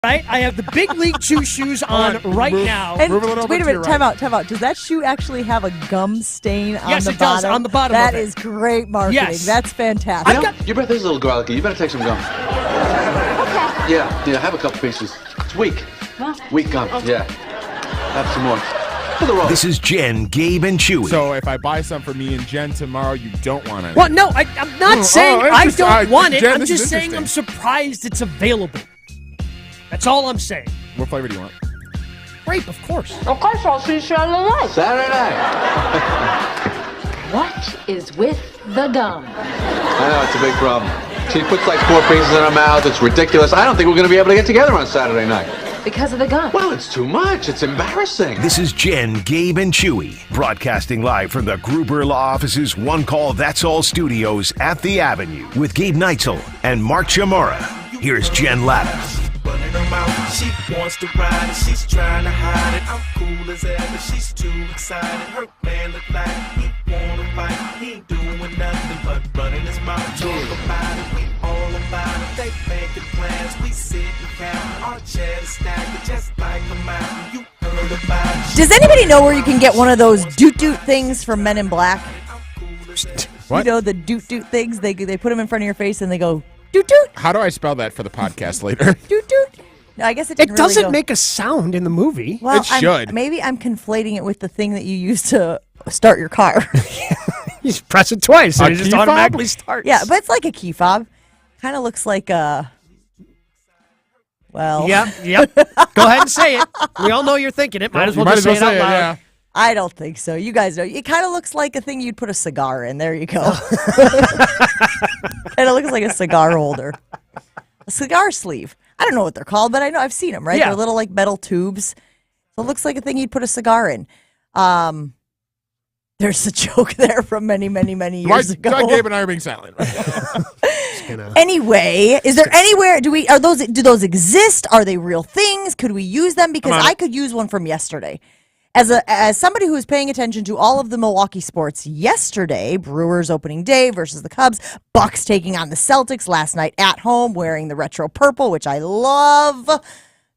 right? I have the Big League Chew shoes on right now. And wait a minute, time out. Does that shoe actually have a gum stain on the bottom? Yes, it does, on the bottom That of it. is great marketing. Yes. That's fantastic. Your breath is a little garlicky. You better take some gum. Okay. Yeah, have a couple pieces. It's weak. What? Weak gum, yeah. Have some more. For the roll. This is Jen, Gabe, and Chewy. So if I buy some for me and Jen tomorrow, you don't want it? Well, no, I'm not saying I don't want it. Jen, I'm just saying I'm surprised it's available. That's all I'm saying. What flavor do you want? Grape, of course. Of course, I'll see Saturday night. Saturday night. What is with the gum? I know, it's a big problem. She puts like 4 pieces in her mouth. It's ridiculous. I don't think we're going to be able to get together on Saturday night. Because of the gum. Well, it's too much. It's embarrassing. This is Jen, Gabe, and Chewy, broadcasting live from the Gruber Law Office's One Call That's All studios at the Avenue with Gabe Neitzel and Mark Chamorro. Here's Jen Latta. Running her mouth, she wants to ride it, she's trying to hide it. I'm cool as ever, she's too excited. Her man look like he wanna fight. He ain't doing nothing but running his mouth. Talk about it, we all about it. They making plans, we sit and count. Our chat is stacked just like a mountain. You heard about it. Does anybody know where you can get one of those doot-doot things from Men in Black? What? You know, the doot-doot things? They put them in front of your face and they go, doot-doot, How do I spell that for the podcast later? doot-doot. No, I guess it It didn't really doesn't go. make a sound in the movie. Well, It should. Maybe I'm conflating it with the thing that you use to start your car. You just press it twice and A it just key fob? automatically starts. Yeah, but it's like a key fob. Kind of looks like a... Well... Yep. Go ahead and say it. We all know you're thinking it. Might as well just say it out loud. yeah. I don't think so. You guys know. It kind of looks like a thing you'd put a cigar in. There you go. Kind of looks like a cigar holder. A cigar sleeve. I don't know what they're called, but I know I've seen them, right? Yeah. They're little like metal tubes. So it looks like a thing you'd put a cigar in. There's a joke there from many, many, many years ago. Gabe and I are being silent. Anyway, is there anywhere do those exist? Are they real things? Could we use them? Because I could use one from yesterday. As somebody who was paying attention to all of the Milwaukee sports yesterday, Brewers opening day versus the Cubs, Bucks taking on the Celtics last night at home wearing the retro purple, which I love.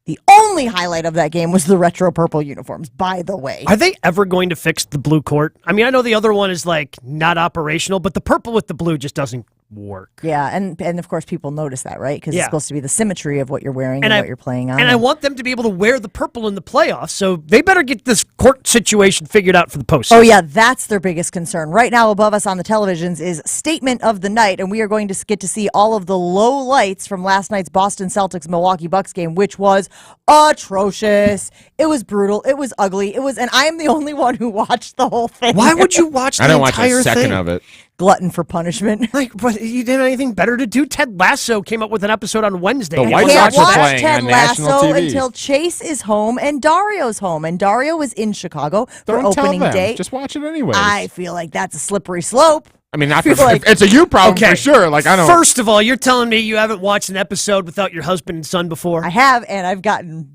The only highlight of that game was the retro purple uniforms, by the way. Are they ever going to fix the blue court? I mean, I know the other one is like not operational, but the purple with the blue just doesn't work. Yeah, and of course people notice that, right? Because Yeah. it's supposed to be the symmetry of what you're wearing and what you're playing on. And I want them to be able to wear the purple in the playoffs, so they better get this court situation figured out for the postseason. Oh, yeah, that's their biggest concern. Right now, above us on the televisions is Statement of the Night, and we are going to get to see all of the low lights from last night's Boston Celtics-Milwaukee Bucks game, which was atrocious. It was brutal. It was ugly. And I am the only one who watched the whole thing. Why would you watch the I didn't watch entire a second thing? of it. Glutton for punishment. Like, but you didn't have anything better to do? Ted Lasso came up with an episode on Wednesday. The And White it was Can't Sox are watch playing Ted on national Lasso TV. until Chase is home and Dario's home. And Dario was in Chicago for Don't tell opening them. day. Just watch it anyways. I feel like that's a slippery slope. I mean, not feel for, like- it's a you problem Okay. for sure. Like I don't. First of all, you're telling me you haven't watched an episode without your husband and son before? I have, and I've gotten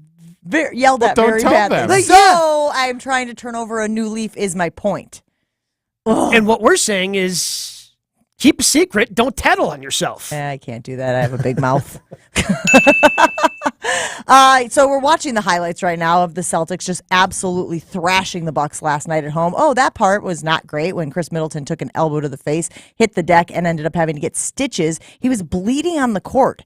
yelled at don't very tell badly. them. Like, So I'm trying to turn over a new leaf is my point. And what we're saying is keep a secret. Don't tattle on yourself. I can't do that. I have a big mouth. So we're watching the highlights right now of the Celtics just absolutely thrashing the Bucks last night at home. Oh, that part was not great when Chris Middleton took an elbow to the face, hit the deck, and ended up having to get stitches. He was bleeding on the court.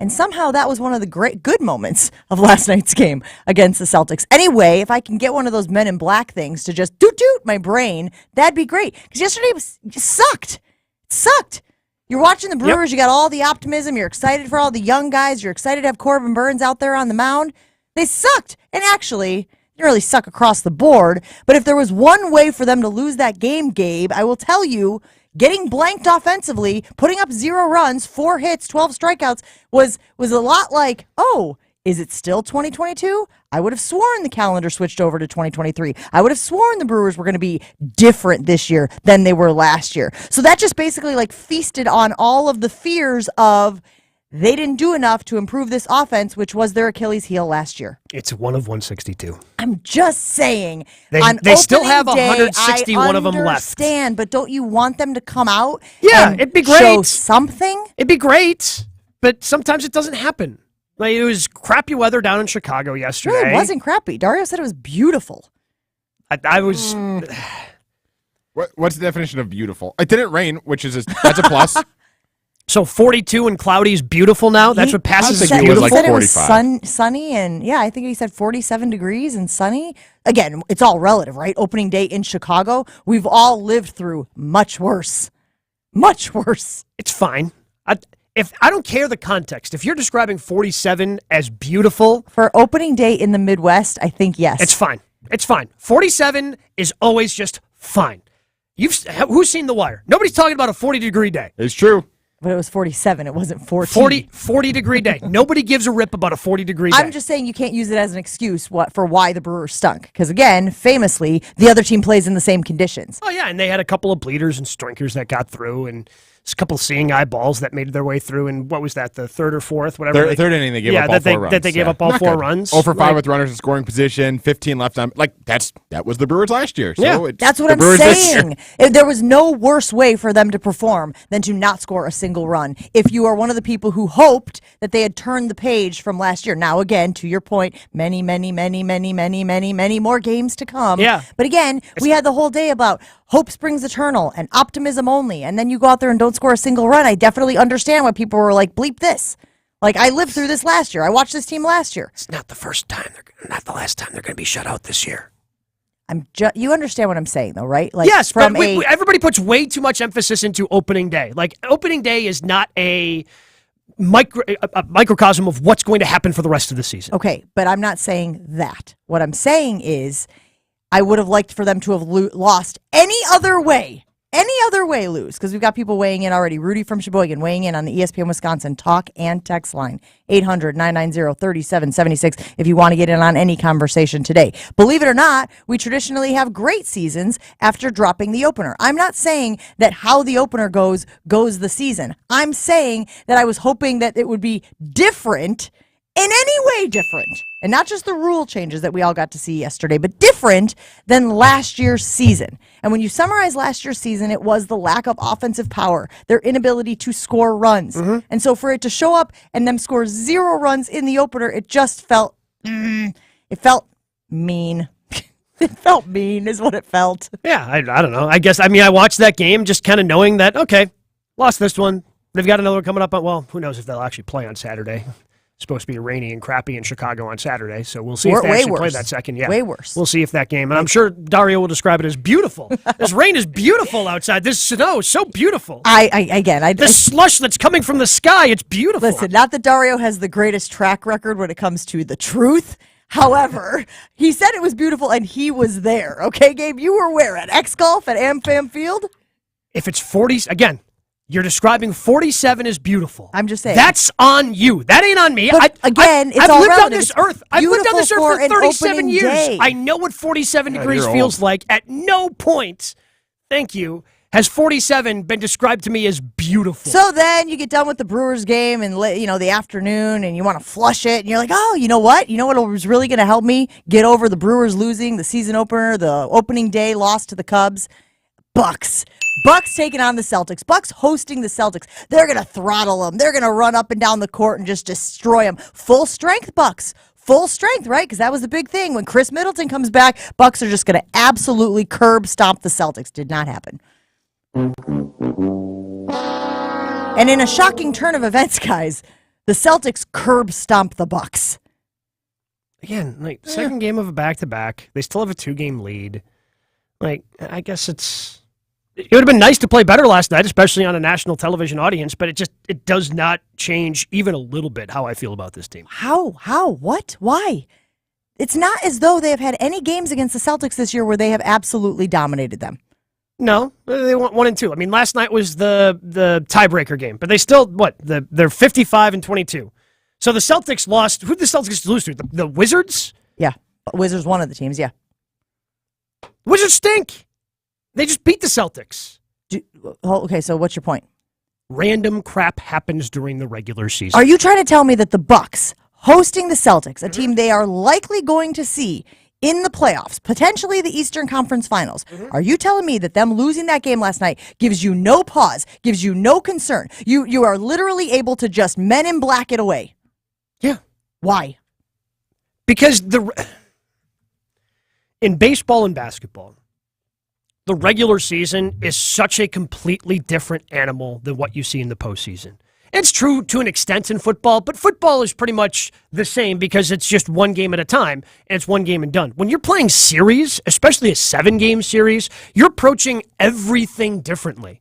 And somehow that was one of the good moments of last night's game against the Celtics. Anyway, if I can get one of those Men in Black things to just doot my brain, that'd be great. Because yesterday just sucked. It sucked. You're watching the Brewers. You got all the optimism. You're excited for all the young guys. You're excited to have Corbin Burns out there on the mound. They sucked. And actually, they didn't really suck across the board. But if there was one way for them to lose that game, Gabe, I will tell you, getting blanked offensively, putting up 0 runs, 4 hits, 12 strikeouts was a lot like, oh, is it still 2022? I would have sworn the calendar switched over to 2023. I would have sworn the Brewers were going to be different this year than they were last year. So that just basically like feasted on all of the fears of they didn't do enough to improve this offense, which was their Achilles heel last year. It's 1 of 162. I'm just saying. They still have opening day, 161 of them left. I understand, but don't you want them to come out? Yeah, and it'd be great. Show something. It'd be great, but sometimes it doesn't happen. Like, it was crappy weather down in Chicago yesterday. No, it wasn't crappy. Dario said it was beautiful. I was. What's the definition of beautiful? It didn't rain, which is that's a plus. So 42 and cloudy is beautiful now? That's what passes as I think it was beautiful? like He said it was 45. sunny, and I think he said 47 degrees and sunny. Again, it's all relative, right? Opening day in Chicago, we've all lived through much worse. Much worse. It's fine. I don't care the context. If you're describing 47 as beautiful, For opening day in the Midwest, I think yes. it's fine. It's fine. 47 is always just fine. Who's seen The Wire? Nobody's talking about a 40-degree day. It's true. But it was 47. It wasn't 14. 40-degree day. Nobody gives a rip about a 40-degree day. I'm just saying you can't use it as an excuse for why the Brewers stunk. Because again, famously, the other team plays in the same conditions. Oh, yeah, and they had a couple of bleeders and strinkers that got through, and a couple of seeing eye balls that made their way through. And what was that, the third or fourth? Whatever. Third inning, they gave up all four runs. That they gave up all Not 4 good. runs. 0 for 5 Like, with runners in scoring position, 15 left on. That was the Brewers last year. So Yeah. it's That's what the I'm Brewers this year. saying. There was no worse way for them to perform than to not score a single run. If you are one of the people who hoped that they had turned the page from last year. Now, again, to your point, many more games to come. Yeah. But again, we had the whole day about hope springs eternal and optimism only. And then you go out there and don't score a single run. I definitely understand why people were like, bleep this. Like, I lived through this last year. I watched this team last year. It's not the first time, not the last time they're going to be shut out this year. You understand what I'm saying, though, right? Like, Yes, from but everybody puts way too much emphasis into opening day. Like, opening day is not a microcosm of what's going to happen for the rest of the season. Okay, but I'm not saying that. What I'm saying is I would have liked for them to have lost any other way lose, because we've got people weighing in already. Rudy from Sheboygan weighing in on the ESPN Wisconsin talk and text line, 800-990-3776, if you want to get in on any conversation today. Believe it or not, we traditionally have great seasons after dropping the opener. I'm not saying that how the opener goes the season. I'm saying that I was hoping that it would be different, in any way different, and not just the rule changes that we all got to see yesterday, but different than last year's season. And when you summarize last year's season, it was the lack of offensive power, their inability to score runs. And so for it to show up and them score 0 runs in the opener, it just felt, it felt mean. It felt mean is what it felt. Yeah, I don't know. I watched that game just kind of knowing that, okay, lost this one. They've got another one coming up. Well, who knows if they'll actually play on Saturday. It's supposed to be rainy and crappy in Chicago on Saturday, so we'll see if they actually play that second. Yeah, way worse. We'll see if that game, and I'm sure Dario will describe it as beautiful. This rain is beautiful outside. This snow is so beautiful. The slush that's coming from the sky, it's beautiful. Listen, not that Dario has the greatest track record when it comes to the truth. However, he said it was beautiful, and he was there. Okay, Gabe, you were where? At X Golf at AmFam Field? If it's 40s, again, you're describing 47 as beautiful. I'm just saying. That's on you. That ain't on me. But again, it's I've all lived on relative. this earth. I've lived on this earth for for an 37 opening years. day. I know what 47 degrees you're feels old. like. At no point, thank you, has 47 been described to me as beautiful. So then you get done with the Brewers game and the afternoon, and you want to flush it, and you're like, oh, you know what? You know what was really going to help me get over the Brewers losing the season opener, the opening day loss to the Cubs? Bucks taking on the Celtics. Bucks hosting the Celtics. They're going to throttle them. They're going to run up and down the court and just destroy them. Full strength Bucks. Full strength, right? Because that was the big thing. When Chris Middleton comes back, Bucks are just going to absolutely curb stomp the Celtics. Did not happen. And in a shocking turn of events, guys, the Celtics curb stomp the Bucks. Again, second game of a back-to-back. They still have a 2-game lead. I guess it would have been nice to play better last night, especially on a national television audience, but it does not change even a little bit how I feel about this team. How? What? Why? It's not as though they have had any games against the Celtics this year where they have absolutely dominated them. No, they went 1-2. I mean, last night was the tiebreaker game, but they still, they're 55-22. So the Celtics lost. Who did the Celtics lose to? The Wizards? Yeah. Wizards, one of the teams, yeah. Wizards stink. They just beat the Celtics. Okay, so what's your point? Random crap happens during the regular season. Are you trying to tell me that the Bucks hosting the Celtics, a team they are likely going to see in the playoffs, potentially the Eastern Conference Finals, are you telling me that them losing that game last night gives you no pause, gives you no concern? You are literally able to just Men in Black it away. Yeah. Why? Because in baseball and basketball, the regular season is such a completely different animal than what you see in the postseason. It's true to an extent in football, but football is pretty much the same because it's just one game at a time, and it's one game and done. When you're playing series, especially a 7-game series, you're approaching everything differently.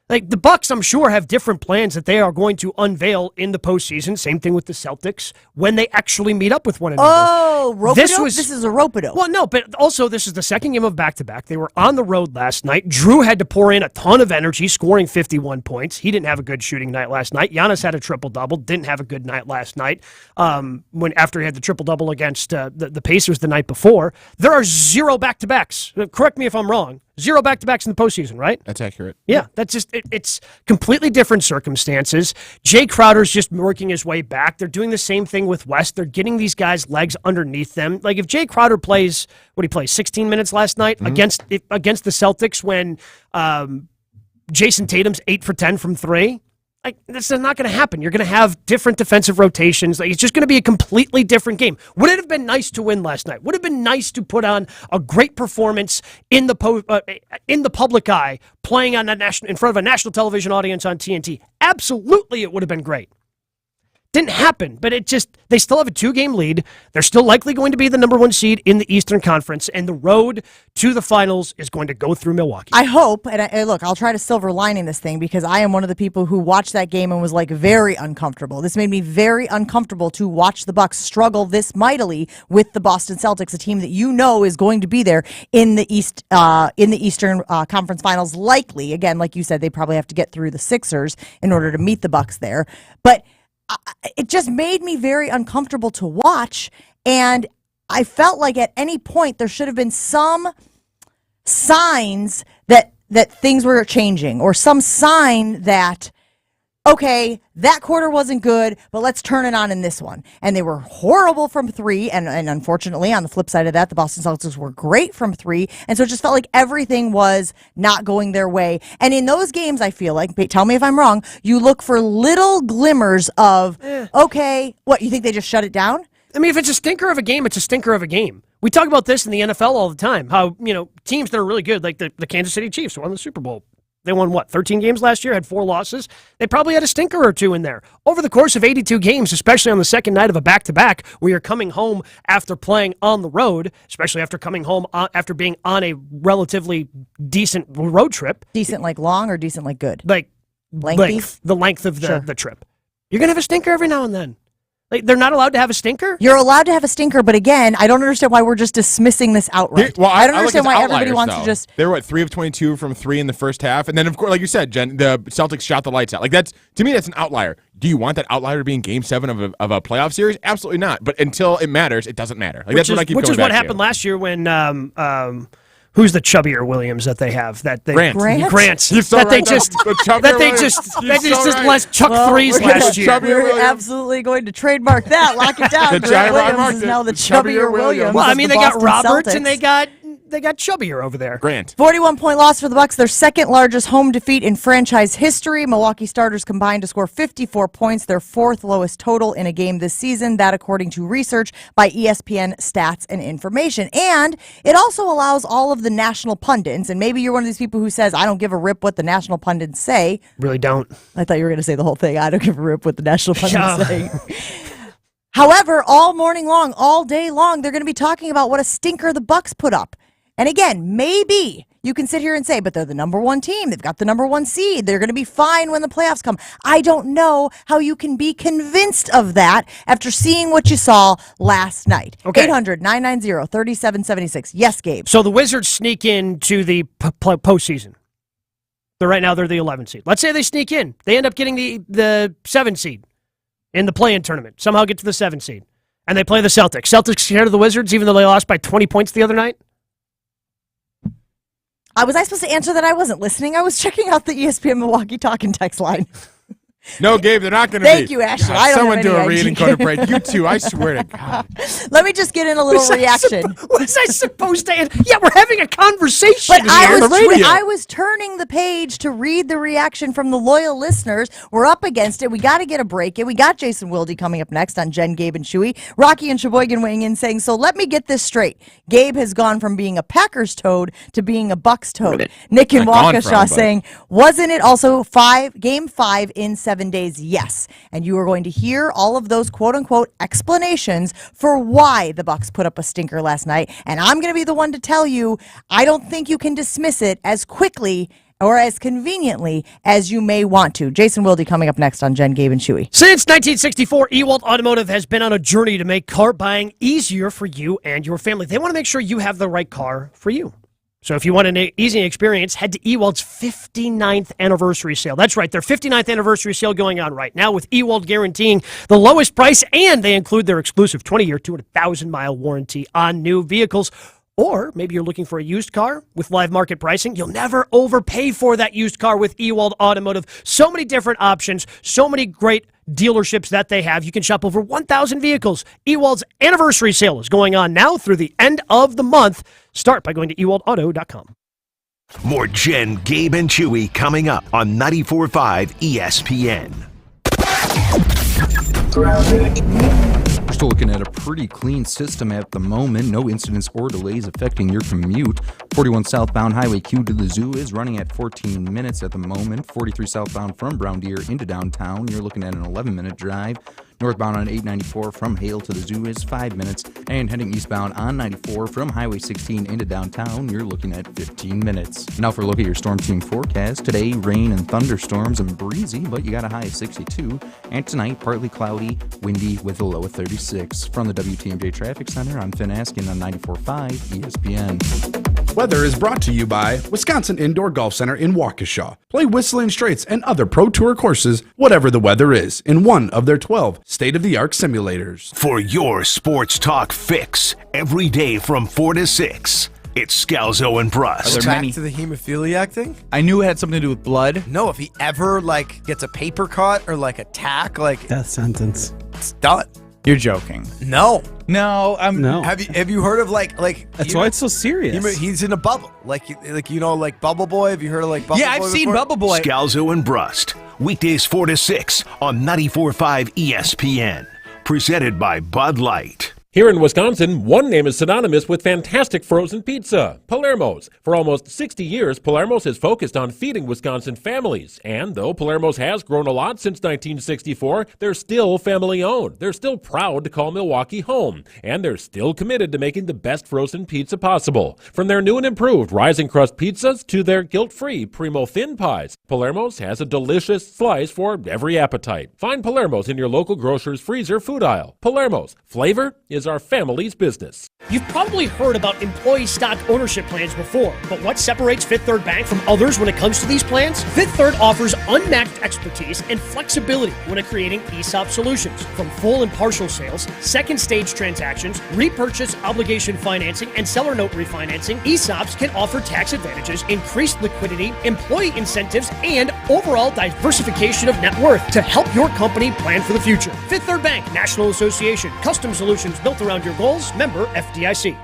Like the Bucks, I'm sure, have different plans that they are going to unveil in the postseason. Same thing with the Celtics when they actually meet up with one another. Oh, rope-a-dope? This is a rope-a-dope. Well, no, but also this is the second game of back-to-back. They were on the road last night. Drew had to pour in a ton of energy, scoring 51 points. He didn't have a good shooting night last night. Giannis had a triple-double, didn't have a good night last night. After he had the triple-double against the Pacers the night before. There are 0 back-to-backs. Correct me if I'm wrong. 0 back-to-backs in the postseason, right? That's accurate. Yeah, that's just it's completely different circumstances. Jay Crowder's just working his way back. They're doing the same thing with West. They're getting these guys' legs underneath them. Like if Jay Crowder plays, 16 minutes last night against the Celtics when Jason Tatum's 8 for 10 from 3. Like, this is not going to happen. You're going to have different defensive rotations. Like, it's just going to be a completely different game. Would it have been nice to win last night? Would it have been nice to put on a great performance in the public eye, playing on in front of a national television audience on TNT? Absolutely, it would have been great. Didn't happen, but they still have a 2-game lead. They're still likely going to be the number 1 seed in the Eastern Conference, and the road to the finals is going to go through Milwaukee. I hope, and look, I'll try to silver lining this thing because I am one of the people who watched that game and was like very uncomfortable. This made me very uncomfortable to watch the Bucks struggle this mightily with the Boston Celtics, a team that you know is going to be there in the Eastern Conference Finals. Likely, again, like you said, they probably have to get through the Sixers in order to meet the Bucks there, but it just made me very uncomfortable to watch, and I felt like at any point there should have been some signs that things were changing, or some sign that, okay, that quarter wasn't good, but let's turn it on in this one. And they were horrible from 3, and unfortunately, on the flip side of that, the Boston Celtics were great from 3, and so it just felt like everything was not going their way. And in those games, I feel like, tell me if I'm wrong, you look for little glimmers of, okay, what, you think they just shut it down? I mean, if it's a stinker of a game, it's a stinker of a game. We talk about this in the NFL all the time, how, teams that are really good, like the Kansas City Chiefs who won the Super Bowl. They won, 13 games last year, had 4 losses. They probably had a stinker or 2 in there. Over the course of 82 games, especially on the second night of a back-to-back, where you're coming home after playing on the road, especially after coming home after being on a relatively decent road trip. Decent like long or decent like good? Like lengthy? The length of the trip. You're going to have a stinker every now and then. Like, they're not allowed to have a stinker? You're allowed to have a stinker, but again, I don't understand why we're just dismissing this outright. I don't understand why everybody wants to just... They were, 3 of 22 from 3 in the first half, and then, of course, like you said, Jen, the Celtics shot the lights out. Like, to me, that's an outlier. Do you want that outlier to be in Game 7 of a playoff series? Absolutely not. But until it matters, it doesn't matter. Like, that's what I keep going back to. Which is what happened last year when... who's the chubbier Williams that they have? Grant. They just let chuck threes last year. We're absolutely going to trademark that. Lock it down. Grant Williams is now the chubbier Williams. Well, I mean, they got Roberts Celtics. and they got chubbier over there. Grant. 41-point loss for the Bucks, their second largest home defeat in franchise history. Milwaukee starters combined to score 54 points, their 4th lowest total in a game this season. That according to research by ESPN Stats and Information. And it also allows all of the national pundits, and maybe you're one of these people who says, I don't give a rip what the national pundits say. Really don't. I thought you were going to say the whole thing. I don't give a rip what the national pundits say. However, all morning long, all day long, they're going to be talking about what a stinker the Bucks put up. And again, maybe you can sit here and say, but they're the number 1 team. They've got the number 1 seed. They're going to be fine when the playoffs come. I don't know how you can be convinced of that after seeing what you saw last night. Okay. 800-990-3776. Yes, Gabe. So the Wizards sneak into the postseason. Right now they're the 11th seed. Let's say they sneak in. They end up getting the 7th seed in the play-in tournament. Somehow get to the 7th seed. And they play the Celtics. Celtics scared of the Wizards even though they lost by 20 points the other night? Was I supposed to answer that? I wasn't listening. I was checking out the ESPN Milwaukee talk and text line. No, Gabe, they're not going to be. Thank you, Ashley. God, I don't someone have do any a read and idea. go to break. You too, I swear to God. Let me just get in a little reaction. Was I supposed to? Yeah, we're having a conversation But here. I was turning the page to read the reaction from the loyal listeners. We're up against it. We got to get a break in. We got Jason Wilde coming up next on Jen, Gabe, and Chewy. Rocky and Sheboygan weighing in saying, so let me get this straight. Gabe has gone from being a Packers toad to being a Bucks toad. Nick in Not gone Waukesha from, saying, wasn't it also game 5 in 7 days? Yes. And you are going to hear all of those quote-unquote explanations for why the Bucks put up a stinker last night. And I'm going to be the one to tell you, I don't think you can dismiss it as quickly or as conveniently as you may want to. Jason Wilde coming up next on Jen, Gabe, and Chewy. Since 1964, Ewald Automotive has been on a journey to make car buying easier for you and your family. They want to make sure you have the right car for you. So if you want an easy experience, head to Ewald's 59th anniversary sale. That's right, their 59th anniversary sale going on right now with Ewald guaranteeing the lowest price, and they include their exclusive 20-year, 200,000-mile warranty on new vehicles. Or maybe you're looking for a used car with live market pricing. You'll never overpay for that used car with Ewald Automotive. So many different options, so many great dealerships that they have. You can shop over 1,000 vehicles. Ewald's anniversary sale is going on now through the end of the month. Start by going to ewaldauto.com. More Jen, Gabe, and Chewy coming up on 94.5 ESPN. We're still looking at a pretty clean system at the moment. No incidents or delays affecting your commute. 41 southbound Highway Q to the Zoo is running at 14 minutes at the moment. 43 southbound from Brown Deer into downtown, you're looking at an 11-minute drive. Northbound on 894 from Hale to the Zoo is 5 minutes. And heading eastbound on 94 from Highway 16 into downtown, you're looking at 15 minutes. Now for a look at your storm team forecast. Today, rain and thunderstorms and breezy, but you got a high of 62. And tonight, partly cloudy, windy with a low of 36. From the WTMJ Traffic Center, I'm Finn Askin on 94.5 ESPN. Weather is brought to you by Wisconsin Indoor Golf Center in Waukesha. Play Whistling Straits and other Pro Tour courses, whatever the weather is, in one of their 12 state-of-the-art simulators. For your sports talk fix, every day from 4 to 6, it's Scalzo and Brust. Back to the hemophiliac thing? I knew it had something to do with blood. No, if he ever gets a paper cut or attack, death sentence. It's done. You're joking. No. No, I'm No. Have you heard of That's why it's so serious. He's in a bubble. Like Bubble Boy. Have you heard of Bubble Boy? Yeah, I've seen Bubble Boy. Scalzo and Brust, weekdays 4 to 6 on 94.5 ESPN. Presented by Bud Light. Here in Wisconsin, one name is synonymous with fantastic frozen pizza, Palermo's. For almost 60 years, Palermo's has focused on feeding Wisconsin families. And though Palermo's has grown a lot since 1964, they're still family-owned. They're still proud to call Milwaukee home. And they're still committed to making the best frozen pizza possible. From their new and improved rising crust pizzas to their guilt-free Primo thin pies, Palermo's has a delicious slice for every appetite. Find Palermo's in your local grocer's freezer food aisle. Palermo's, flavor is our family's business. You've probably heard about employee stock ownership plans before, but what separates Fifth Third Bank from others when it comes to these plans? Fifth Third offers unmatched expertise and flexibility when creating ESOP solutions. From full and partial sales, second stage transactions, repurchase obligation financing, and seller note refinancing, ESOPs can offer tax advantages, increased liquidity, employee incentives, and overall diversification of net worth to help your company plan for the future. Fifth Third Bank, National Association, custom solutions built around your goals, member FDIC.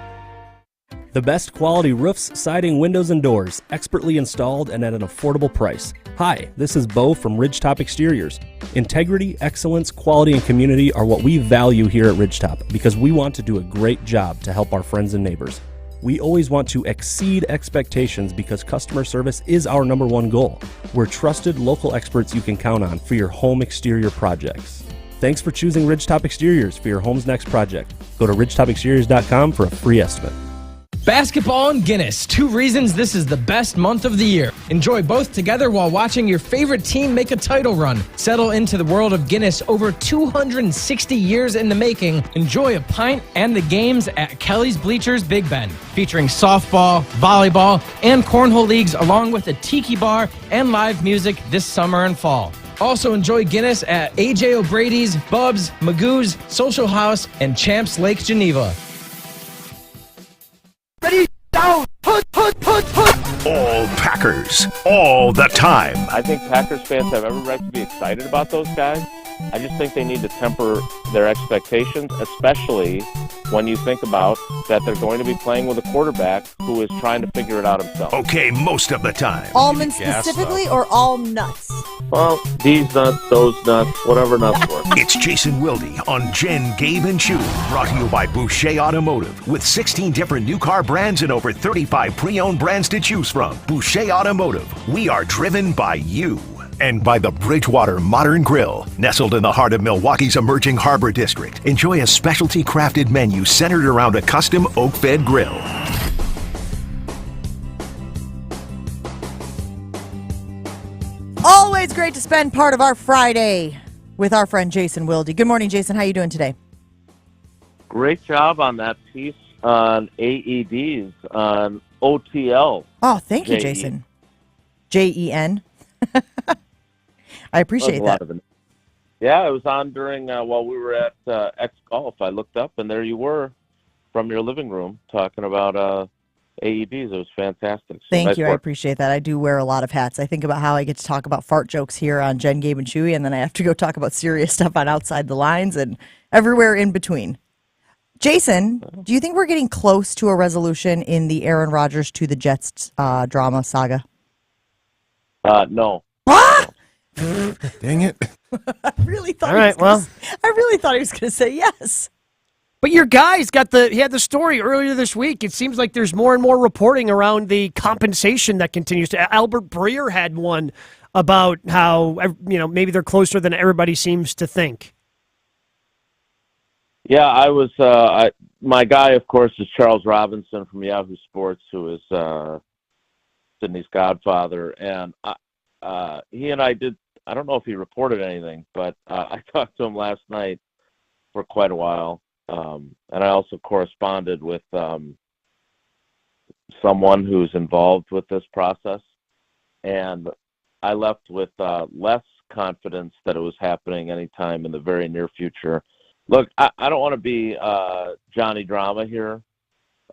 The best quality roofs, siding, windows, and doors, expertly installed and at an affordable price. Hi, this is Bo from Ridgetop Exteriors. Integrity, excellence, quality, and community are what we value here at Ridgetop because we want to do a great job to help our friends and neighbors. We always want to exceed expectations because customer service is our number one goal. We're trusted local experts you can count on for your home exterior projects. Thanks for choosing Ridgetop Exteriors for your home's next project. Go to ridgetopexteriors.com for a free estimate. Basketball and Guinness, 2 reasons this is the best month of the year. Enjoy both together while watching your favorite team make a title run. Settle into the world of Guinness over 260 years in the making. Enjoy a pint and the games at Kelly's Bleachers Big Bend, featuring softball, volleyball, and cornhole leagues along with a tiki bar and live music this summer and fall. Also enjoy Guinness at AJ O'Brady's, Bub's, Magoo's, Social House, and Champs Lake Geneva. All packed Packers all the time. I think Packers fans have every right to be excited about those guys. I just think they need to temper their expectations, especially when you think about that they're going to be playing with a quarterback who is trying to figure it out himself. Okay, most of the time. Almonds specifically or all nuts? Well, these nuts, those nuts, whatever nuts work. It's Jason Wilde on Jen, Gabe, and Chewy. Brought to you by Boucher Automotive. With 16 different new car brands and over 35 pre-owned brands to choose from. Boucher Automotive. We are driven by you. And by the Bridgewater Modern Grill. Nestled in the heart of Milwaukee's emerging harbor district. Enjoy a specialty crafted menu centered around a custom oak-fed grill. Always great to spend part of our Friday with our friend Jason Wilde. Good morning, Jason. How you doing today? Great job on that piece on AEDs, on OTL. Oh, thank you, JE. Jason. JEN. I appreciate that. Yeah, it was on during while we were at X Golf. I looked up, and there you were from your living room talking about AEDs. It was fantastic. So Thank nice you. I work. appreciate that. I do wear a lot of hats. I think about how I get to talk about fart jokes here on Jen, Gabe, and Chewy, and then I have to go talk about serious stuff on Outside the Lines and everywhere in between. Jason, do you think we're getting close to a resolution in the Aaron Rodgers to the Jets drama saga? No. What? Dang it. I really thought. All right, I really thought he was going to say yes. But your guy's he had the story earlier this week. It seems like there's more and more reporting around the compensation that continues to. Albert Breer had one about how, maybe they're closer than everybody seems to think. Yeah, I was. My guy, of course, is Charles Robinson from Yahoo Sports, who is Sydney's godfather, and he and I did. I don't know if he reported anything, but I talked to him last night for quite a while, and I also corresponded with someone who's involved with this process, and I left with less confidence that it was happening anytime in the very near future. Look, I don't want to be Johnny Drama here,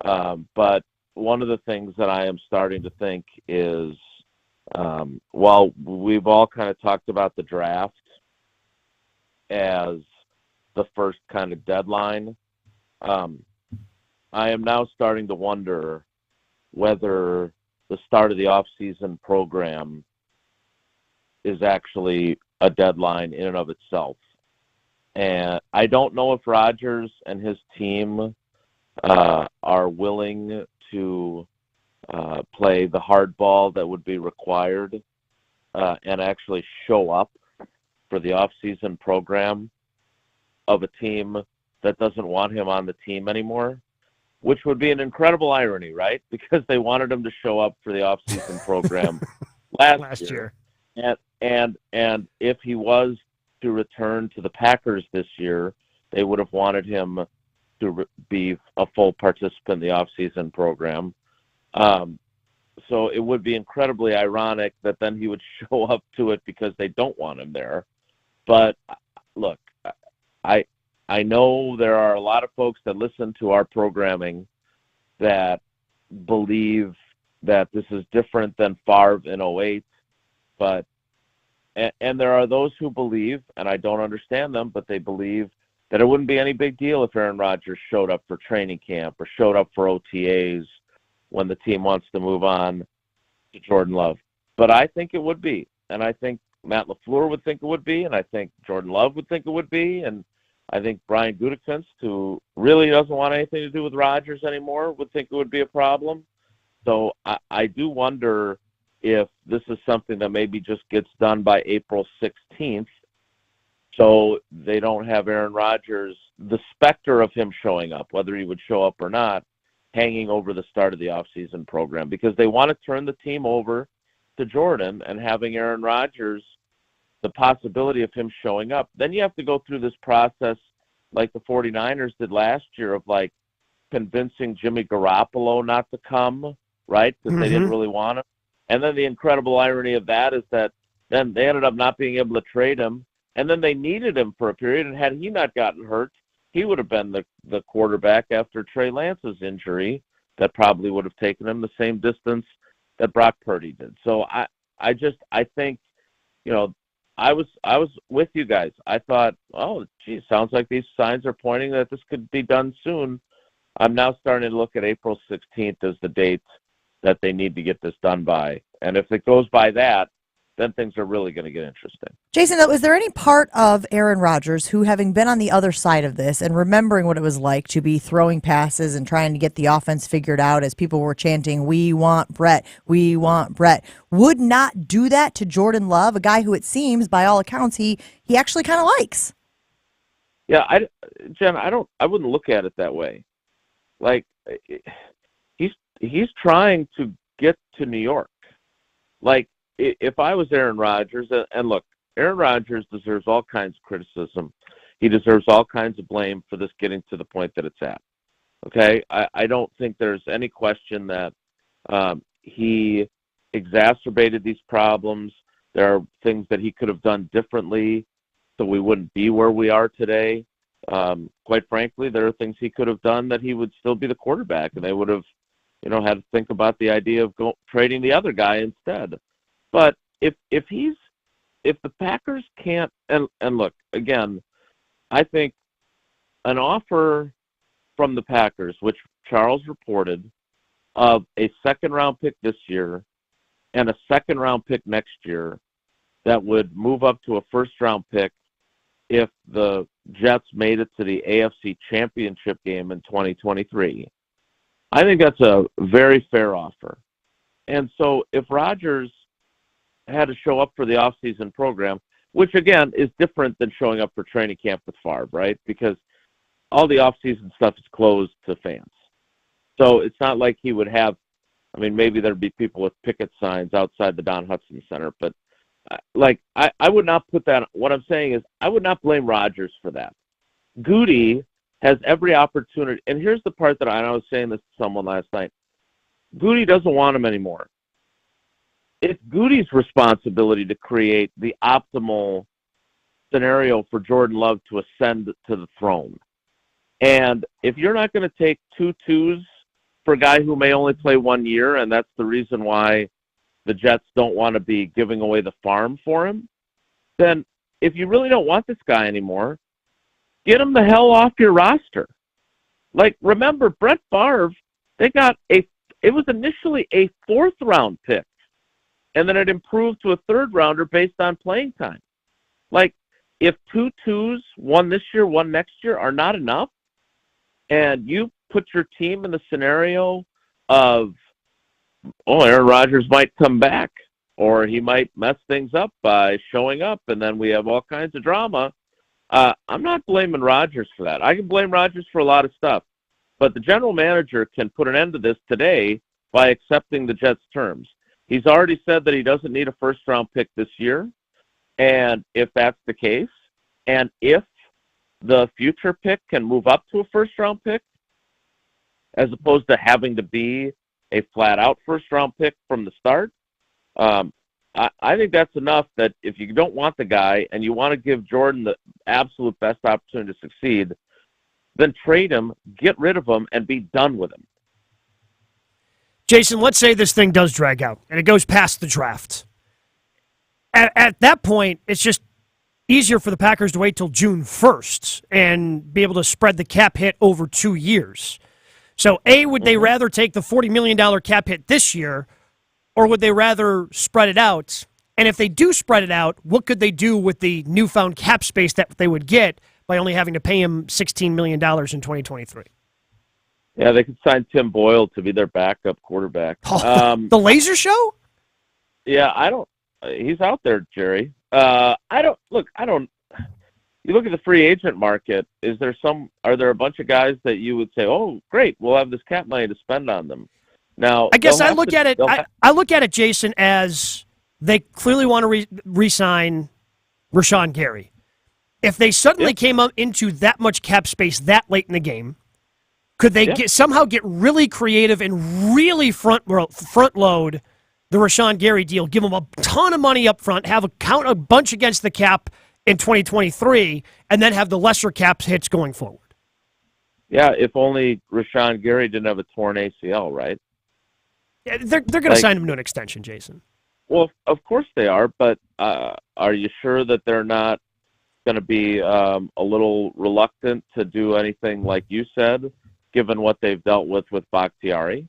but one of the things that I am starting to think is, while we've all kind of talked about the draft as the first kind of deadline, I am now starting to wonder whether the start of the off-season program is actually a deadline in and of itself. And I don't know if Rodgers and his team are willing to play the hardball that would be required and actually show up for the off-season program of a team that doesn't want him on the team anymore, which would be an incredible irony, right? Because they wanted him to show up for the off-season program last year. And if he was to return to the Packers this year, they would have wanted him to be a full participant in the off-season program. So it would be incredibly ironic that then he would show up to it because they don't want him there. But look, I know there are a lot of folks that listen to our programming that believe that this is different than Favre in 08, but and there are those who believe, and I don't understand them, but they believe that it wouldn't be any big deal if Aaron Rodgers showed up for training camp or showed up for OTAs when the team wants to move on to Jordan Love. But I think it would be, and I think Matt LaFleur would think it would be, and I think Jordan Love would think it would be, and I think Brian Gutekunst, who really doesn't want anything to do with Rodgers anymore, would think it would be a problem. So I do wonder if this is something that maybe just gets done by April 16th, so they don't have Aaron Rodgers, the specter of him showing up, whether he would show up or not, hanging over the start of the offseason program, because they want to turn the team over to Jordan and having Aaron Rodgers, the possibility of him showing up. Then you have to go through this process like the 49ers did last year of like convincing Jimmy Garoppolo not to come, right, because they didn't really want him. And then the incredible irony of that is that then they ended up not being able to trade him, and then they needed him for a period, and had he not gotten hurt, he would have been the quarterback after Trey Lance's injury that probably would have taken him the same distance that Brock Purdy did. So I think, I was with you guys. I thought, oh, geez, sounds like these signs are pointing that this could be done soon. I'm now starting to look at April 16th as the date that they need to get this done by. And if it goes by that, then things are really going to get interesting. Jason, though, is there any part of Aaron Rodgers who, having been on the other side of this and remembering what it was like to be throwing passes and trying to get the offense figured out as people were chanting, "We want Brett, we want Brett," would not do that to Jordan Love, a guy who it seems, by all accounts, he actually kind of likes? Yeah, Jen, I wouldn't look at it that way. Like, he's trying to get to New York. Like, if I was Aaron Rodgers, and look, Aaron Rodgers deserves all kinds of criticism. He deserves all kinds of blame for this getting to the point that it's at. Okay? I don't think there's any question that he exacerbated these problems. There are things that he could have done differently so we wouldn't be where we are today. Quite frankly, there are things he could have done that he would still be the quarterback, and they would have, had to think about the idea of trading the other guy instead. But if the Packers can't, and look, again, I think an offer from the Packers, which Charles reported, of a second-round pick this year and a second-round pick next year that would move up to a first-round pick if the Jets made it to the AFC Championship game in 2023. I think that's a very fair offer. And so if Rodgers had to show up for the offseason program, which, again, is different than showing up for training camp with Favre, right? Because all the offseason stuff is closed to fans. So it's not like he would have, maybe there'd be people with picket signs outside the Don Hudson Center, but I would not put that. What I'm saying is I would not blame Rodgers for that. Goody has every opportunity, and here's the part that I was saying this to someone last night. Goody doesn't want him anymore. It's Goody's responsibility to create the optimal scenario for Jordan Love to ascend to the throne. And if you're not going to take 2 twos for a guy who may only play 1 year, and that's the reason why the Jets don't want to be giving away the farm for him, then if you really don't want this guy anymore, get him the hell off your roster. Like, remember, Brett Favre, it was initially a 4th-round pick, and then it improved to a 3rd-rounder based on playing time. Like, if 2 twos, 1 this year, 1 next year, are not enough, and you put your team in the scenario of, Aaron Rodgers might come back, or he might mess things up by showing up, and then we have all kinds of drama. I'm not blaming Rodgers for that. I can blame Rodgers for a lot of stuff, but the general manager can put an end to this today by accepting the Jets' terms. He's already said that he doesn't need a first-round pick this year, and if that's the case, and if the future pick can move up to a first-round pick, as opposed to having to be a flat-out first-round pick from the start, I think that's enough that if you don't want the guy and you want to give Jordan the absolute best opportunity to succeed, then trade him, get rid of him, and be done with him. Jason, let's say this thing does drag out and it goes past the draft. At that point, it's just easier for the Packers to wait till June 1st and be able to spread the cap hit over 2 years. So, would they rather take the $40 million cap hit this year, or would they rather spread it out? And if they do spread it out, what could they do with the newfound cap space that they would get by only having to pay him $16 million in 2023? Yeah, they could sign Tim Boyle to be their backup quarterback. The Laser Show? Yeah, he's out there, Jerry. You look at the free agent market, are there a bunch of guys that you would say, oh, great, we'll have this cap money to spend on them? Now, I guess I look at it, Jason, as they clearly want to re-sign Rashawn Gary. If they suddenly came up into that much cap space that late in the game, could they somehow get really creative and really front load the Rashawn Gary deal, give him a ton of money up front, count a bunch against the cap in 2023, and then have the lesser cap hits going forward? Yeah, if only Rashawn Gary didn't have a torn ACL, right? Yeah, they're going to sign him to an extension, Jason. Well, of course they are, but are you sure that they're not going to be a little reluctant to do anything like you said, given what they've dealt with Bakhtiari?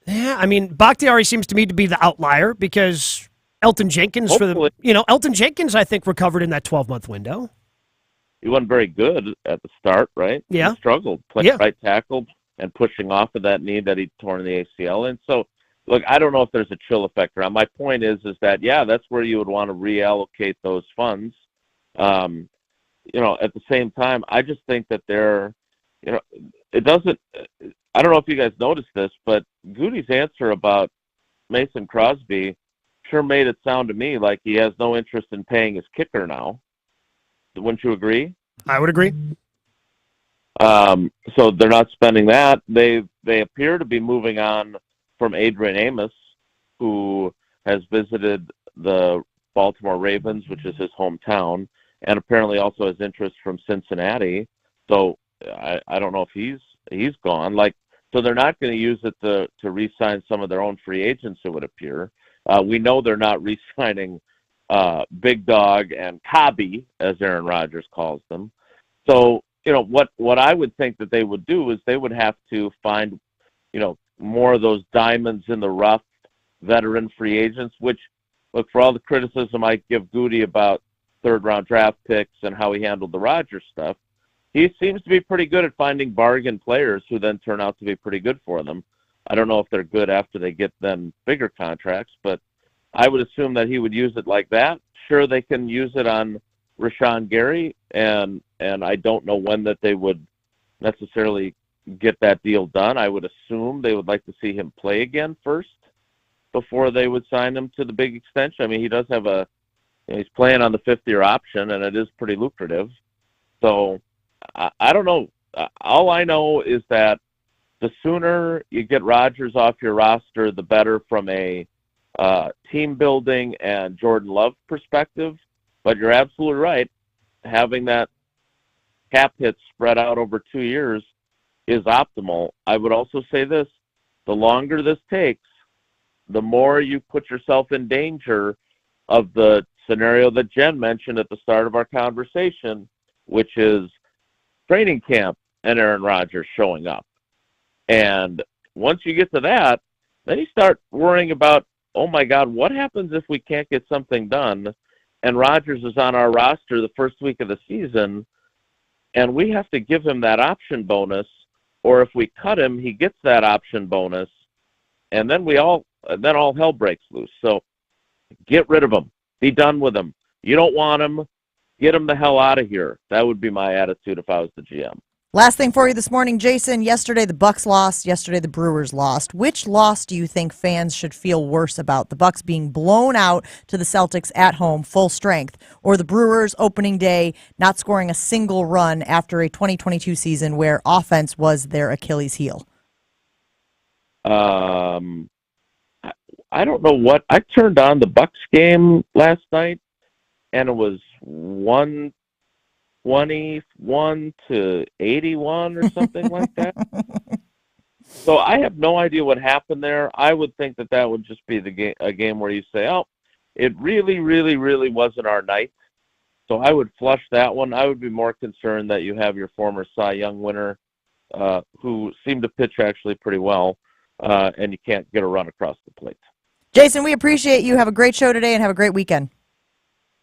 Yeah, I mean, Bakhtiari seems to me to be the outlier because Elton Jenkins Elton Jenkins, I think, recovered in that 12-month window. He wasn't very good at the start, right? Yeah. He struggled playing right tackle and pushing off of that knee that he'd torn in the ACL. And so, look, I don't know if there's a chill effect around. My point is that, yeah, that's where you would want to reallocate those funds. At the same time, I just think that it doesn't – I don't know if you guys noticed this, but Goody's answer about Mason Crosby sure made it sound to me like he has no interest in paying his kicker now. Wouldn't you agree? I would agree. So they're not spending that. They appear to be moving on from Adrian Amos, who has visited the Baltimore Ravens, which is his hometown, and apparently also has interest from Cincinnati. So I don't know if he's gone. So they're not going to use it to re-sign some of their own free agents, it would appear. We know they're not re-signing Big Dog and Cobby, as Aaron Rodgers calls them. So, what I would think that they would do is they would have to find, more of those diamonds in the rough veteran free agents, which, look, for all the criticism I give Goody about third-round draft picks and how he handled the Rodgers stuff, he seems to be pretty good at finding bargain players who then turn out to be pretty good for them. I don't know if they're good after they get then bigger contracts, but I would assume that he would use it like that. Sure, they can use it on Rashawn Gary, and I don't know when that they would necessarily get that deal done. I would assume they would like to see him play again first before they would sign him to the big extension. I mean, he does have he's playing on the fifth-year option, and it is pretty lucrative. So I don't know. All I know is that the sooner you get Rodgers off your roster, the better from a team building and Jordan Love perspective. But you're absolutely right. Having that cap hit spread out over 2 years is optimal. I would also say this: the longer this takes, the more you put yourself in danger of the scenario that Jen mentioned at the start of our conversation, which is training camp and Aaron Rodgers showing up. And once you get to that, then you start worrying about, oh my God, what happens if we can't get something done and Rodgers is on our roster the first week of the season and we have to give him that option bonus, or if we cut him, he gets that option bonus, and then all hell breaks loose. So get rid of him. Be done with him. You don't want him. Get him the hell out of here. That would be my attitude if I was the GM. Last thing for you this morning, Jason. Yesterday the Bucks lost. Yesterday the Brewers lost. Which loss do you think fans should feel worse about? The Bucks being blown out to the Celtics at home, full strength, or the Brewers opening day not scoring a single run after a 2022 season where offense was their Achilles heel? I don't know what. I turned on the Bucks game last night, and it was 121 to 81 or something like that. So I have no idea what happened there. I would think that would just be a game where you say, oh, it really, really, really wasn't our night. So I would flush that one. I would be more concerned that you have your former Cy Young winner, who seemed to pitch actually pretty well, and you can't get a run across the plate. Jason, we appreciate you. Have a great show today and have a great weekend.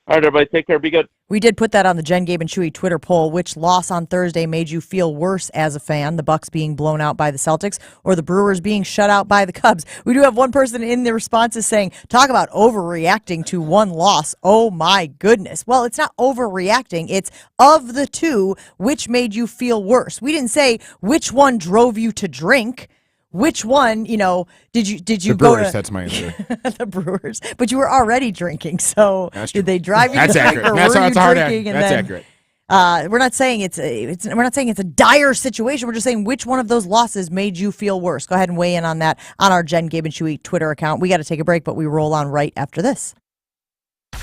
All right, everybody, take care. Be good. We did put that on the Jen, Gabe, and Chewy Twitter poll. Which loss on Thursday made you feel worse as a fan? The Bucks being blown out by the Celtics or the Brewers being shut out by the Cubs? We do have one person in the responses saying, talk about overreacting to one loss. Oh, my goodness. Well, it's not overreacting. It's of the two, which made you feel worse. We didn't say which one drove you to drink. Which one, did you the go Brewers, to? that's my answer. The Brewers. But you were already drinking, so did they drive you that's to drink, accurate. or That's were how you it's hard. drinking? That's And accurate. we're not saying it's a dire situation. We're just saying which one of those losses made you feel worse. Go ahead and weigh in on that on our Jen, Gabe, and Chewy Twitter account. We got to take a break, but we roll on right after this.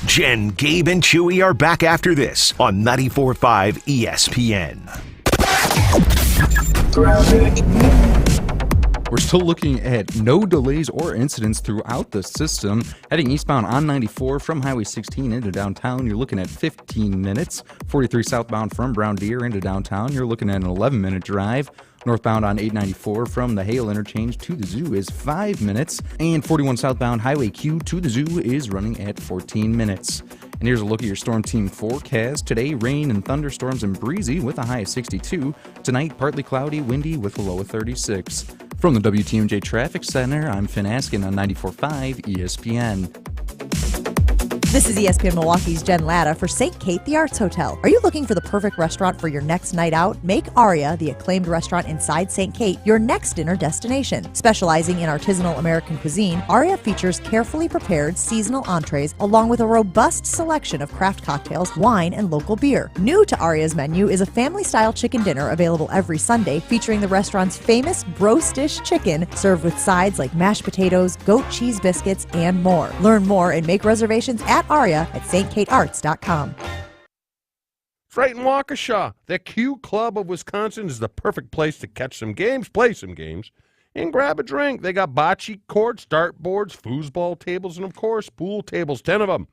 Jen, Gabe, and Chewy are back after this on 94.5 ESPN. We're still looking at no delays or incidents throughout the system. Heading eastbound on 94 from Highway 16 into downtown, you're looking at 15 minutes. 43 southbound from Brown Deer into downtown, you're looking at an 11-minute drive. Northbound on 894 from the Hale interchange to the zoo is 5 minutes. And 41 southbound Highway Q to the zoo is running at 14 minutes. And here's a look at your storm team forecast. Today, rain and thunderstorms and breezy with a high of 62. Tonight, partly cloudy, windy with a low of 36. From the WTMJ Traffic Center, I'm Finn Askin on 94.5 ESPN. This is ESPN Milwaukee's Jen Latta for St. Kate the Arts Hotel. Are you looking for the perfect restaurant for your next night out? Make Aria, the acclaimed restaurant inside St. Kate, your next dinner destination. Specializing in artisanal American cuisine, Aria features carefully prepared seasonal entrees along with a robust selection of craft cocktails, wine, and local beer. New to Aria's menu is a family-style chicken dinner available every Sunday featuring the restaurant's famous Bro-Stish chicken served with sides like mashed potatoes, goat cheese biscuits, and more. Learn more and make reservations at Aria at stkatearts.com. It's right in Waukesha. The Q Club of Wisconsin is the perfect place to catch some games, play some games, and grab a drink. They got bocce courts, dartboards, foosball tables, and, of course, pool tables, 10 of them.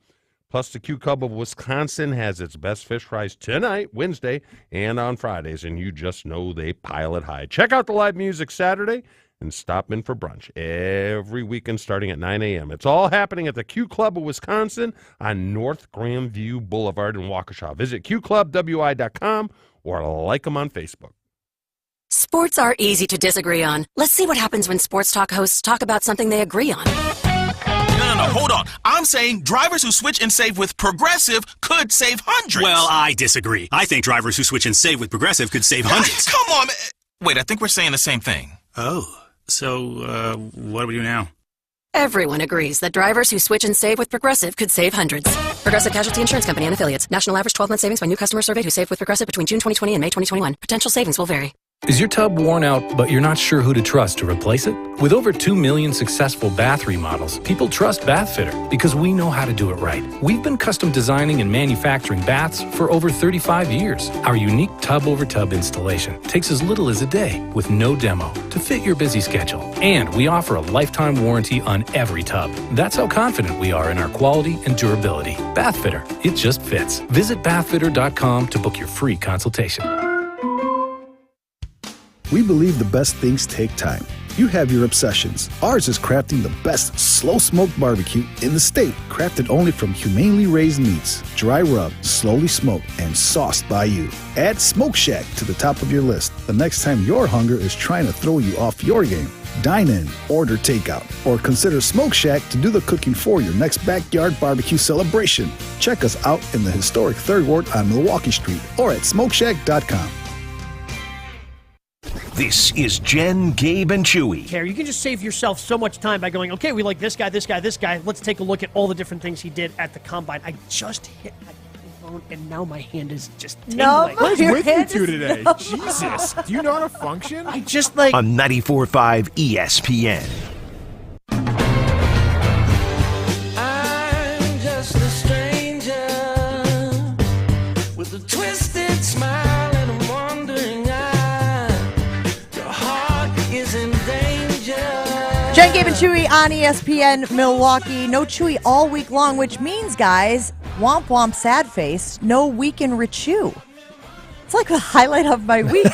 Plus, the Q Club of Wisconsin has its best fish fries tonight, Wednesday, and on Fridays, and you just know they pile it high. Check out the live music Saturday and stop in for brunch every weekend starting at 9 a.m. It's all happening at the Q Club of Wisconsin on North Grandview Boulevard in Waukesha. Visit qclubwi.com or like them on Facebook. Sports are easy to disagree on. Let's see what happens when sports talk hosts talk about something they agree on. No, hold on. I'm saying drivers who switch and save with Progressive could save hundreds. Well, I disagree. I think drivers who switch and save with Progressive could save hundreds. Come on, man. Wait, I think we're saying the same thing. Oh. So, what do we do now? Everyone agrees that drivers who switch and save with Progressive could save hundreds. Progressive Casualty Insurance Company and Affiliates. National average 12-month savings by new customer surveyed who saved with Progressive between June 2020 and May 2021. Potential savings will vary. Is your tub worn out, but you're not sure who to trust to replace it? With over 2 million successful bath remodels, people trust Bathfitter because we know how to do it right. We've been custom designing and manufacturing baths for over 35 years. Our unique tub-over-tub installation takes as little as a day with no demo to fit your busy schedule. And we offer a lifetime warranty on every tub. That's how confident we are in our quality and durability. Bathfitter, it just fits. Visit bathfitter.com to book your free consultation. We believe the best things take time. You have your obsessions. Ours is crafting the best slow-smoked barbecue in the state. Crafted only from humanely raised meats, dry rubbed, slowly smoked, and sauced by you. Add Smoke Shack to the top of your list the next time your hunger is trying to throw you off your game. Dine in, order takeout, or consider Smoke Shack to do the cooking for your next backyard barbecue celebration. Check us out in the historic 3rd Ward on Milwaukee Street or at smokeshack.com. This is Jen, Gabe, and Chewy. You can just save yourself so much time by going, okay, we like this guy, this guy, this guy. Let's take a look at all the different things he did at the Combine. I just hit my phone, and now my hand is just tingling. What is with you two today? Jesus. Do you know how to function? I just like... On 94.5 ESPN. I'm just a stranger with a twisted smile and a wandering eye. Your heart is in danger. Jen, Gabe, and Chewy on ESPN Milwaukee. No Chewy all week long, which means, guys, womp womp sad face, no weekend rechew. It's like the highlight of my week.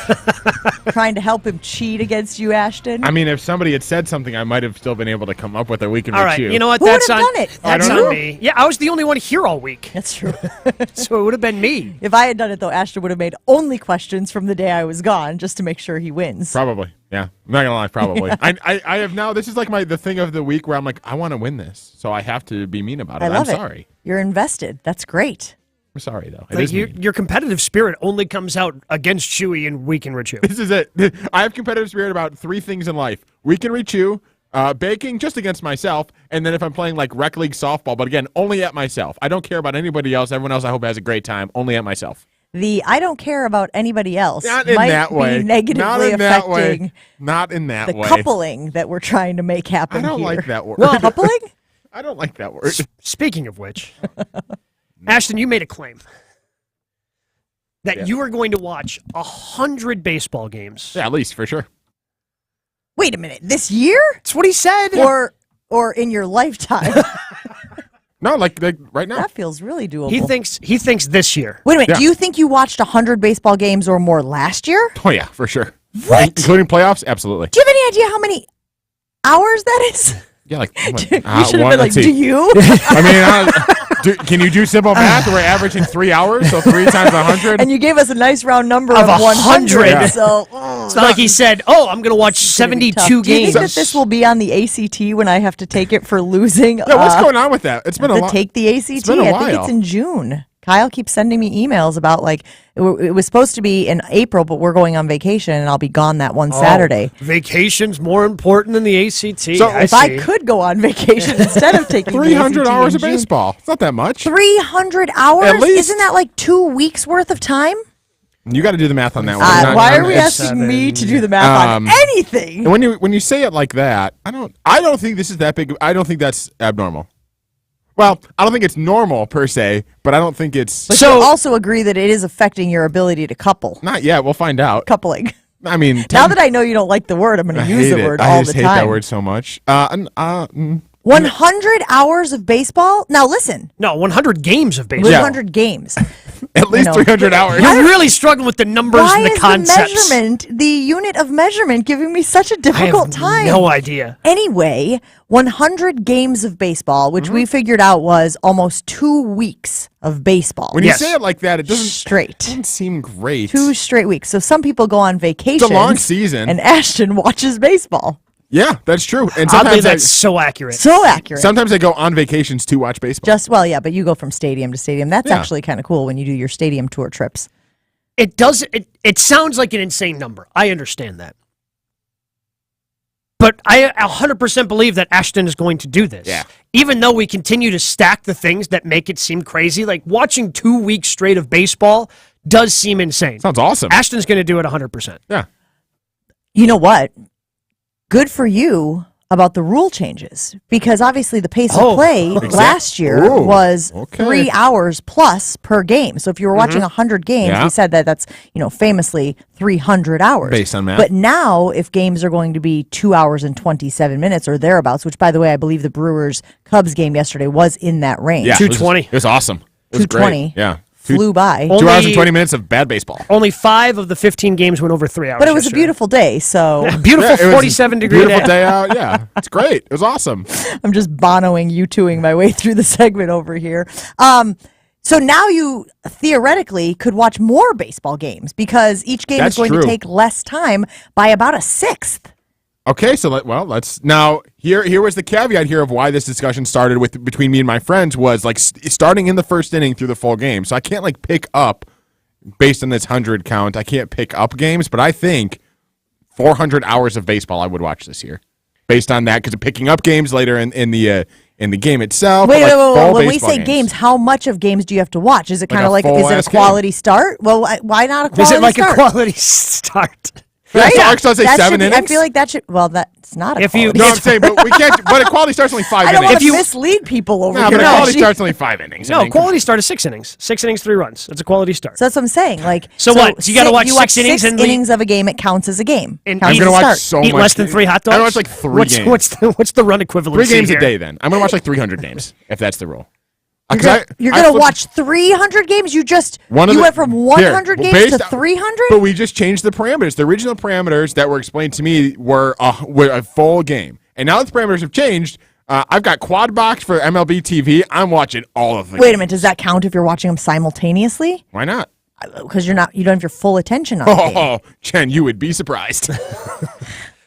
Trying to help him cheat against you, Ashton. I mean, if somebody had said something, I might have still been able to come up with a weekend All right, review. you know what? Who That's would on, have done it? That's That's on you? me. Yeah, I was the only one here all week. That's true. So it would have been me. If I had done it, though, Ashton would have made only questions from the day I was gone just to make sure he wins. Probably. Yeah. I'm not going to lie. Probably. I have now, this is like the thing of the week where I'm like, I want to win this. So I have to be mean about it. I love I'm it. sorry. You're invested. That's great. I'm sorry, though. Like your competitive spirit only comes out against Chewy and Weekend Rechew. This is it. I have competitive spirit about 3 things in life. Weekend Rechew, baking just against myself, and then if I'm playing like rec league softball, but again, only at myself. I don't care about anybody else. Everyone else I hope has a great time. Only at myself. The I don't care about anybody else Not in might that way. be negatively Not in that way. affecting Not in that the way. coupling that we're trying to make happen I don't here. like that word. Well, coupling? I don't like that word. Speaking of which, Ashton, you made a claim that you are going to watch 100 baseball games. Yeah, at least for sure. Wait a minute. This year? That's what he said. Or in your lifetime? No, like right now. That feels really doable. He thinks this year. Wait a minute. Do you think you watched 100 baseball games or more last year? Oh yeah, for sure. What? Including playoffs? Absolutely. Do you have any idea how many hours that is? Yeah, like You should have been like, do you? I mean, can you do simple math? We're averaging 3 hours, so 3 times 100. And you gave us a nice round number Of of 100. 100. So It's not like he said, "Oh, I'm going to watch 72 do you games." think that this will be on the ACT when I have to take it for losing? Yeah, what's going on with that? It's been a while. Take the ACT. It's been a I while. think it's in June. Kyle keeps sending me emails about like it was supposed to be in April, but we're going on vacation and I'll be gone that one Saturday. Vacation's more important than the ACT. So If I could go on vacation instead of taking 300 the ACT hours in of June. baseball. It's not that much. 300 hours? At least. Isn't that like 2 weeks worth of time? You got to do the math on that one. Why are we asking me to do the math on anything? And when you say it like that, I don't think this is that big. I don't think that's abnormal. Well, I don't think it's normal per se, but I don't think it's. But you also agree that it is affecting your ability to couple. Not yet. We'll find out. Coupling. I mean, Now that I know you don't like the word, I'm going to use the word all I the just hate time. that word so much. 100 hours of baseball? Now listen. No, 100 games of baseball. 100 games. At least 300 hours. You're really struggling with the numbers Why and the is concepts. the measurement, the unit of measurement, giving me such a difficult time? No idea. Anyway, 100 games of baseball, which we figured out was almost 2 weeks of baseball. When you say it like that, it doesn't straight. Doesn't seem great. 2 straight weeks. So some people go on vacation. It's a long season. And Ashton watches baseball. Yeah, that's true. And Oddly, sometimes that's so accurate. So accurate. Sometimes I go on vacations to watch baseball. Yeah, but you go from stadium to stadium. That's Yeah. actually kind of cool when you do your stadium tour trips. It does. It sounds like an insane number. I understand that. But I 100% believe that Ashton is going to do this. Yeah. Even though we continue to stack the things that make it seem crazy, like watching 2 weeks straight of baseball does seem insane. Sounds awesome. Ashton's going to do it 100%. Yeah. You know what? Good for you about the rule changes, because obviously the pace of play last year was 3 hours plus per game. So if you were watching 100 games, we said that that's famously 300 hours based on math. But now if games are going to be 2 hours and 27 minutes or thereabouts, which by the way I believe the Brewers Cubs game yesterday was in that range. Yeah, 220. It was awesome. It was 220. great. Yeah. Flew by. 2 hours and 20 minutes of bad baseball. Only 5 of the 15 games went over 3 hours. But it was a beautiful day, so beautiful Yeah, it was 47-degree beautiful day out. Yeah, it's great. It was awesome. I'm just bonoing, U2ing my way through the segment over here. So now you theoretically could watch more baseball games because each game That's is going true. to take less time by about a sixth. Okay, so let's now here was the caveat here of why this discussion started between me and my friends was like starting in the first inning through the full game. So I can't like pick up based on this 100 count. I can't pick up games, but I think 400 hours of baseball I would watch this year based on that because picking up games later in the game itself. Wait. full When we baseball say games, how much of games do you have to watch? Is it kind of like, is it full-ass a quality start? Well, why not a quality Is it like start? a quality start? Right? So Arcs does say That 7 should be- innings. I feel like that should. Well, that's not a. If you- quality No, I'm start. saying, but we can't. But a quality start's only 5 I don't innings. want to mislead people over No, here. but a quality Gee. start's only 5 innings. I No, mean, quality start is 6 innings. 6 innings, 3 runs. That's a quality start. So that's what I'm saying. Like, So what? So you gotta watch you 6 innings and innings of a game. It counts as a game. And Counts I'm as gonna a watch start. so Eat much less than game. 3 hot dogs. I'm gonna watch like 3 games. What's the run equivalent? 3 games a day. Then I'm gonna watch like 300 games if that's the rule. You're gonna watch 300 games. You went from 100 games to 300. But we just changed the parameters. The original parameters that were explained to me were a full game, and now that the parameters have changed, I've got quad box for MLB TV. I'm watching all of them. Wait a minute. Does that count if you're watching them simultaneously? Why not? Because you don't have your full attention on the game. Oh, Jen, you would be surprised.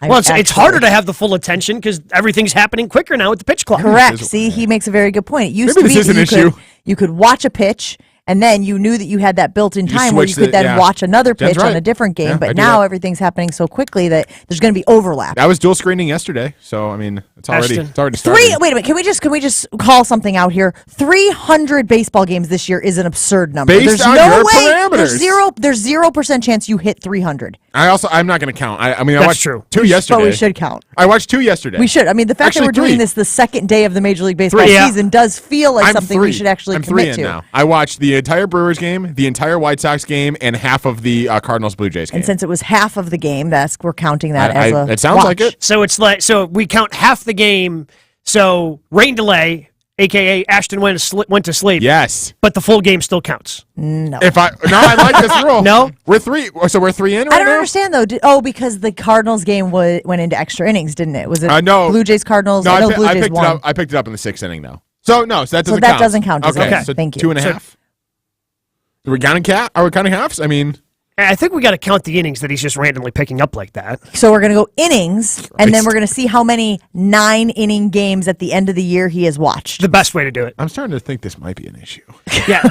Well, it's harder to have the full attention because everything's happening quicker now with the pitch clock. Correct. See, he makes a very good point. It used Maybe to this be is that an issue. you could watch a pitch, and then you knew that you had that built-in You time where you switched could it, then yeah. watch another Jen's pitch on right. a different game. Yeah, I but do now that. everything's happening so quickly that there's going to be overlap. I was dual screening yesterday, so I mean, it's already started. Wait a minute. Can we just call something out here? 300 baseball games this year is an absurd number. Based there's on no your way. parameters. There's 0% chance you hit 300. I'm not going to count. I mean, I That's watched true. 2 yesterday. But we should count. I watched 2 yesterday. We should. I mean, the fact Actually, that we're doing 3. this the second day of the Major League Baseball 3, yeah. season does feel like something we 3. should actually I'm commit 3 in to. now. I watched the entire Brewers game, the entire White Sox game, and half of the Cardinals Blue Jays game. And since it was half of the game, we're counting that as a it sounds watch. like it. So it's like we count half the game. So rain delay, aka Ashton went to sleep. Yes, but the full game still counts. No. I like this rule. No, we're 3. So we're 3 in right I don't now? understand though. Because the Cardinals game went into extra innings, didn't it? Was it no. Blue Jays Cardinals? No, I know I Blue Jays picked it won. up. I picked it up in the 6th inning though. So that doesn't that count. doesn't count, does it? Okay, Okay, so thank you. 2.5. Are we counting Are we counting halves? I mean, I think we got to count the innings that he's just randomly picking up like that. So we're going to go innings, and then we're going to see how many 9-inning games at the end of the year he has watched. The best way to do it. I'm starting to think this might be an issue. Yeah.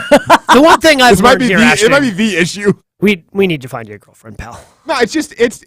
The one thing I've This might learned be here, the- Ashton, it might be the issue. We need to find you a girlfriend, pal. No, it's just it's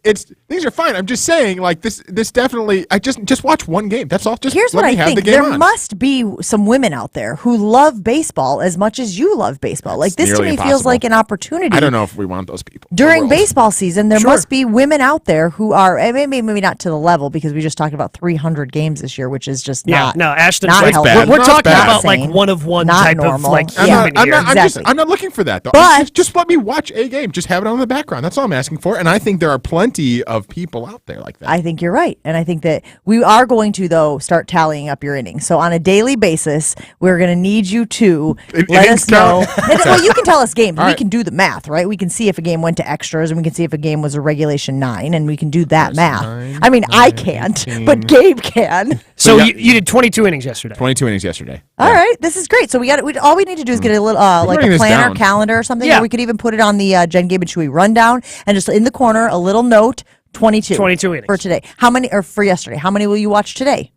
things are fine. I'm just saying, like this definitely. I just watch one game. That's all. Just Here's let what me I have think. the game There on. must be some women out there who love baseball as much as you love baseball. Like this to nearly me feels impossible. like an opportunity. I don't know if we want those people During baseball season, there Sure. must be women out there who are maybe not to the level because we just talked about 300 games this year, which is just not. No, Ashton's not like, healthy. we're No, it's talking bad. about like Insane. one of one Not type normal. of like Yeah. human here. I'm not looking for that though. But- just let me watch a game. Just have it on the background. That's all I'm asking for. And I think there are plenty of people out there like that. I think you're right. And I think that we are going to, though, start tallying up your innings. So on a daily basis, we're going to need you to let us know. Well, you can tell us games. All We right. can do the math, right? We can see if a game went to extras, and we can see if a game was a regulation 9, and we can do that math. I mean, I can't, but Gabe can. So you did 22 innings yesterday. 22 innings yesterday. All right, this is great. So all we need to do is get a little like writing a this planner, down. calendar, or something. Yeah. Or we could even put it on the Jen, Gabe, and Chewy rundown, and just in the corner, a little note: 22. 22 innings for today. How many? Or for yesterday? How many will you watch today?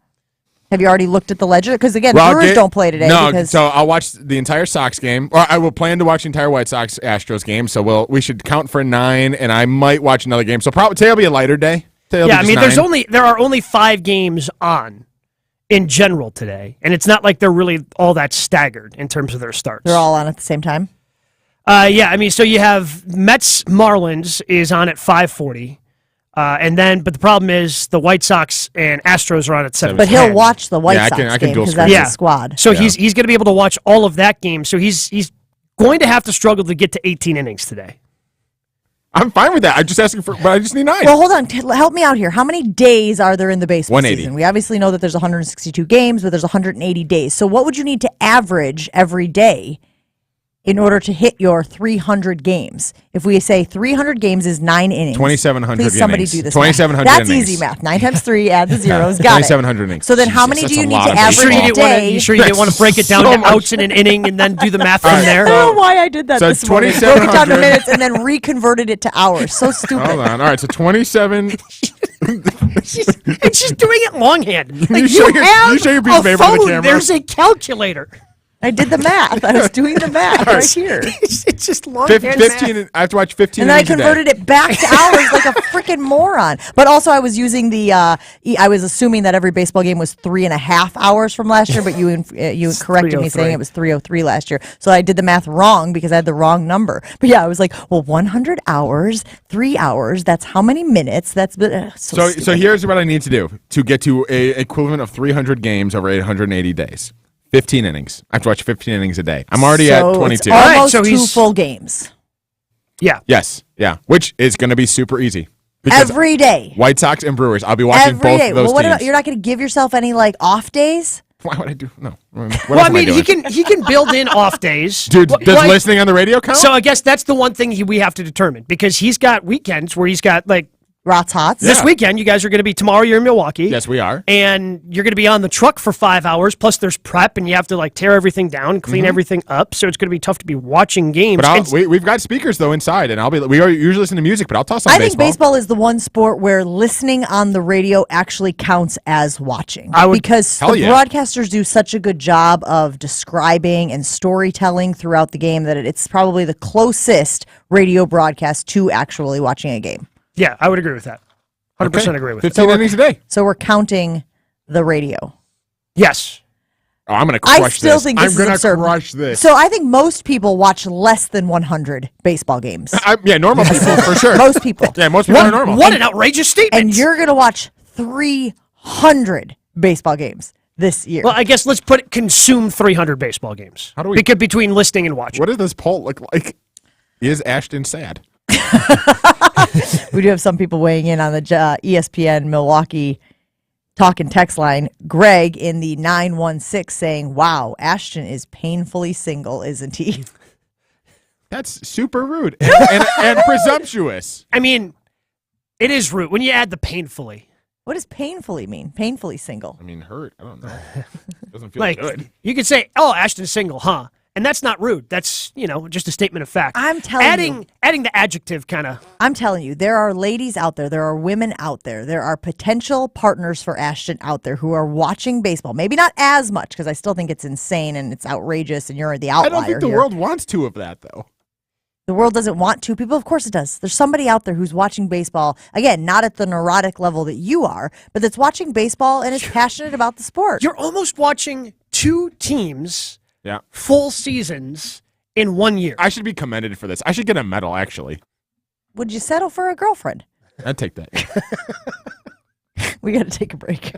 Have you already looked at the ledger? Because again, Well, the Brewers don't play today. No, because so I'll watch the entire Sox game, or I will plan to watch the entire White Sox Astros game. So we should count for 9, and I might watch another game. So probably today will be a lighter day. Today will be Yeah, I just mean, 9. there are only 5 games on in general today, and it's not like they're really all that staggered in terms of their starts. they're all on at the same time. Yeah, I mean, so you have Mets Marlins is on at 5:40, but the problem is the White Sox and Astros are on at 7:10. But he'll watch the White Yeah, I Sox can game dual because screen. that's his squad. So he's going to be able to watch all of that game. So he's going to have to struggle to get to 18 innings today. I'm fine with that. I'm just asking but I just need 9. Well, hold on. Help me out here. How many days are there in the baseball 180. season? We obviously know that there's 162 games, but there's 180 days. So what would you need to average every day in order to hit your 300 games? If we say 300 games is 9 innings. 2,700 Please somebody innings. do this 2,700 math. That's innings. easy math. 9 times 3, add the zeros. Got it. 2,700 innings. So then how many Jesus, do you that's a need lot to of average baseball. a day? You sure you didn't want to break it down So to much. outs in an inning and then do the math All from right, there? I don't know why I did that So this morning. Broke it down to 2,700. minutes and then reconverted it to hours. So stupid. Hold on. All right, so 27. And she's doing it longhand. Like, You show your- have you show your piece of a paper on the phone. camera. There's a calculator. I did the math. I was doing the math right here. It's just longhand 15. I have to watch 15 And then I innings a day. converted it back to hours like a freaking moron. But also, I was using I was assuming that every baseball game was 3.5 hours from last year, but you corrected me saying it was 3:03 last year. So I did the math wrong because I had the wrong number. But yeah, I was like, well, 100 hours, 3 hours. That's how many minutes? That's So here's what I need to do to get to a equivalent of 300 games over 880 days. 15 innings. I have to watch 15 innings a day. I'm already at 22. It's almost so 2 he's- full games Yeah. Yes. Yeah. Which is going to be super easy. Because every day. White Sox and Brewers. I'll be watching Every both day. of those Well, what teams. about you're not going to give yourself any like off days? Why would I do? No. What Well, else I am mean, doing? he can build in off days. Dude, Wh- does why- listening on the radio count? So I guess that's the one thing we have to determine because he's got weekends where he's got like Rots Hots. this weekend. You guys are going to be tomorrow. You're in Milwaukee. Yes, we are. And you're going to be on the truck for 5 hours. Plus, there's prep, and you have to like tear everything down, clean everything up. So it's going to be tough to be watching games. But we've got speakers though inside, and we usually listen to music, but I'll toss on I baseball. think baseball is the one sport where listening on the radio actually counts as watching. Because the Hell yeah. broadcasters do such a good job of describing and storytelling throughout the game that it's probably the closest radio broadcast to actually watching a game. Yeah, I would agree with that. 100% Okay. agree with it. 15 innings a day. So we're counting the radio. Yes. Oh, I'm going to crush this. I still think this I'm going is to absurd. crush this. So I think most people watch less than 100 baseball games. Yeah, normal people, for sure. Most people. Yeah, most people are normal. What an outrageous statement. And you're going to watch 300 baseball games this year. Well, I guess let's consume 300 baseball games. How do we? Because between listening and watching. What does this poll look like? Is Ashton sad? We do have some people weighing in on the ESPN Milwaukee talk and text line. Greg in the 916 saying, wow, Ashton is painfully single, isn't he? That's super rude and presumptuous. I mean, it is rude when you add the painfully. What does painfully mean? Painfully single. I mean, hurt. I don't know. Doesn't feel good. You could say, oh, Ashton's single, huh? And that's not rude. That's, just a statement of fact. I'm telling you. Adding the adjective kind of. I'm telling you, there are ladies out there, there are women out there, there are potential partners for Ashton out there who are watching baseball. Maybe not as much, because I still think it's insane and it's outrageous and you're the outlier. I don't think the world wants two of that, though. The world doesn't want two people? Of course it does. There's somebody out there who's watching baseball, again, not at the neurotic level that you are, but that's watching baseball and is passionate about the sport. You're almost watching two teams, yeah, full seasons in 1 year. I should be commended for this. I should get a medal, actually. Would you settle for a girlfriend? I'd take that. We got to take a break.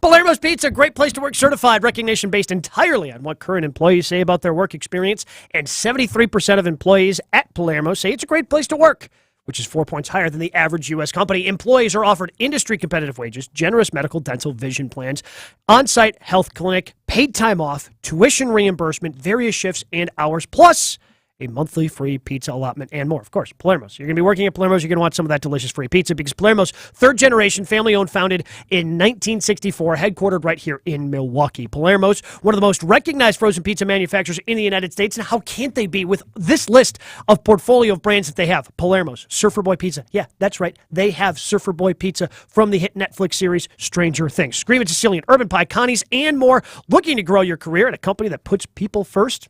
Palermo's Pizza, great place to work, certified recognition based entirely on what current employees say about their work experience. And 73% of employees at Palermo say it's a great place to work, which is 4 points higher than the average U.S. company. Employees are offered industry competitive wages, generous medical, dental, vision plans, on-site health clinic, paid time off, tuition reimbursement, various shifts and hours, plus a monthly free pizza allotment, and more. Of course, Palermo's. You're going to be working at Palermo's. You're going to want some of that delicious free pizza because Palermo's, third generation, family-owned, founded in 1964, headquartered right here in Milwaukee. Palermo's, one of the most recognized frozen pizza manufacturers in the United States, and how can't they be with this list of portfolio of brands that they have? Palermo's, Surfer Boy Pizza. Yeah, that's right. They have Surfer Boy Pizza from the hit Netflix series Stranger Things. Screaming Sicilian, Urban Pie, Connie's, and more. Looking to grow your career at a company that puts people first?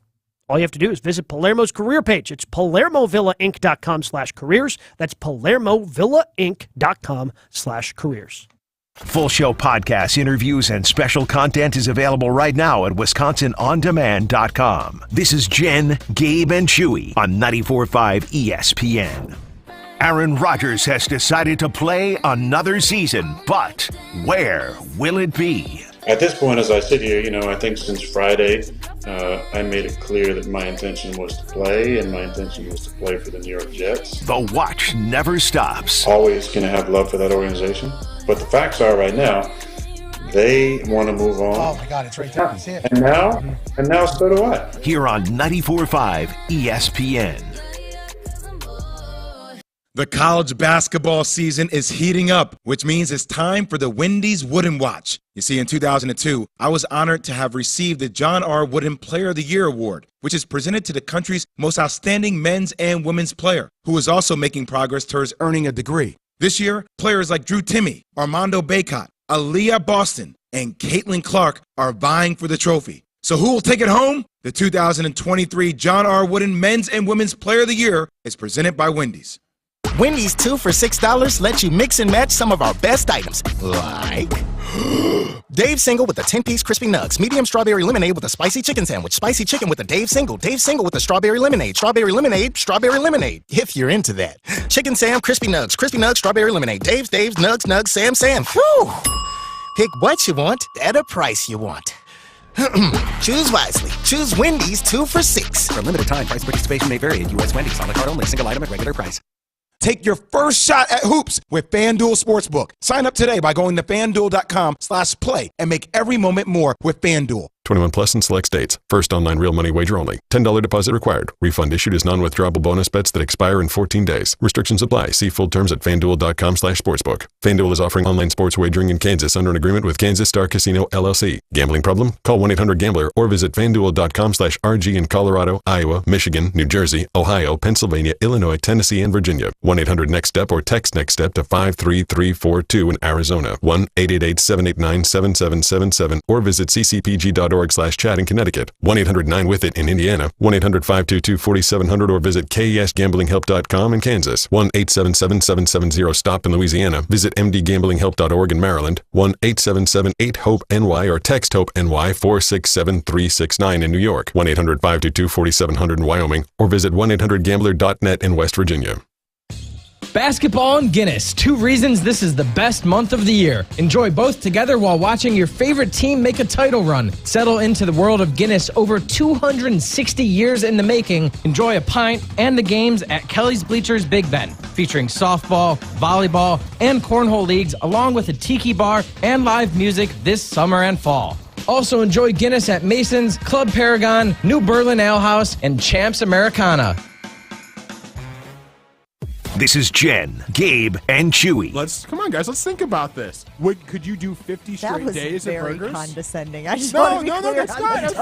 All you have to do is visit Palermo's career page. It's PalermoVillaInc.com/careers. That's PalermoVillaInc.com/careers. Full show podcasts, interviews, and special content is available right now at WisconsinOnDemand.com. This is Jen, Gabe, and Chewy on 94.5 ESPN. Aaron Rodgers has decided to play another season, but where will it be? At this point, as I sit here, I think since Friday, I made it clear that my intention was to play, and my intention was to play for the New York Jets. The watch never stops. Always going to have love for that organization. But the facts are right now, they want to move on. Oh, my God, it's right there. See it. And now so do I. Here on 94.5 ESPN. The college basketball season is heating up, which means it's time for the Wendy's Wooden Watch. You see, in 2002, I was honored to have received the John R. Wooden Player of the Year Award, which is presented to the country's most outstanding men's and women's player, who is also making progress towards earning a degree. This year, players like Drew Timme, Armando Bacot, Aaliyah Boston, and Caitlin Clark are vying for the trophy. So who will take it home? The 2023 John R. Wooden Men's and Women's Player of the Year is presented by Wendy's. Wendy's 2 for $6 lets you mix and match some of our best items, like Dave Single with a 10-piece crispy nugs, medium strawberry lemonade with a spicy chicken sandwich, spicy chicken with a Dave Single with a strawberry lemonade, strawberry lemonade, if you're into that. Chicken Sam, crispy nugs, strawberry lemonade, Dave's, nugs, Sam. Whew. Pick what you want at a price you want. Choose wisely. Choose Wendy's 2 for $6. For a limited time, price participation may vary at U.S. Wendy's. On the card only. Single item at regular price. Take your first shot at hoops with FanDuel Sportsbook. Sign up today by going to FanDuel.com/play and make every moment more with FanDuel. 21 plus in select states. First online real money wager only. $10 deposit required. Refund issued as non-withdrawable bonus bets that expire in 14 days. Restrictions apply. See full terms at FanDuel.com/sportsbook. FanDuel is offering online sports wagering in Kansas under an agreement with Kansas Star Casino, LLC. Gambling problem? Call 1-800-GAMBLER or visit FanDuel.com/RG in Colorado, Iowa, Michigan, New Jersey, Ohio, Pennsylvania, Illinois, Tennessee, and Virginia. 1-800-NEXT-STEP or text NEXT-STEP to 53342 in Arizona. 1-888-789-7777 or visit ccpg.org 1-800-522-4700 in Connecticut, 1-800-9-WITH-IT in Indiana, 1-800-522-4700 or visit KESGamblingHelp.com in Kansas, 1-877-770-STOP in Louisiana, visit MDGamblingHelp.org in Maryland, 1-877-8-HOPE-NY or text HOPE-NY 467-369 in New York, 1-800-522-4700 in Wyoming, or visit 1-800-GAMBLER.net in West Virginia. Basketball and Guinness, 2 reasons this is the best month of the year. Enjoy both together while watching your favorite team make a title run. Settle into the world of Guinness, over 260 years in the making. Enjoy a pint and the games at Kelly's Bleachers Big Ben, featuring softball, volleyball, and cornhole leagues, along with a tiki bar and live music this summer and fall. Also enjoy Guinness at Mason's, Club Paragon, New Berlin Ale House, and Champs Americana. This is Jen, Gabe, and Chewy. Come on, guys. Let's think about this. Could you do 50 straight days of burgers? That was very condescending. I just No, want to be no, clear that's on not. the That's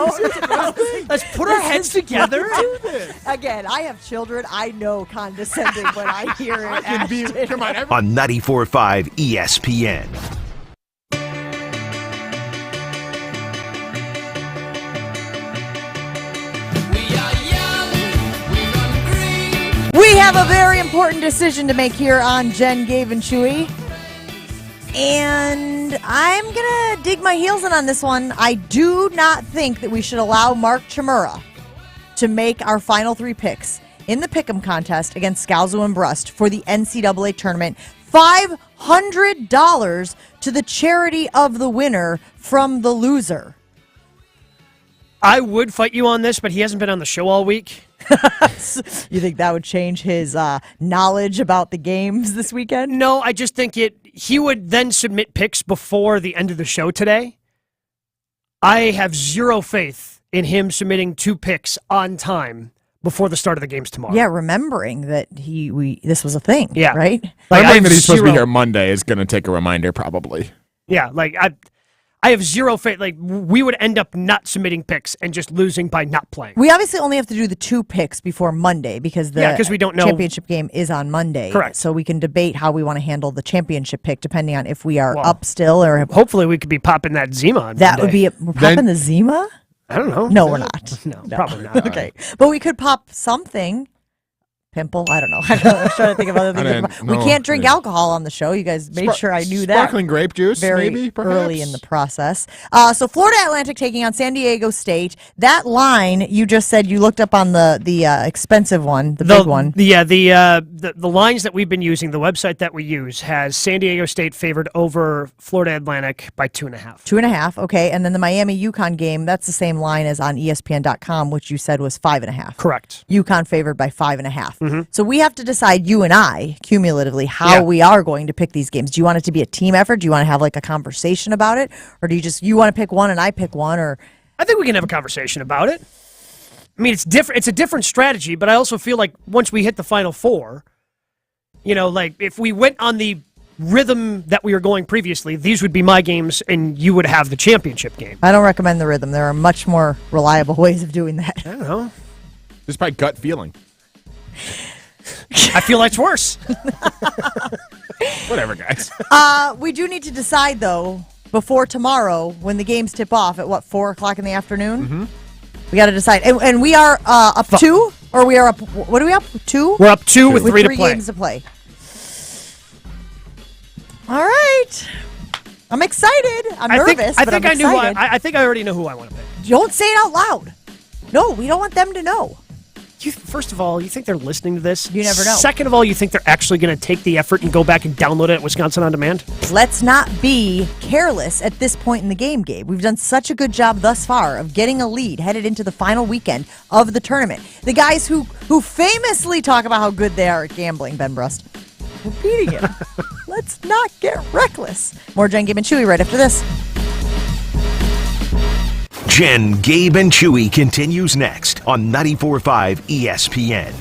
tone. Let's put our heads together. Do this. Again, I have children. I know condescending when I hear it. I can be. Come on, On 94.5 ESPN. We have a very important decision to make here on Jen, Gabe, and Chewy. And I'm going to dig my heels in on this one. I do not think that we should allow Mark Chmura to make our final 3 picks in the Pick'em contest against Scalzo and Brust for the NCAA tournament. $500 to the charity of the winner from the loser. I would fight you on this, but he hasn't been on the show all week. You think that would change his knowledge about the games this weekend? No, I just think he would then submit picks before the end of the show today. I have zero faith in him submitting 2 picks on time before the start of the games tomorrow. Yeah, remembering that this was a thing. Yeah. Right? Remembering that he's supposed to be here Monday is going to take a reminder, probably. Yeah, I have zero faith. We would end up not submitting picks and just losing by not playing. We obviously only have to do the 2 picks before Monday because we don't know. Championship game is on Monday. Correct. So we can debate how we want to handle the championship pick depending on if we are up still or hopefully we could be popping that Zima on that Monday. would be we're popping the Zima? I don't know. No, we're not. No, probably not. Okay. But we could pop something. Pimple? I don't know. I was trying to think of other things. We can't drink alcohol on the show. You guys made sure I knew that. Sparkling grape juice, very maybe, perhaps? early in the process. So Florida Atlantic taking on San Diego State. That line you just said you looked up on the expensive one, the big one. The lines that we've been using, the website that we use has San Diego State favored over Florida Atlantic by 2.5. 2.5, okay. And then the Miami UConn game, that's the same line as on ESPN.com, which you said was 5.5. Correct. UConn favored by 5.5. So we have to decide, you and I, cumulatively, how we are going to pick these games. Do you want it to be a team effort? Do you want to have a conversation about it? Or do you want to pick one and I pick one? Or I think we can have a conversation about it. I mean, it's different. It's a different strategy, but I also feel like once we hit the Final Four, if we went on the rhythm that we were going previously, these would be my games and you would have the championship game. I don't recommend the rhythm. There are much more reliable ways of doing that. I don't know. Just by gut feeling. I feel like it's worse. Whatever, guys. We do need to decide, though, before tomorrow when the games tip off at, 4 o'clock in the afternoon? Mm-hmm. We got to decide. And we are up 2? Or we are up, what are we up? 2? We're up 2 with 3 to 3 play. games to play. All right. I'm excited. I'm nervous, but I'm excited. I think I already know who I want to pick. Don't say it out loud. No, we don't want them to know. First of all, you think they're listening to this? You never know. Second of all, you think they're actually going to take the effort and go back and download it at Wisconsin On Demand? Let's not be careless at this point in the game, Gabe. We've done such a good job thus far of getting a lead headed into the final weekend of the tournament. The guys who famously talk about how good they are at gambling, Ben Brust, we're beating him. Let's not get reckless. More Jen, Gabe, and Chewy right after this. Jen, Gabe, and Chewy continues next on 94.5 ESPN.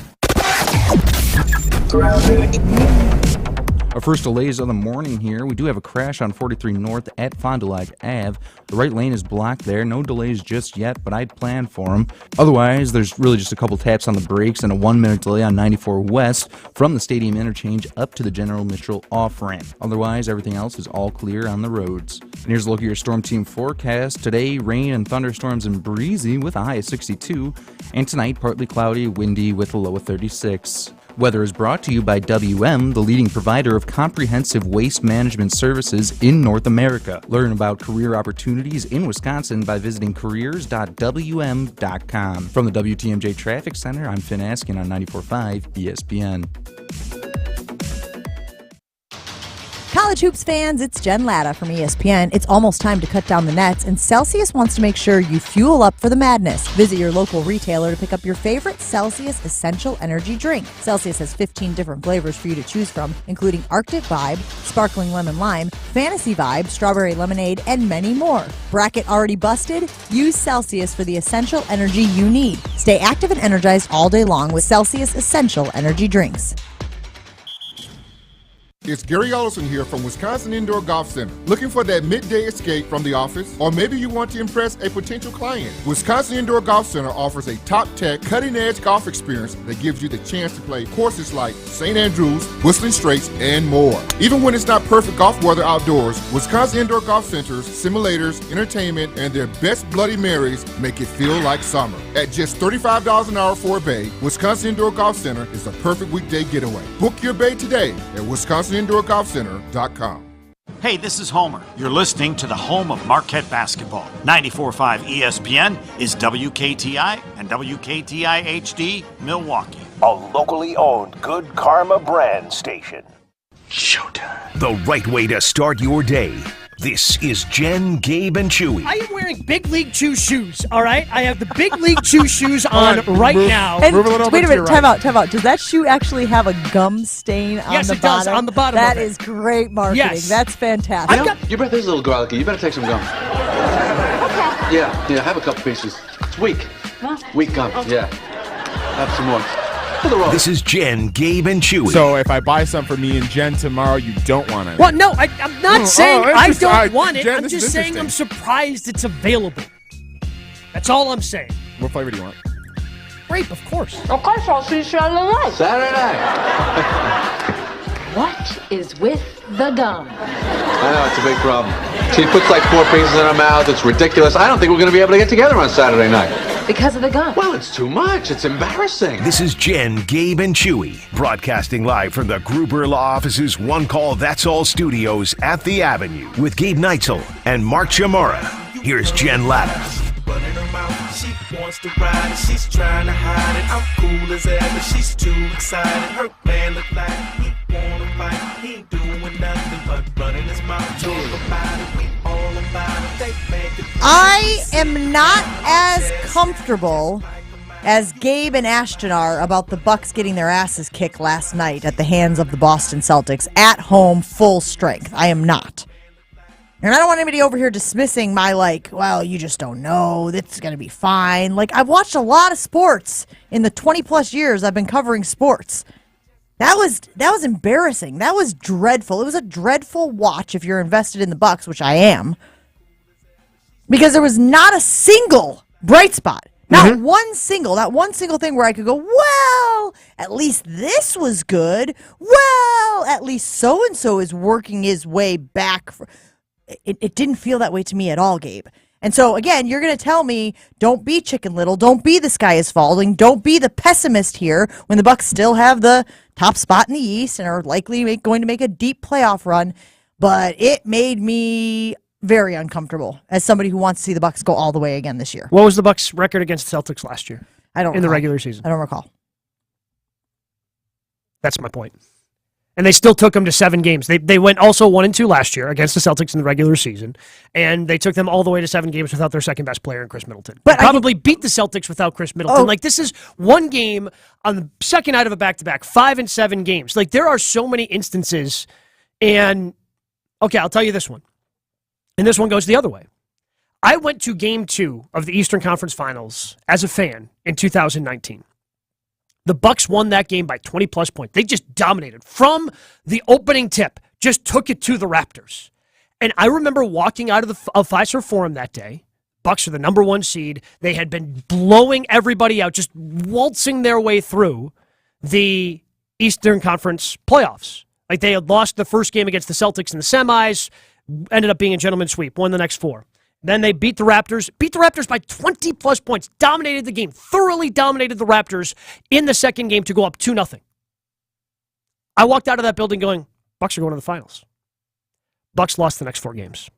Our first delays of the morning here. We do have a crash on 43 North at Fond du Lac Ave. The right lane is blocked there. No delays just yet, but I'd plan for them. Otherwise, there's really just a couple taps on the brakes and a 1-minute delay on 94 West from the Stadium Interchange up to the General Mitchell off-ramp. Otherwise, everything else is all clear on the roads. And here's a look at your Storm Team forecast. Today, rain and thunderstorms and breezy with a high of 62. And tonight, partly cloudy, windy with a low of 36. Weather is brought to you by WM, the leading provider of comprehensive waste management services in North America. Learn about career opportunities in Wisconsin by visiting careers.wm.com. From the WTMJ Traffic Center, I'm Finn Askin on 94.5 ESPN. College Hoops fans, it's Jen Latta from ESPN. It's almost time to cut down the nets, and Celsius wants to make sure you fuel up for the madness. Visit your local retailer to pick up your favorite Celsius Essential Energy drink. Celsius has 15 different flavors for you to choose from, including Arctic Vibe, Sparkling Lemon Lime, Fantasy Vibe, Strawberry Lemonade, and many more. Bracket already busted? Use Celsius for the essential energy you need. Stay active and energized all day long with Celsius Essential Energy drinks. It's Gary Ellison here from Wisconsin Indoor Golf Center. Looking for that midday escape from the office? Or maybe you want to impress a potential client? Wisconsin Indoor Golf Center offers a top-tech, cutting-edge golf experience that gives you the chance to play courses like St. Andrews, Whistling Straits, and more. Even when it's not perfect golf weather outdoors, Wisconsin Indoor Golf Center's simulators, entertainment, and their best Bloody Marys make it feel like summer. At just $35 an hour for a bay, Wisconsin Indoor Golf Center is the perfect weekday getaway. Book your bay today at WisconsinIndoorGolfCenter.com. Hey, this is Homer. You're listening to the home of Marquette basketball. 94.5 ESPN is WKTI and WKTI HD Milwaukee. A locally owned Good Karma brand station. Showtime. The right way to start your day. This is Jen, Gabe, and Chewy. I am wearing Big League Chew shoes, all right? I have the Big League Chew shoes on right now. And wait a minute, time out. Does that shoe actually have a gum stain on the bottom? Yes, it does, on the bottom That of it. is great marketing. Yes. That's fantastic. Your breath is a little garlicky. You better take some gum. Yeah, have a couple pieces. It's weak. Weak gum, yeah. Have some more. This is Jen, Gabe, and Chewy. So if I buy some for me and Jen tomorrow, you don't want it? Well, no, I'm not saying I don't want it. Jen, I'm this just is saying I'm interesting. surprised it's available. That's all I'm saying. What flavor do you want? Grape, of course. Okay, so I'll see you Saturday night. Saturday night. What is with the gum? I know, it's a big problem. She puts like 4 pieces in her mouth. It's ridiculous. I don't think we're going to be able to get together on Saturday night. Because of the gum. Well, it's too much. It's embarrassing. This is Jen, Gabe, and Chewy, broadcasting live from the Gruber Law Office's One Call That's All studios at the Avenue with Gabe Neitzel and Mark Chamora. Here's Jen Latta. She wants to ride it, she's trying to hide it. I'm cool as ever, she's too excited. Her man look like he wanna fight. He ain't doing nothing but running his mouth. Talk about it, we all about it. They make it. I am not as comfortable as Gabe and Ashton are about the Bucks getting their asses kicked last night at the hands of the Boston Celtics at home, full strength. I am not. And I don't want anybody over here dismissing my, well, you just don't know. It's going to be fine. I've watched a lot of sports in the 20-plus years I've been covering sports. That was embarrassing. That was dreadful. It was a dreadful watch if you're invested in the Bucks, which I am. Because there was not a single bright spot. Not one single thing where I could go, well, at least this was good. Well, at least so-and-so is working his way back. It didn't feel that way to me at all, Gabe. And so, again, you're going to tell me, don't be Chicken Little, don't be the sky is falling, don't be the pessimist here when the Bucks still have the top spot in the East and are likely going to make a deep playoff run. But it made me very uncomfortable as somebody who wants to see the Bucks go all the way again this year. What was the Bucks' record against the Celtics last year? I don't in the recall. regular season. I don't recall. That's my point. And they still took them to 7 games. They went also 1-2 last year against the Celtics in the regular season, and they took them all the way to 7 games without their second best player in Chris Middleton. But probably beat the Celtics without Chris Middleton. This is one game on the second night of a back-to-back, 5 and 7 games. There are so many instances, and okay, I'll tell you this one, and this one goes the other way. I went to Game 2 of the Eastern Conference Finals as a fan in 2019. The Bucks won that game by 20-plus points. They just dominated. From the opening tip, just took it to the Raptors. And I remember walking out of the Fiserv Forum that day. Bucks are the number 1 seed. They had been blowing everybody out, just waltzing their way through the Eastern Conference playoffs. Like, they had lost the first game against the Celtics in the semis, ended up being a gentleman's sweep, won the next 4. Then they beat the Raptors by 20-plus points, dominated the game, thoroughly dominated the Raptors in the second game to go up 2-0. I walked out of that building going, Bucks are going to the finals. Bucks lost the next 4 games.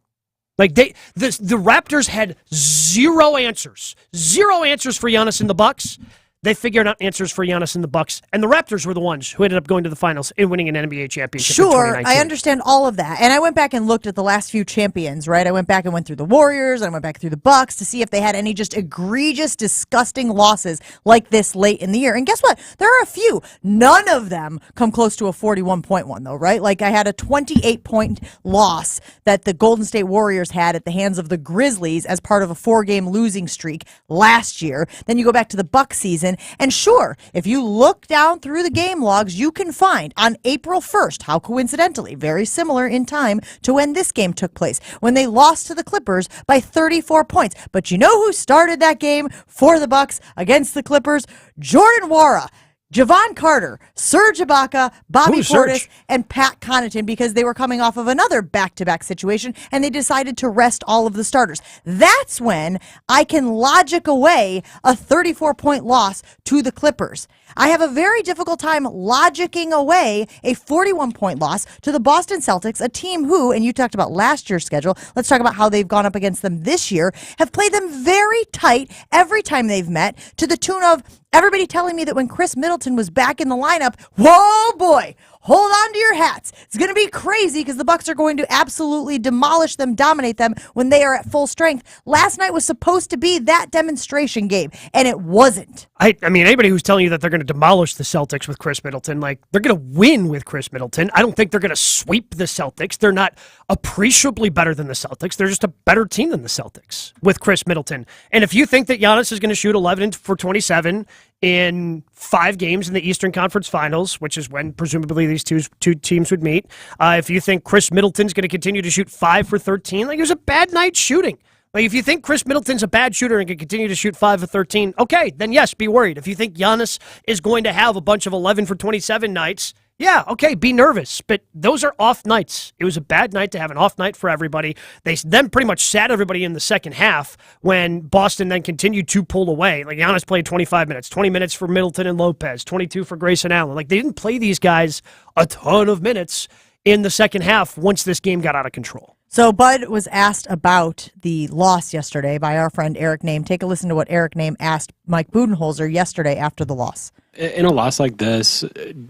Like, the Raptors had zero answers for Giannis and the Bucks. They figured out answers for Giannis and the Bucks, and the Raptors were the ones who ended up going to the finals and winning an NBA championship in 2019. I understand all of that. And I went back and looked at the last few champions, right? I went back and went through the Warriors, and I went back through the Bucks to see if they had any just egregious, disgusting losses like this late in the year. And guess what? There are a few. None of them come close to a 41-point one, though, right? Like, I had a 28-point loss that the Golden State Warriors had at the hands of the Grizzlies as part of a 4-game losing streak last year. Then you go back to the Bucks season. And sure, if you look down through the game logs, you can find on April 1st, how coincidentally, very similar in time to when this game took place, when they lost to the Clippers by 34 points. But you know who started that game for the Bucks against the Clippers? Jordan Nwora, Javon Carter, Serge Ibaka, Bobby Portis, and Pat Connaughton, because they were coming off of another back-to-back situation, and they decided to rest all of the starters. That's when I can logic away a 34-point loss to the Clippers. I have a very difficult time logicking away a 41-point loss to the Boston Celtics, a team who, and you talked about last year's schedule, let's talk about how they've gone up against them this year, have played them very tight every time they've met, to the tune of everybody telling me that when Chris Middleton was back in the lineup, whoa boy, hold on to your hats. It's going to be crazy because the Bucks are going to absolutely demolish them, dominate them when they are at full strength. Last night was supposed to be that demonstration, Gabe, and it wasn't. I mean, anybody who's telling you that they're going to demolish the Celtics with Chris Middleton, like, they're going to win with Chris Middleton. I don't think they're going to sweep the Celtics. They're not appreciably better than the Celtics. They're just a better team than the Celtics with Chris Middleton. And if you think that Giannis is going to shoot 11 for 27 in 5 games in the Eastern Conference Finals, which is when presumably these two teams would meet, if you think Chris Middleton's going to continue to shoot 5 for 13, like, it was a bad night shooting. Like, if you think Chris Middleton's a bad shooter and can continue to shoot 5 for 13, okay, then yes, be worried. If you think Giannis is going to have a bunch of 11 for 27 nights, yeah, okay, be nervous. But those are off nights. It was a bad night to have an off night for everybody. They then pretty much sat everybody in the second half when Boston then continued to pull away. Like, Giannis played 25 minutes, 20 minutes for Middleton and Lopez, 22 for Grayson Allen. Like, they didn't play these guys a ton of minutes in the second half once this game got out of control. So Bud was asked about the loss yesterday by our friend Eric Name. Take a listen to what Eric Name asked Mike Budenholzer yesterday after the loss. In a loss like this,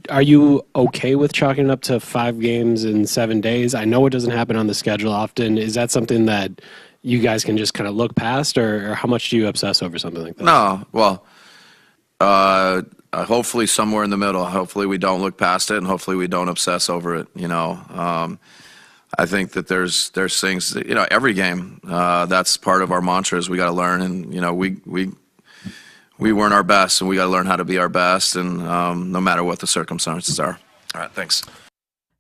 are you okay with chalking it up to 5 games in 7 days? I know it doesn't happen on the schedule often. Is that something that you guys can just kind of look past, or how much do you obsess over something like that? No, well, hopefully somewhere in the middle. Hopefully we don't look past it, and hopefully we don't obsess over it, you know. I think that there's things that, you know, every game, that's part of our mantra is we got to learn, and, you know, we weren't our best, and we got to learn how to be our best, and no matter what the circumstances are. All right, thanks.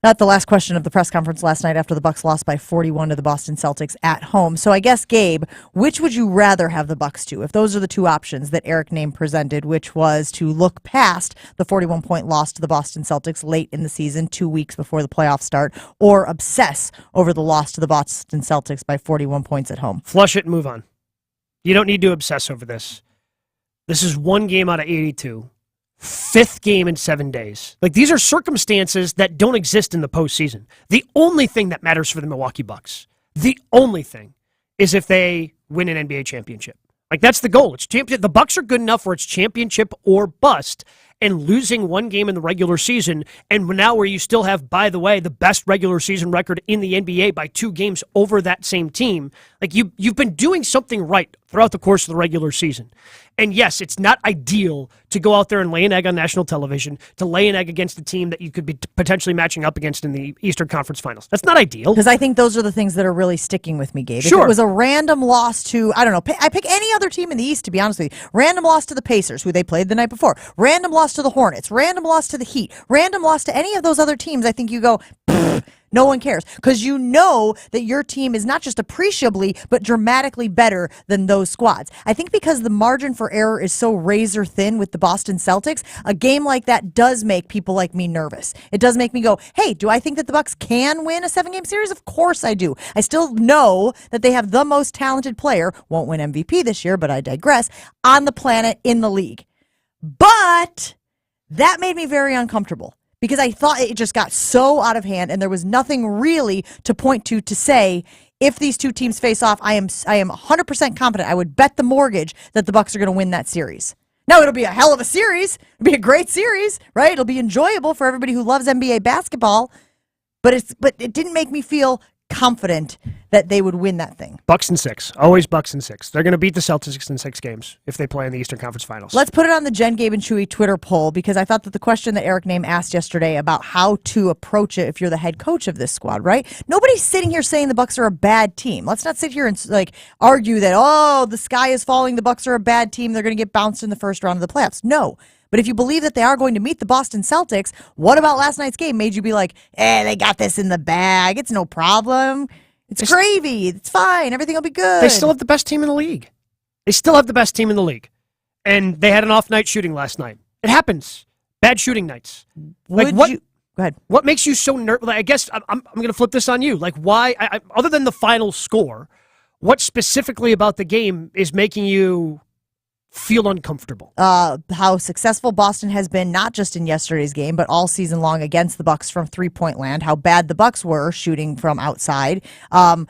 That's the last question of the press conference last night after the Bucks lost by 41 to the Boston Celtics at home. So I guess, Gabe, which would you rather have the Bucks do? If those are the two options that Eric Name presented, which was to look past the 41-point loss to the Boston Celtics late in the season, 2 weeks before the playoffs start, or obsess over the loss to the Boston Celtics by 41 points at home? Flush it and move on. You don't need to obsess over this. This is 1 game out of 82. 5th game in 7 days. Like, these are circumstances that don't exist in the postseason. The only thing that matters for the Milwaukee Bucks, the only thing, is if they win an NBA championship. Like, that's the goal. It's championship. The Bucks are good enough where it's championship or bust, and losing 1 game in the regular season, and now where you still have, by the way, the best regular season record in the NBA by 2 games over that same team. Like, you've been doing something right throughout the course of the regular season. And yes, it's not ideal to go out there and lay an egg on national television, to lay an egg against a team that you could be potentially matching up against in the Eastern Conference Finals. That's not ideal. Because I think those are the things that are really sticking with me, Gabe. Sure. If it was a random loss to, I don't know, I pick any other team in the East, to be honest with you. Random loss to the Pacers, who they played the night before. Random loss loss to the Hornets, random loss to the Heat, random loss to any of those other teams, I think you go, no one cares, because you know that your team is not just appreciably, but dramatically better than those squads. I think because the margin for error is so razor thin with the Boston Celtics, a game like that does make people like me nervous. It does make me go, hey, do I think that the Bucks can win a 7-game series? Of course I do. I still know that they have the most talented player, won't win MVP this year, but I digress, on the planet in the league. But that made me very uncomfortable, because I thought it just got so out of hand, and there was nothing really to point to say, if these two teams face off, I am 100% confident. I would bet the mortgage that the Bucks are going to win that series. Now, it'll be a hell of a series. It'll be a great series, right? It'll be enjoyable for everybody who loves NBA basketball, but it didn't make me feel confident that they would win that thing. Bucks in 6. Always Bucks in 6. They're going to beat the Celtics in 6 games if they play in the Eastern Conference Finals. Let's put it on the Jen, Gabe, and Chewy Twitter poll, because I thought that the question that Eric Name asked yesterday about how to approach it if you're the head coach of this squad, right? Nobody's sitting here saying the Bucks are a bad team. Let's not sit here and argue that, oh, the sky is falling, the Bucks are a bad team, they're going to get bounced in the first round of the playoffs. No. But if you believe that they are going to meet the Boston Celtics, what about last night's game made you be like, they got this in the bag, it's no problem. It's gravy. It's fine. Everything will be good. They still have the best team in the league. And they had an off night shooting last night. It happens. Bad shooting nights. Go ahead. What makes you so nervous? I guess I'm going to flip this on you. Why, other than the final score, what specifically about the game is making you feel uncomfortable? How successful Boston has been, not just in yesterday's game, but all season long against the Bucks from three-point land. How bad the Bucks were shooting from outside. Do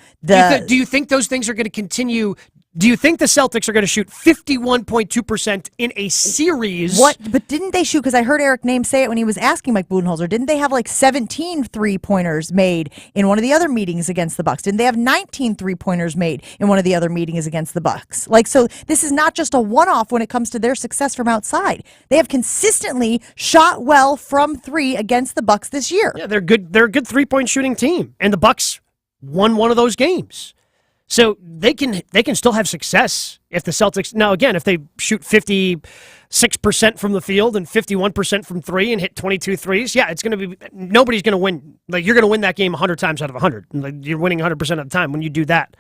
you think those things are going to continue? Do you think the Celtics are going to shoot 51.2% in a series? But didn't they shoot? Because I heard Eric Name say it when he was asking Mike Budenholzer. Didn't they have 17 three-pointers made in one of the other meetings against the Bucks? Didn't they have 19 three-pointers made in one of the other meetings against the Bucks? So this is not just a one-off when it comes to their success from outside. They have consistently shot well from three against the Bucks this year. Yeah, they're good. They're a good three-point shooting team, and the Bucks won one of those games. So they can still have success if the Celtics, now again, if they shoot 56% from the field and 51% from three and hit 22 threes, yeah, it's going to be, nobody's going to win. You're going to win that game 100 times out of 100. You're winning 100% of the time when you do that.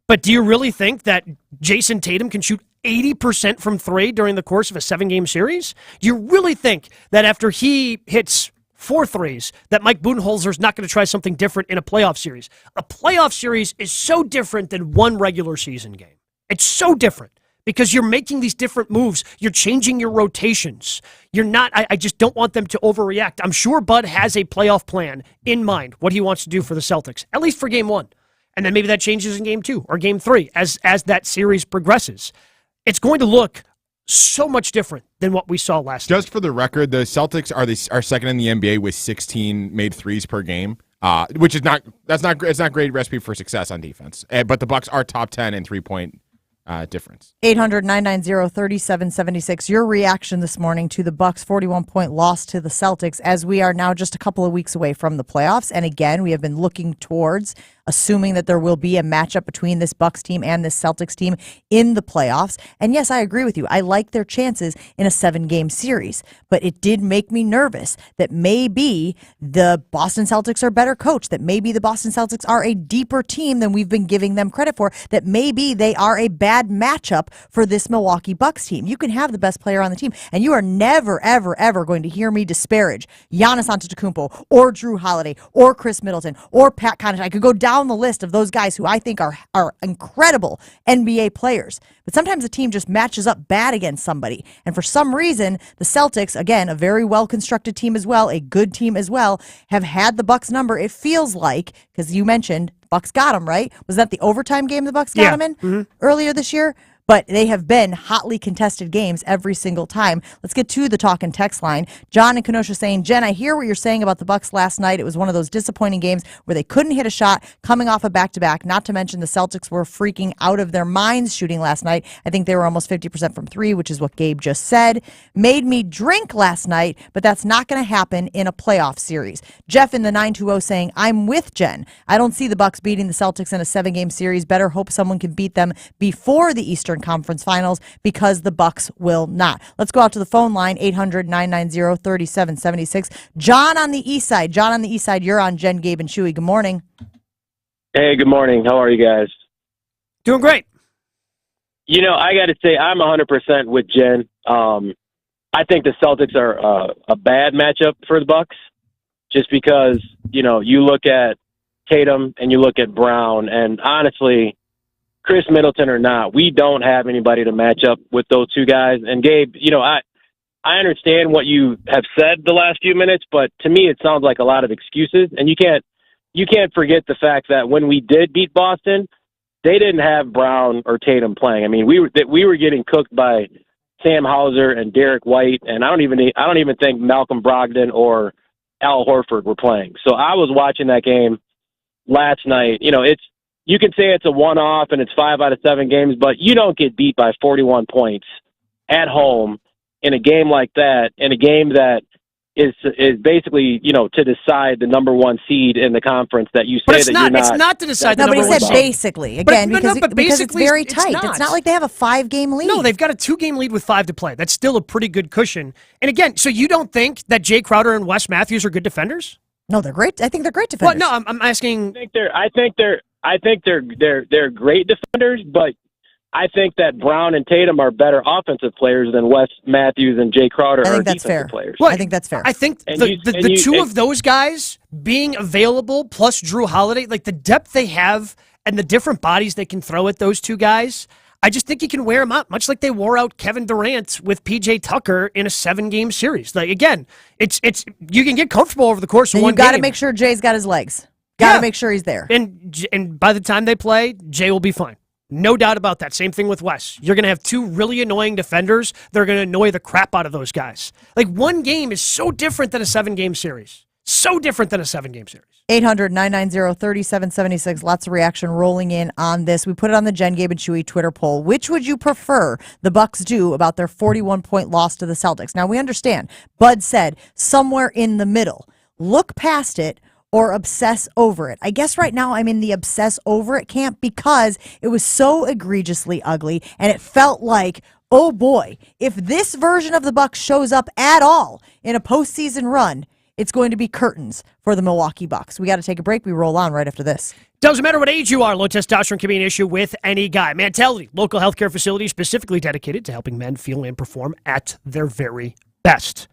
But do you really think that Jason Tatum can shoot 80% from three during the course of a 7-game series? Do you really think that after he hits 4 threes, that Mike Budenholzer's not going to try something different in a playoff series? A playoff series is so different than one regular season game. It's so different because you're making these different moves. You're changing your rotations. You're not, I just don't want them to overreact. I'm sure Bud has a playoff plan in mind, what he wants to do for the Celtics, at least for game 1. And then maybe that changes in game 2 or game 3 as that series progresses. It's going to look so much different than what we saw last night. Just for the record, the Celtics are second in the NBA with 16 made threes per game, which is it's not a great recipe for success on defense. But the Bucks are top 10 in 3-point difference. 800-990-3776. Your reaction this morning to the Bucks' 41-point loss to the Celtics, as we are now just a couple of weeks away from the playoffs. And again, we have been looking towards assuming that there will be a matchup between this Bucks team and this Celtics team in the playoffs. And yes, I agree with you. I like their chances in a 7-game series. But it did make me nervous that maybe the Boston Celtics are better coached, that maybe the Boston Celtics are a deeper team than we've been giving them credit for, that maybe they are a bad matchup for this Milwaukee Bucks team. You can have the best player on the team, and you are never, ever, ever going to hear me disparage Giannis Antetokounmpo or Drew Holiday or Chris Middleton or Pat Connaughton. I could go down the list of those guys who I think are incredible NBA players. But sometimes a team just matches up bad against somebody. And for some reason, the Celtics, again, a very well-constructed team as well, a good team as well, have had the Bucks number. It feels like, because you mentioned Bucks got them, right? Was that the overtime game the Bucks got them in earlier this year? But they have been hotly contested games every single time. Let's get to the talk and text line. John in Kenosha saying, Jen, I hear what you're saying about the Bucks last night. It was one of those disappointing games where they couldn't hit a shot coming off a back-to-back. Not to mention the Celtics were freaking out of their minds shooting last night. I think they were almost 50% from three, which is what Gabe just said. Made me drink last night, but that's not going to happen in a playoff series. Jeff in the 920 saying, I'm with Jen. I don't see the Bucks beating the Celtics in a 7-game series. Better hope someone can beat them before the Eastern Eastern Conference Finals because the Bucks will not. Let's go out to the phone line, 800-990-3776. John on the east side. John on the east side, you're on Jen, Gabe, and Chewy. Good morning. Hey, good morning. How are you guys? Doing great. You know, I got to say, I'm 100% with Jen. I think the Celtics are a bad matchup for the Bucks, just because, you know, you look at Tatum and you look at Brown, and honestly, Chris Middleton or not, we don't have anybody to match up with those two guys. And Gabe, you know, I understand what you have said the last few minutes, but to me, it sounds like a lot of excuses. And you can't forget the fact that when we did beat Boston, they didn't have Brown or Tatum playing. I mean, we were getting cooked by Sam Hauser and Derek White, and I don't even think Malcolm Brogdon or Al Horford were playing. So I was watching that game last night. You know, you can say it's a one-off and it's 5 out of 7 games, but you don't get beat by 41 points at home in a game like that, in a game that is basically, you know, to decide the number 1 seed in the conference that you say but it's that not, you're not. It's not to decide the number 1 seed. No, but he said basically. Again, because it's very tight. It's not like they have a 5-game lead. No, they've got a 2-game lead with 5 to play. That's still a pretty good cushion. And again, so you don't think that Jay Crowder and Wes Matthews are good defenders? No, they're great. I think they're great defenders. Well, no, I'm asking. I think they're great defenders, but I think that Brown and Tatum are better offensive players than Wes Matthews and Jay Crowder are defensive players. Well, I think that's fair. I think the two of those guys being available plus Drew Holiday, like the depth they have and the different bodies they can throw at those two guys, I just think you can wear them out, much like they wore out Kevin Durant with PJ Tucker in a 7-game series. Like again, it's you can get comfortable over the course of one game. You got to make sure Jay's got his legs. Got to make sure he's there. And by the time they play, Jay will be fine. No doubt about that. Same thing with Wes. You're going to have 2 really annoying defenders that are going to annoy the crap out of those guys. Like, one game is so different than a 7-game series. So different than a 7-game series. 800-990-3776. Lots of reaction rolling in on this. We put it on the Jen, Gabe, and Chewy Twitter poll. Which would you prefer the Bucks do about their 41-point loss to the Celtics? Now, we understand. Bud said somewhere in the middle. Look past it or obsess over it. I guess right now I'm in the obsess over it camp because it was so egregiously ugly, and it felt like, oh boy, if this version of the Bucks shows up at all in a postseason run, it's going to be curtains for the Milwaukee Bucks. We got to take a break. We roll on right after this. Doesn't matter what age you are, low testosterone can be an issue with any guy. Mentality, local healthcare facility specifically dedicated to helping men feel and perform at their very best.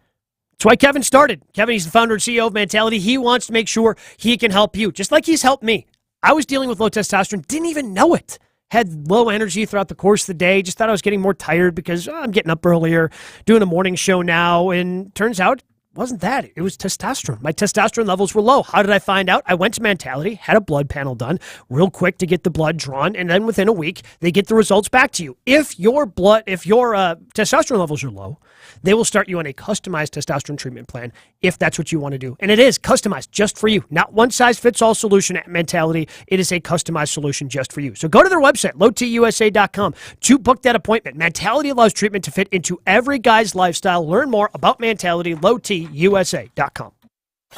That's why Kevin started. Kevin, he's the founder and CEO of Mentality. He wants to make sure he can help you, just like he's helped me. I was dealing with low testosterone, didn't even know it. Had low energy throughout the course of the day, just thought I was getting more tired because I'm getting up earlier, doing a morning show now, and turns out wasn't that. It was testosterone. My testosterone levels were low. How did I find out? I went to Mentality, had a blood panel done real quick to get the blood drawn, and then within a week, they get the results back to you. If your testosterone levels are low, they will start you on a customized testosterone treatment plan if that's what you want to do. And it is customized just for you. Not one-size-fits-all solution at Mentality. It is a customized solution just for you. So go to their website, lowtusa.com, to book that appointment. Mentality allows treatment to fit into every guy's lifestyle. Learn more about Mentality, lowtusa.com.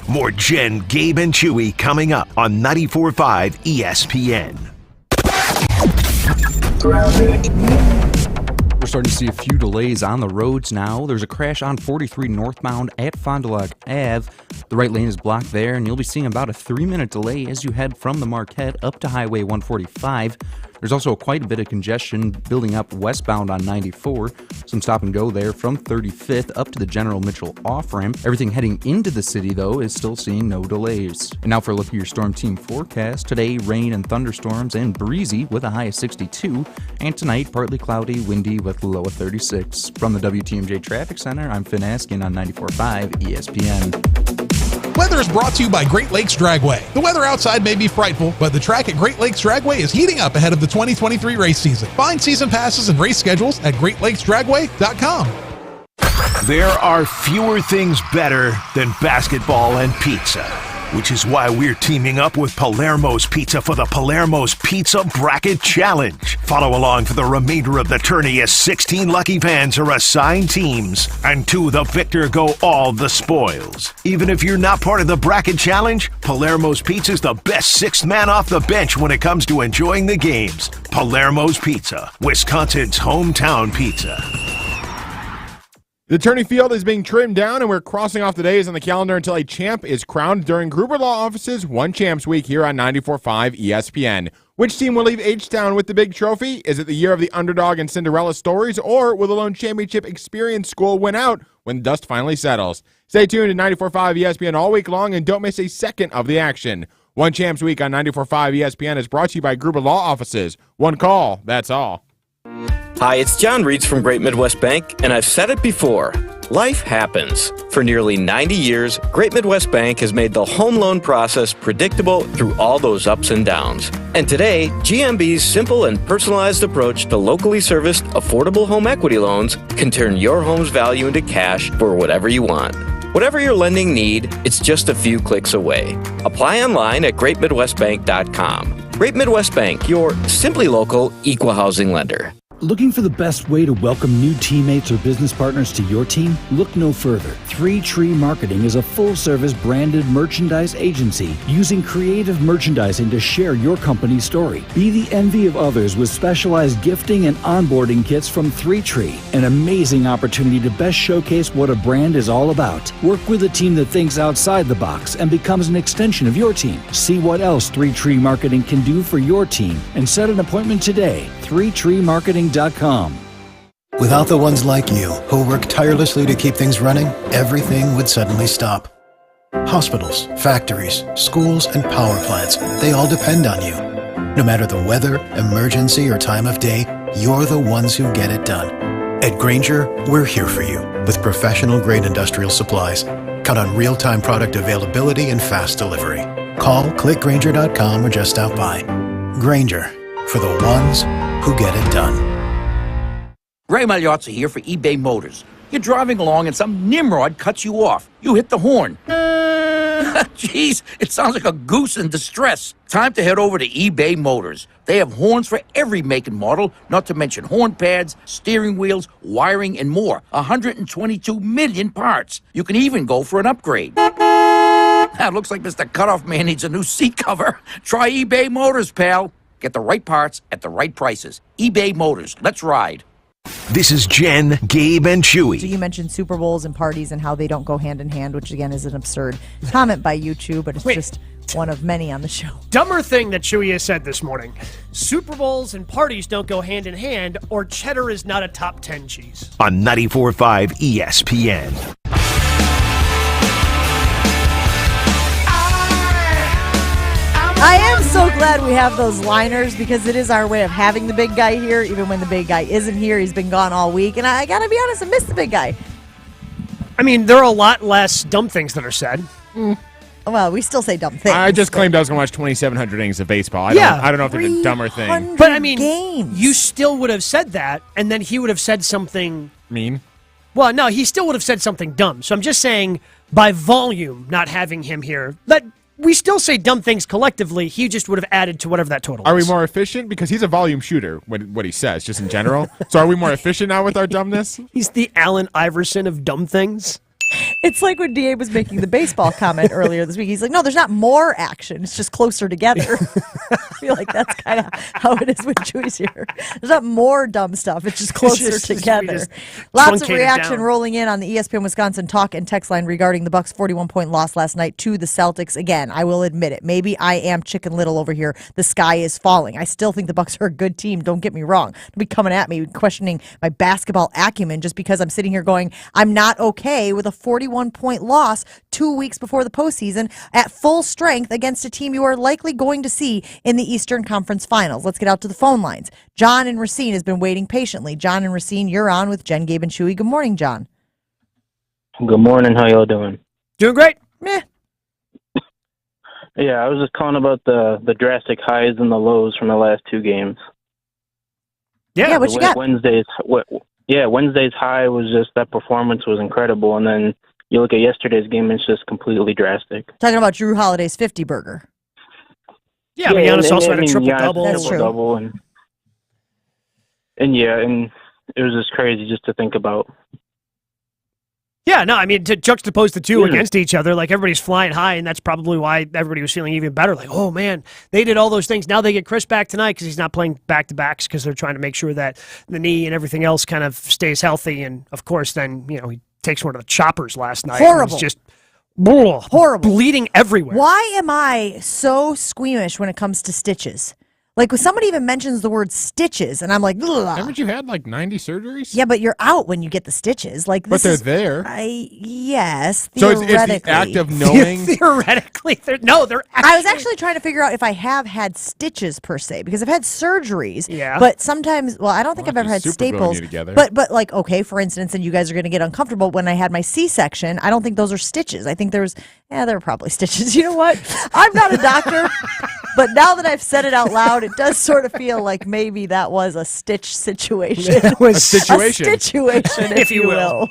More Jen, Gabe, and Chewy coming up on 94.5 ESPN. We're starting to see a few delays on the roads now. There's a crash on 43 northbound at Fond du Lac Ave. The right lane is blocked there, and you'll be seeing about a 3-minute delay as you head from the Marquette up to Highway 145. There's also quite a bit of congestion building up westbound on 94. Some stop and go there from 35th up to the General Mitchell off-ramp. Everything heading into the city, though, is still seeing no delays. And now for a look at your storm team forecast. Today, rain and thunderstorms and breezy with a high of 62. And tonight, partly cloudy, windy with a low of 36. From the WTMJ Traffic Center, I'm Finn Askin on 94.5 ESPN. Weather is brought to you by Great Lakes Dragway. The weather outside may be frightful, but the track at Great Lakes Dragway is heating up ahead of the 2023 race season. Find season passes and race schedules at GreatLakesDragway.com. There are fewer things better than basketball and pizza. which is why we're teaming up with Palermo's Pizza for the Palermo's Pizza Bracket Challenge. Follow along for the remainder of the tourney as 16 lucky fans are assigned teams, and to the victor go all the spoils. Even if you're not part of the Bracket Challenge, Palermo's Pizza is the best sixth man off the bench when it comes to enjoying the games. Palermo's Pizza, Wisconsin's hometown pizza. The tourney field is being trimmed down, and we're crossing off the days on the calendar until a champ is crowned during Gruber Law Office's One Champs Week here on 94.5 ESPN. Which team will leave H-Town with the big trophy? Is it the year of the underdog and Cinderella stories, or will the lone championship experience school win out when the dust finally settles? Stay tuned to 94.5 ESPN all week long, and don't miss a second of the action. One Champs Week on 94.5 ESPN is brought to you by Gruber Law Offices. One call, that's all. Hi, it's John Reitz from Great Midwest Bank, and I've said it before. Life happens. For nearly 90 years, Great Midwest Bank has made the home loan process predictable through all those ups and downs. And today, GMB's simple and personalized approach to locally serviced, affordable home equity loans can turn your home's value into cash for whatever you want. Whatever your lending need, it's just a few clicks away. Apply online at greatmidwestbank.com. Great Midwest Bank, your simply local equal housing lender. Looking for the best way to welcome new teammates or business partners to your team? Look no further. 3 Tree Marketing is a full-service branded merchandise agency using creative merchandising to share your company's story. Be the envy of others with specialized gifting and onboarding kits from 3 Tree, an amazing opportunity to best showcase what a brand is all about. Work with a team that thinks outside the box and becomes an extension of your team. See what else 3 Tree Marketing can do for your team and set an appointment today. 3treemarketing.com. Without the ones like you, who work tirelessly to keep things running, everything would suddenly stop. Hospitals, factories, schools, and power plants, they all depend on you. No matter the weather, emergency, or time of day, you're the ones who get it done. At Grainger, we're here for you with professional-grade industrial supplies. Count on real-time product availability and fast delivery. Call, clickgrainger.com, or just stop by. Grainger, for the ones who get it done. Ray Magliozzi here for eBay Motors. You're driving along and some nimrod cuts you off. You hit the horn. Jeez, it sounds like a goose in distress. Time to head over to eBay Motors. They have horns for every make and model, not to mention horn pads, steering wheels, wiring, and more. 122 million parts. You can even go for an upgrade. That looks like Mr. Cutoff Man needs a new seat cover. Try eBay Motors, pal. Get the right parts at the right prices. eBay Motors. Let's ride. This is Jen, Gabe, and Chewy. So you mentioned Super Bowls and parties and how they don't go hand in hand, which again is an absurd comment by you two, but it's just one of many on the show. Dumber thing that Chewy has said this morning. Super Bowls and parties don't go hand in hand, or cheddar is not a top 10 cheese. On 94.5 ESPN. I am so glad we have those liners because it is our way of having the big guy here, even when the big guy isn't here. He's been gone all week, and I gotta be honest, I miss the big guy. I mean, there are a lot less dumb things that are said. Well, we still say dumb things. I just claimed I was going to watch 2,700 innings of baseball. I don't know if there's a dumber thing. But I mean, you still would have said that, and then he would have said something mean. Well, no, he still would have said something dumb. So I'm just saying, by volume, not having him here, that we still say dumb things collectively. He just would have added to whatever that total Are is. we more efficient? Because he's a volume shooter, what he says, just in general. So are we more efficient now with our dumbness? He's the Allen Iverson of dumb things. It's like when DA was making the baseball comment earlier this week. He's like, no, there's not more action. It's just closer together. I feel like that's kind of how it is with Chewy's here. There's not more dumb stuff. It's just closer together. Lots of reaction rolling in on the ESPN Wisconsin talk and text line regarding the Bucks' 41-point loss last night to the Celtics. Again, I will admit it. Maybe I am Chicken Little over here. The sky is falling. I still think the Bucks are a good team. Don't get me wrong. Don't be coming at me questioning my basketball acumen just because I'm sitting here going, I'm not okay with a 41-point loss 2 weeks before the postseason at full strength against a team you are likely going to see in the Eastern Conference Finals. Let's get out to the phone lines. John in Racine has been waiting patiently. John in Racine, you're on with Jen, Gabe, and Chewy. Good morning, John. Good morning. How y'all doing? Doing great. Meh. Yeah, I was just calling about the drastic highs and the lows from the last two games. Yeah, what you got? Wednesday's high was just that performance was incredible, and then you look at yesterday's game, it's just completely drastic. Talking about Drew Holiday's 50 burger. Yeah, but Giannis also had a triple-double. That's true. Double and it was just crazy just to think about. Yeah, no, I mean, to juxtapose the two against each other, like everybody's flying high, and that's probably why everybody was feeling even better. Like, oh, man, they did all those things. Now they get Chris back tonight because he's not playing back-to-backs because they're trying to make sure that the knee and everything else kind of stays healthy. And, of course, then, he takes one of the choppers last night. Horrible. And was just horrible. Bleeding everywhere. Why am I so squeamish when it comes to stitches? Like, when somebody even mentions the word stitches, and I'm like, ugh. Haven't you had like 90 surgeries? Yeah, but you're out when you get the stitches. Like, but they're there. Yes, So it's theoretically. the act of knowing. Theoretically, they're actually. I was actually trying to figure out if I have had stitches per se, because I've had surgeries. Yeah. But sometimes, I don't think I've ever had staples. But like, okay, for instance, and you guys are going to get uncomfortable. When I had my C-section, I don't think those are stitches. I think there were probably stitches. You know what? I'm not a doctor, but now that I've said it out loud, it does sort of feel like maybe that was a stitch situation. A situation. A situation, if you will.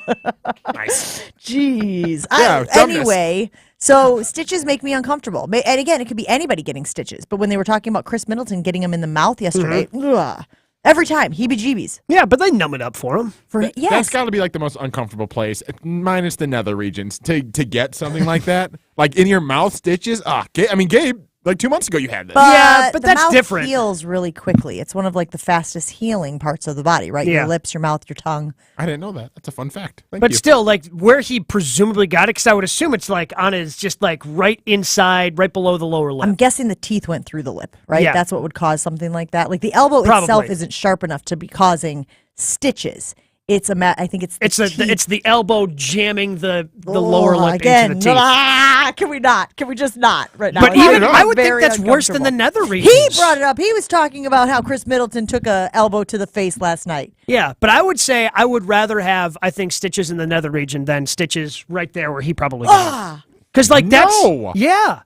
Nice. Jeez. Yeah, Anyway, so stitches make me uncomfortable. And again, it could be anybody getting stitches. But when they were talking about Chris Middleton getting them in the mouth yesterday, ugh, every time, heebie-jeebies. Yeah, but they numb it up for him. Yes. That's got to be like the most uncomfortable place, minus the nether regions, to get something like that. Like in your mouth, stitches. Gabe, like 2 months ago you had this. But but the that's mouth different. heals really quickly. It's one of like the fastest healing parts of the body, right? Yeah. Your lips, your mouth, your tongue. I didn't know that. That's a fun fact. Thank But you. still, like where he presumably got it, because I would assume it's like on his, just like right inside, right below the lower lip. I'm guessing the teeth went through the lip, right? Yeah. That's what would cause something like that. Like the elbow itself Probably. isn't sharp enough to be causing stitches. It's I think it's It's the elbow jamming the lower lip again, into the teeth. Can we not? Can we just not right now? But It's even I would think very that's worse than the uncomfortable. nether regions. He brought it up. He was talking about how Chris Middleton took a elbow to the face last night. Yeah, but I would say I would rather have, I think, stitches in the nether region than stitches right there where he probably got it. Because No. Yeah.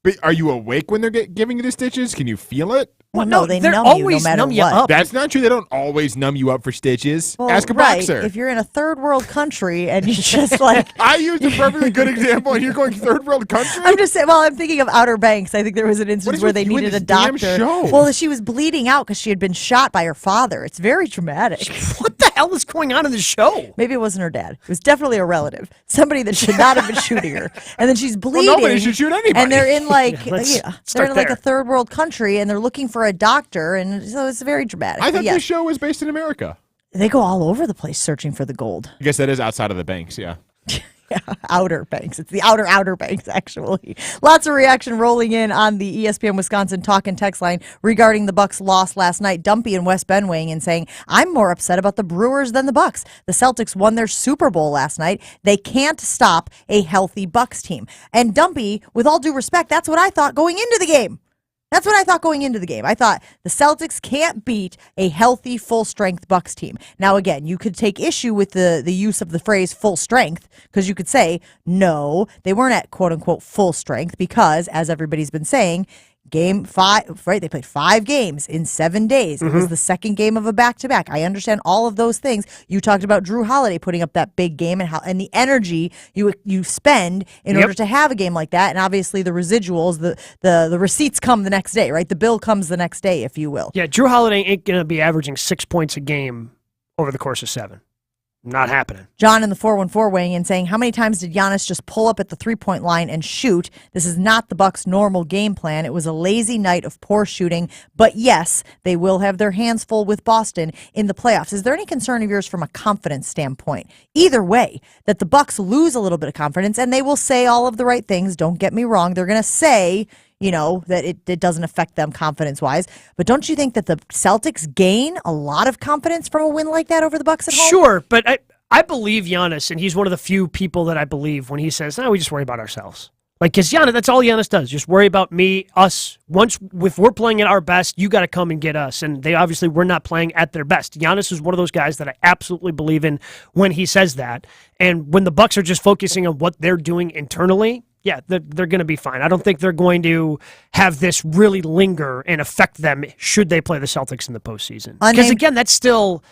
But are you awake when they're giving you the stitches? Can you feel it? Well, no, they they're numb always you no matter numb you what. up. That's not true. They don't always numb you up for stitches. Well, Ask a right. boxer. If you're in a third world country and you just like I used a perfectly good example, and you're going third world country? I'm just saying. Well, I'm thinking of Outer Banks. I think there was an instance is where with they you and needed a this damn doctor. show? Well, she was bleeding out because she had been shot by her father. It's very traumatic. What the hell is going on in the show? Maybe it wasn't her dad. It was definitely a relative, somebody that should not have been shooting her. And then she's bleeding. nobody should shoot anybody. And they're in like let's they're start in like there. a third world country, and they're looking for a doctor, and so it's very dramatic. I But thought yes, this show was based in America. they go all over the place searching for the gold. I guess that is outside of the banks, yeah. Outer Banks. It's the outer Banks, actually. Lots of reaction rolling in on the ESPN Wisconsin talk and text line regarding the Bucks' loss last night. Dumpy and West Bend weighing in saying, I'm more upset about the Brewers than the Bucks. The Celtics won their Super Bowl last night. They can't stop a healthy Bucks team. And Dumpy, with all due respect, that's what I thought going into the game. That's what I thought going into the game. I thought the Celtics can't beat a healthy, full-strength Bucks team. Now, again, you could take issue with the use of the phrase full strength, because you could say, no, they weren't at quote-unquote full strength because, as everybody's been saying, Game 5, right? They played 5 games in 7 days. It was the second game of a back-to-back. I understand all of those things. You talked about Drew Holiday putting up that big game and the energy you spend in order to have a game like that. And obviously the residuals, the receipts come the next day, right? The bill comes the next day, if you will. Yeah, Drew Holiday ain't going to be averaging 6 points a game over the course of 7. Not happening. John in the 414 weighing in saying, how many times did Giannis just pull up at the three-point line and shoot? This is not the Bucks' normal game plan. It was a lazy night of poor shooting. But yes, they will have their hands full with Boston in the playoffs. Is there any concern of yours from a confidence standpoint? Either way, that the Bucks lose a little bit of confidence, and they will say all of the right things. Don't get me wrong. They're going to say, that it doesn't affect them confidence-wise. But don't you think that the Celtics gain a lot of confidence from a win like that over the Bucks at home? Sure, but I believe Giannis, and he's one of the few people that I believe when he says, no, we just worry about ourselves. Like, because Giannis, that's all Giannis does. Just worry about me, us. If we're playing at our best, you got to come and get us. And they obviously were not playing at their best. Giannis is one of those guys that I absolutely believe in when he says that. And when the Bucks are just focusing on what they're doing internally, yeah, they're going to be fine. I don't think they're going to have this really linger and affect them should they play the Celtics in the postseason. Because, again, that's still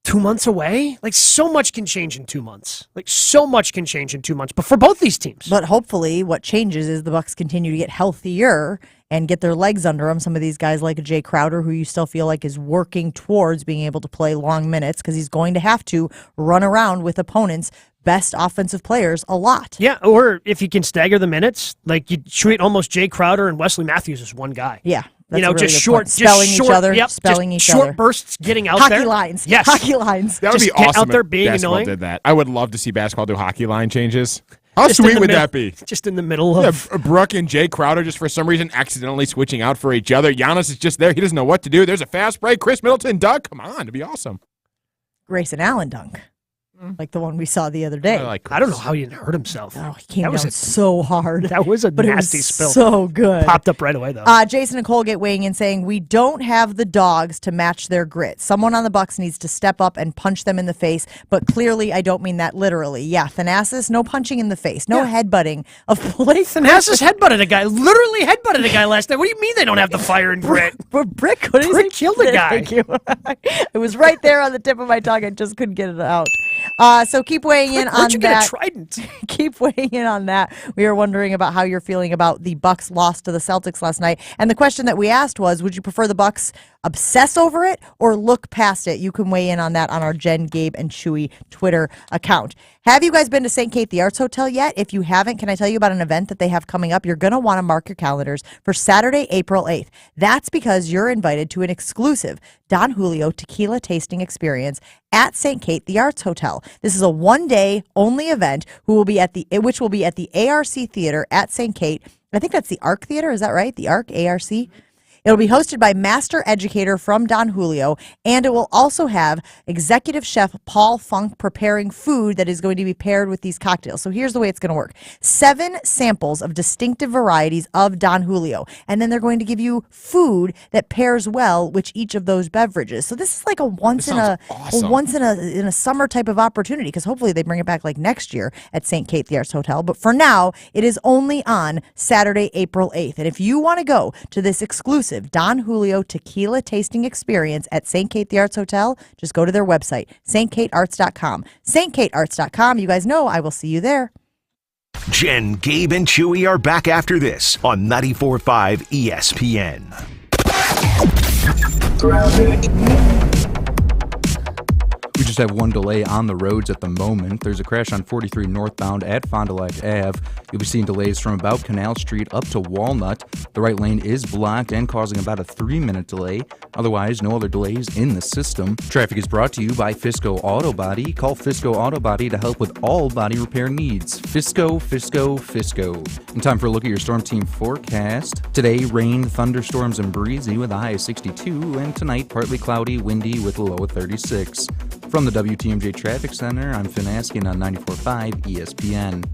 2 months away. Like, so much can change in 2 months. Like, so much can change in 2 months, but for both these teams. But hopefully what changes is the Bucks continue to get healthier and get their legs under them. Some of these guys like Jay Crowder, who you still feel like is working towards being able to play long minutes because he's going to have to run around with opponents' best offensive players a lot. Yeah, or if you can stagger the minutes, like you treat almost Jay Crowder and Wesley Matthews as one guy. Yeah. You know, That's a really just good short, point. Spelling just each short, other, yep, spelling just each short other. bursts getting out Hockey there. lines. Yes. Hockey lines. That would Just be get awesome out there if being basketball annoying. did that. I would love to see basketball do hockey line changes. How Just in sweet the would middle- that be? Just in the middle of... Yeah, Brooke and Jay Crowder just for some reason accidentally switching out for each other. Giannis is just there. He doesn't know what to do. There's a fast break. Chris Middleton dunk. Come on, it'd be awesome. Grayson Allen dunk. Like the one we saw the other day. I don't know how he didn't hurt himself. Oh, he came down so hard. That was a But it nasty was spill. so good. Popped up right away, though. Jason and Colgate weighing in saying, we don't have the dogs to match their grit. Someone on the Bucks needs to step up and punch them in the face, but clearly I don't mean that literally. Yeah, Thanasis, no punching in the face, no headbutting of play. Thanasis headbutted a guy, literally headbutted a guy last night. What do you mean they don't have the fire and grit? But Brick couldn't Brick killed a guy. Thank you. It was right there on the tip of my tongue. I just couldn't get it out. So keep weighing in Where'd on you get that. a trident? Keep weighing in on that. We are wondering about how you're feeling about the Bucks loss to the Celtics last night. And the question that we asked was, would you prefer the Bucks obsess over it or look past it? You can weigh in on that on our Jen, Gabe, and Chewy Twitter account. Have you guys been to St. Kate the Arts Hotel yet? If you haven't, can I tell you about an event that they have coming up? You're going to want to mark your calendars for Saturday, April 8th. That's because you're invited to an exclusive Don Julio tequila tasting experience at St. Kate the Arts Hotel. This is a one-day only event which will be at the ARC Theater at St. Kate. I think that's the ARC Theater. Is that right? The ARC, ARC? It'll be hosted by master educator from Don Julio, and it will also have executive chef Paul Funk preparing food that is going to be paired with these cocktails. So here's the way it's going to work. 7 samples of distinctive varieties of Don Julio, and then they're going to give you food that pairs well with each of those beverages. So this is like a once in a summer type of opportunity, because hopefully they bring it back like next year at St. Kate the Arts Hotel. But for now, it is only on Saturday, April 8th. And if you want to go to this exclusive Don Julio tequila tasting experience at St. Kate the Arts Hotel, just go to their website, stkatearts.com. stkatearts.com. You guys know I will see you there. Jen, Gabe, and Chewy are back after this on 94.5 ESPN. We just have one delay on the roads at the moment. There's a crash on 43 northbound at Fond du Lac Ave. You'll be seeing delays from about Canal Street up to Walnut. The right lane is blocked and causing about a 3-minute delay. Otherwise, no other delays in the system. Traffic is brought to you by Fisco Auto Body. Call Fisco Auto Body to help with all body repair needs. Fisco, Fisco, Fisco. In time for a look at your storm team forecast. Today, rain, thunderstorms, and breezy with a high of 62. And tonight, partly cloudy, windy with a low of 36. From the WTMJ Traffic Center, I'm Finn Askin on 94.5 ESPN.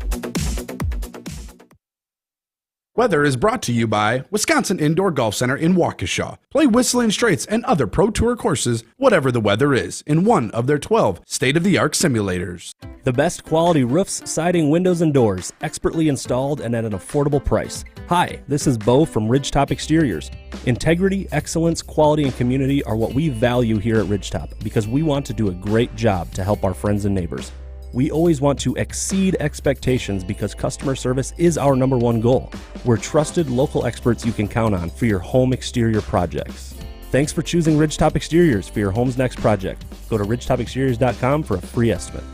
Weather is brought to you by Wisconsin Indoor Golf Center in Waukesha. Play Whistling Straits and other Pro Tour courses, whatever the weather is, in one of their 12 state-of-the-art simulators. The best quality roofs, siding, windows, and doors, expertly installed and at an affordable price. Hi, this is Bo from Ridgetop Exteriors. Integrity, excellence, quality, and community are what we value here at Ridgetop because we want to do a great job to help our friends and neighbors. We always want to exceed expectations because customer service is our #1 goal. We're trusted local experts you can count on for your home exterior projects. Thanks for choosing Ridgetop Exteriors for your home's next project. Go to ridgetopexteriors.com for a free estimate.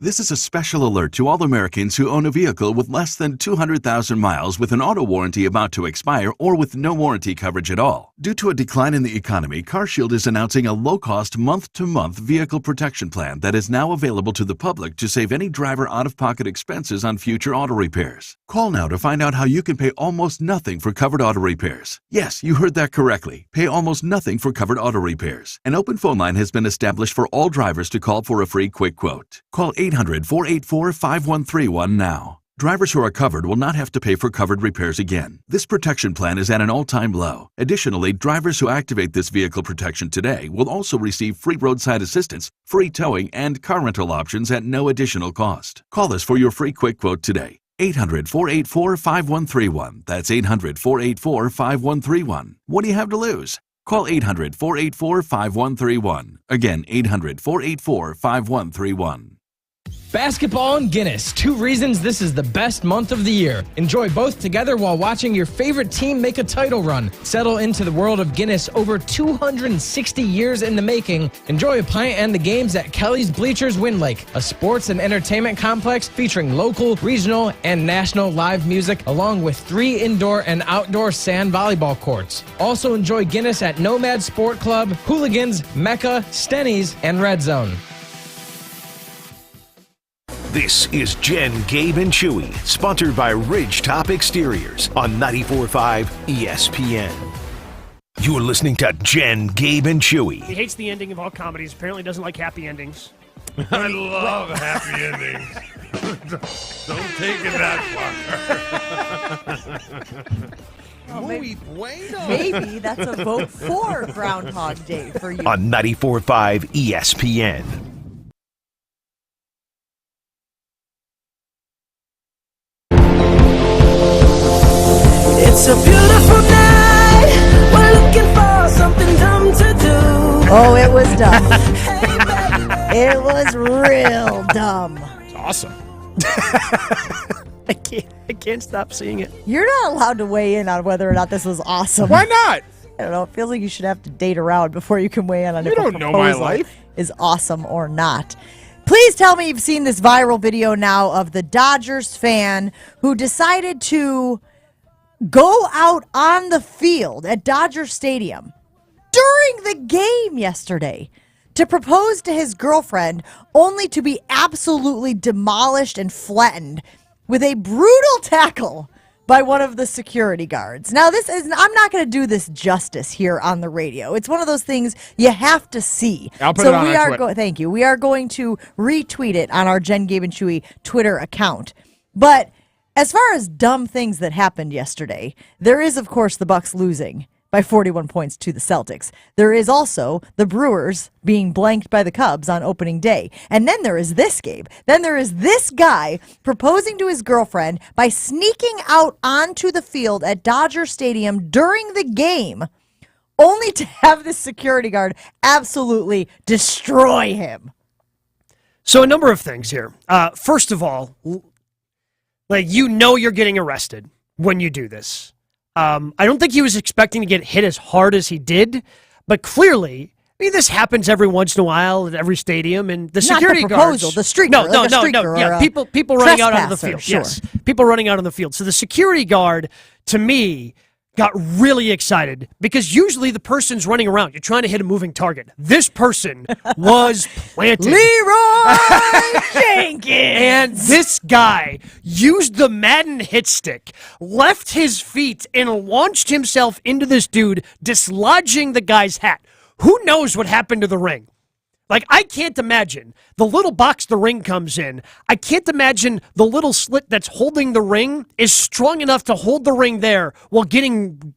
This is a special alert to all Americans who own a vehicle with less than 200,000 miles with an auto warranty about to expire or with no warranty coverage at all. Due to a decline in the economy, CarShield is announcing a low-cost month-to-month vehicle protection plan that is now available to the public to save any driver out-of-pocket expenses on future auto repairs. Call now to find out how you can pay almost nothing for covered auto repairs. Yes, you heard that correctly. Pay almost nothing for covered auto repairs. An open phone line has been established for all drivers to call for a free quick quote. Call 800-484-5131 now. Drivers who are covered will not have to pay for covered repairs again. This protection plan is at an all-time low. Additionally, drivers who activate this vehicle protection today will also receive free roadside assistance, free towing, and car rental options at no additional cost. Call us for your free quick quote today. 800-484-5131. That's 800-484-5131. What do you have to lose? Call 800-484-5131. Again, 800-484-5131. Basketball and Guinness, 2 reasons this is the best month of the year. Enjoy both together while watching your favorite team make a title run. Settle into the world of Guinness, over 260 years in the making. Enjoy a pint and the games at Kelly's Bleachers Wind Lake, a sports and entertainment complex featuring local, regional, and national live music, along with 3 indoor and outdoor sand volleyball courts. Also enjoy Guinness at Nomad Sport Club, Hooligans, Mecca, Stenny's, and Red Zone. This is Jen, Gabe, and Chewy, sponsored by Ridgetop Exteriors on 94.5 ESPN. You're listening to Jen, Gabe, and Chewy. He hates the ending of all comedies. Apparently doesn't like happy endings. I love happy endings. Don't take it that far. Muy bueno. Maybe that's a vote for Groundhog Day for you. On 94.5 ESPN. It's a beautiful night. We're looking for something dumb to do. Oh, it was dumb. It was real dumb. It's awesome. I can't stop seeing it. You're not allowed to weigh in on whether or not this was awesome. Why not? I don't know. It feels like you should have to date around before you can weigh in on if don't a know my proposal life. is awesome or not. Please tell me you've seen this viral video now of the Dodgers fan who decided to go out on the field at Dodger Stadium during the game yesterday to propose to his girlfriend, only to be absolutely demolished and flattened with a brutal tackle by one of the security guards. Now, I'm not going to do this justice here on the radio. It's one of those things you have to see. I'll put it on our Twitter. Thank you. We are going to retweet it on our Jen, Gabe, and Chewy Twitter account. But as far as dumb things that happened yesterday, there is, of course, the Bucks losing by 41 points to the Celtics. There is also the Brewers being blanked by the Cubs on opening day. And then there is this, Gabe. Then there is this guy proposing to his girlfriend by sneaking out onto the field at Dodger Stadium during the game, only to have the security guard absolutely destroy him. So a number of things here. First of all, you're getting arrested when you do this. I don't think he was expecting to get hit as hard as he did, but clearly, this happens every once in a while at every stadium, and the security guards. The streaker. No. Yeah, people running out onto the field. Sure. Yes, people running out on the field. So the security guard, to me, got really excited because usually the person's running around. You're trying to hit a moving target. This person was planted. Leroy Jenkins! And this guy used the Madden hit stick, left his feet, and launched himself into this dude, dislodging the guy's hat. Who knows what happened to the ring? I can't imagine the little box the ring comes in. I can't imagine the little slit that's holding the ring is strong enough to hold the ring there while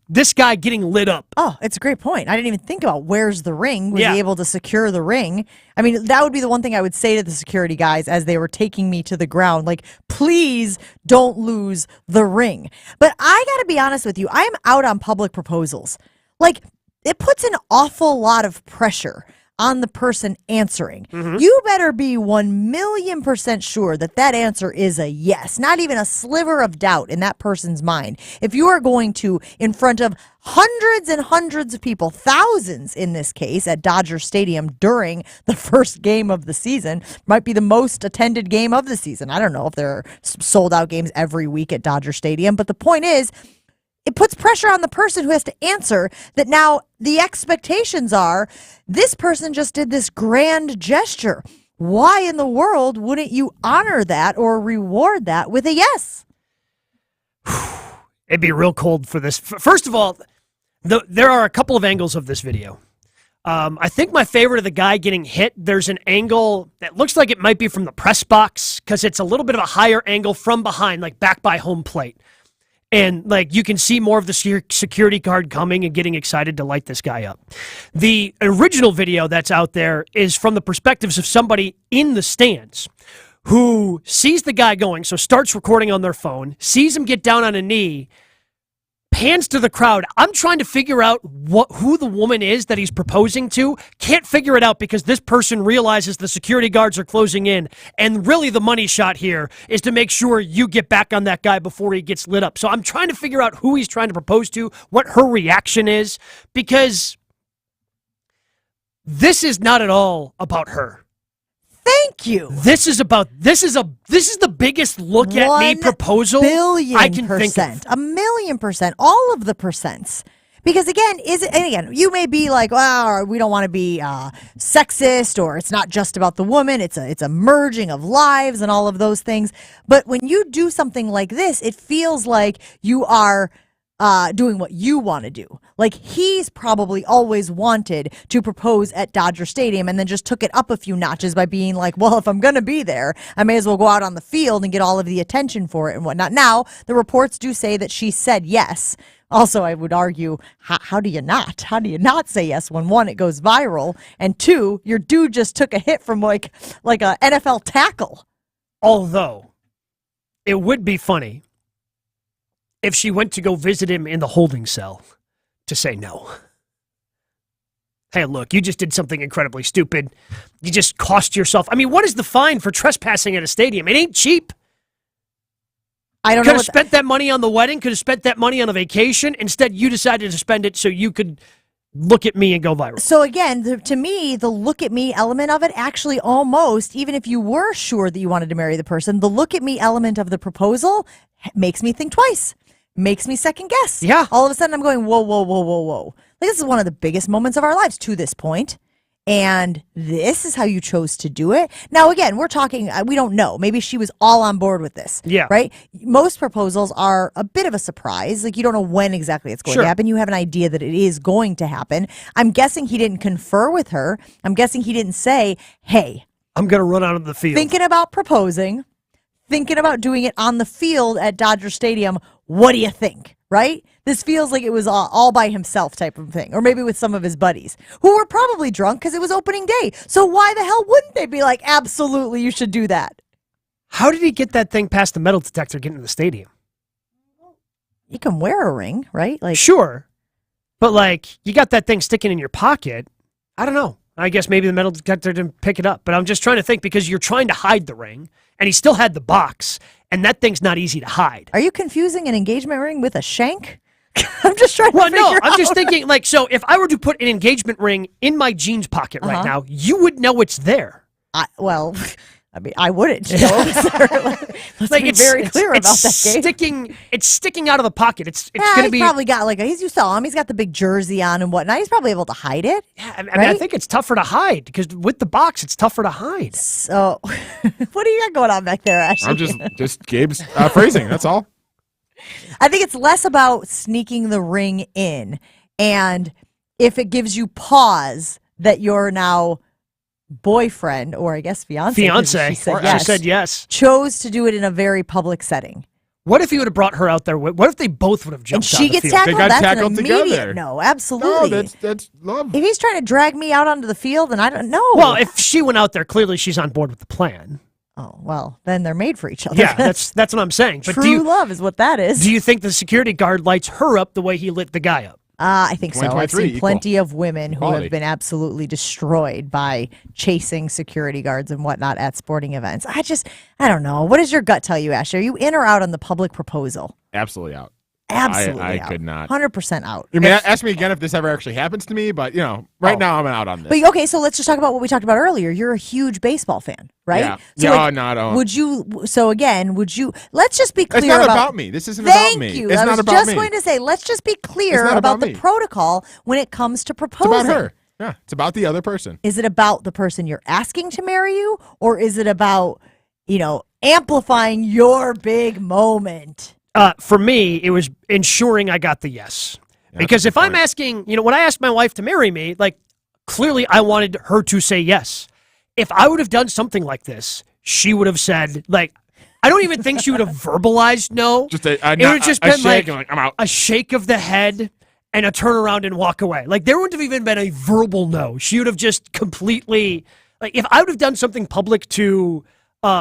this guy getting lit up. Oh, it's a great point. I didn't even think about where's the ring. Was he able to secure the ring? I mean, that would be the one thing I would say to the security guys as they were taking me to the ground. Please don't lose the ring. But I got to be honest with you. I am out on public proposals. It puts an awful lot of pressure on the person answering. Mm-hmm. You better be 1,000,000% sure that answer is a yes, not even a sliver of doubt in that person's mind. If you are going to, in front of hundreds and hundreds of people, thousands in this case, at Dodger Stadium during the first game of the season, might be the most attended game of the season. I don't know if there are sold out games every week at Dodger Stadium, but the point is, it puts pressure on the person who has to answer that now the expectations are this person just did this grand gesture. Why in the world wouldn't you honor that or reward that with a yes? It'd be real cold for this. First of all, there are a couple of angles of this video. I think my favorite of the guy getting hit, there's an angle that looks like it might be from the press box because it's a little bit of a higher angle from behind, back by home plate. And, you can see more of the security guard coming and getting excited to light this guy up. The original video that's out there is from the perspectives of somebody in the stands who sees the guy going, so starts recording on their phone, sees him get down on a knee, pans to the crowd. I'm trying to figure out who the woman is that he's proposing to. Can't figure it out because this person realizes the security guards are closing in. And really the money shot here is to make sure you get back on that guy before he gets lit up. So I'm trying to figure out who he's trying to propose to, what her reaction is, because this is not at all about her. Thank you. This is the biggest look at me proposal I can think of. 1,000,000%. All of the percents. Because again, you may be like, well, we don't want to be sexist, or it's not just about the woman. It's a merging of lives and all of those things. But when you do something like this, it feels like you are doing what you want to do. Like, he's probably always wanted to propose at Dodger Stadium and then just took it up a few notches by being like, well, if I'm going to be there, I may as well go out on the field and get all of the attention for it and whatnot. Now, the reports do say that she said yes. Also, I would argue, how do you not? How do you not say yes when, one, it goes viral, and two, your dude just took a hit from like a NFL tackle? Although, it would be funny if she went to go visit him in the holding cell to say no. Hey, look, you just did something incredibly stupid. You just cost yourself. I mean, what is the fine for trespassing at a stadium? It ain't cheap. I don't know. Could have spent that money on the wedding, could have spent that money on a vacation. Instead, you decided to spend it so you could look at me and go viral. So again, to me, the look at me element of it actually almost, even if you were sure that you wanted to marry the person, the look at me element of the proposal makes me think twice. Makes me second guess. Yeah. All of a sudden I'm going, whoa, whoa, whoa, whoa, whoa. Like, this is one of the biggest moments of our lives to this point. And this is how you chose to do it. Now, again, we're talking, we don't know. Maybe she was all on board with this. Yeah. Right? Most proposals are a bit of a surprise. Like, you don't know when exactly it's going to happen. You have an idea that it is going to happen. I'm guessing he didn't confer with her. I'm guessing he didn't say, hey, I'm going to run out of the field. Thinking about proposing, thinking about doing it on the field at Dodger Stadium. What do you think? Right? This feels like it was all by himself type of thing. Or maybe with some of his buddies who were probably drunk because it was opening day. So why the hell wouldn't they be like, absolutely, you should do that? How did he get that thing past the metal detector getting to the stadium? You can wear a ring, right? Like, sure. But, like, you got that thing sticking in your pocket. I don't know. I guess maybe the metal detector didn't pick it up. But I'm just trying to think, because you're trying to hide the ring, and he still had the box, and that thing's not easy to hide. Are you confusing an engagement ring with a shank? I'm just trying to figure out. I'm just out. thinking, like, so if I were to put an engagement ring in my jeans pocket right now, you would know it's there. Well, I mean, I wouldn't. You know? Let's be very clear about that, Gabe. It's sticking out of the pocket. It's yeah, going to be. He's probably got you saw him. He's got the big jersey on and whatnot. He's probably able to hide it. Yeah, I mean, I think it's tougher to hide because with the box, it's tougher to hide. So, what do you got going on back there, Ashley? I'm just Gabe's phrasing. That's all. I think it's less about sneaking the ring in, and if it gives you pause that you're now boyfriend, or I guess fiance. She said yes. Chose to do it in a very public setting. What if he would have brought her out there? What if they both would have jumped and she on the gets field? tackled? They got That's tackled an immediate together. no, absolutely. No, that's love. If he's trying to drag me out onto the field, then I don't know. Well, if she went out there, clearly she's on board with the plan. Oh, well, then they're made for each other. Yeah, that's what I'm saying. But True love is what that is. Do you think the security guard lights her up the way he lit the guy up? I think so. I've seen plenty of women who Quality. have been absolutely destroyed by chasing security guards and whatnot at sporting events. I don't know. What does your gut tell you, Ashley? Are you in or out on the public proposal? Absolutely out. Absolutely I out. could not. 100% out. I mean, ask me again if this ever actually happens to me, but, right now I'm out on this. But okay, so let's just talk about what we talked about earlier. You're a huge baseball fan, right? Yeah. So would you, let's just be clear It's not about me. This isn't about me. Thank you. It's I not was about just me. going to say, let's just be It's clear not about about the me. protocol when it comes to It's proposing. about her. Yeah, it's about the other person. Is it about the person you're asking to marry you, or is it about, amplifying your big moment? For me, it was ensuring I got the yes. Because if I'm asking, when I asked my wife to marry me, like, clearly I wanted her to say yes. If I would have done something like this, she would have said, like, I don't even think she would have verbalized no. Just it would have just been shake and I'm out. A shake of the head and a turn around and walk away. Like, there wouldn't have even been a verbal no. She would have just completely, like, if I would have done something public to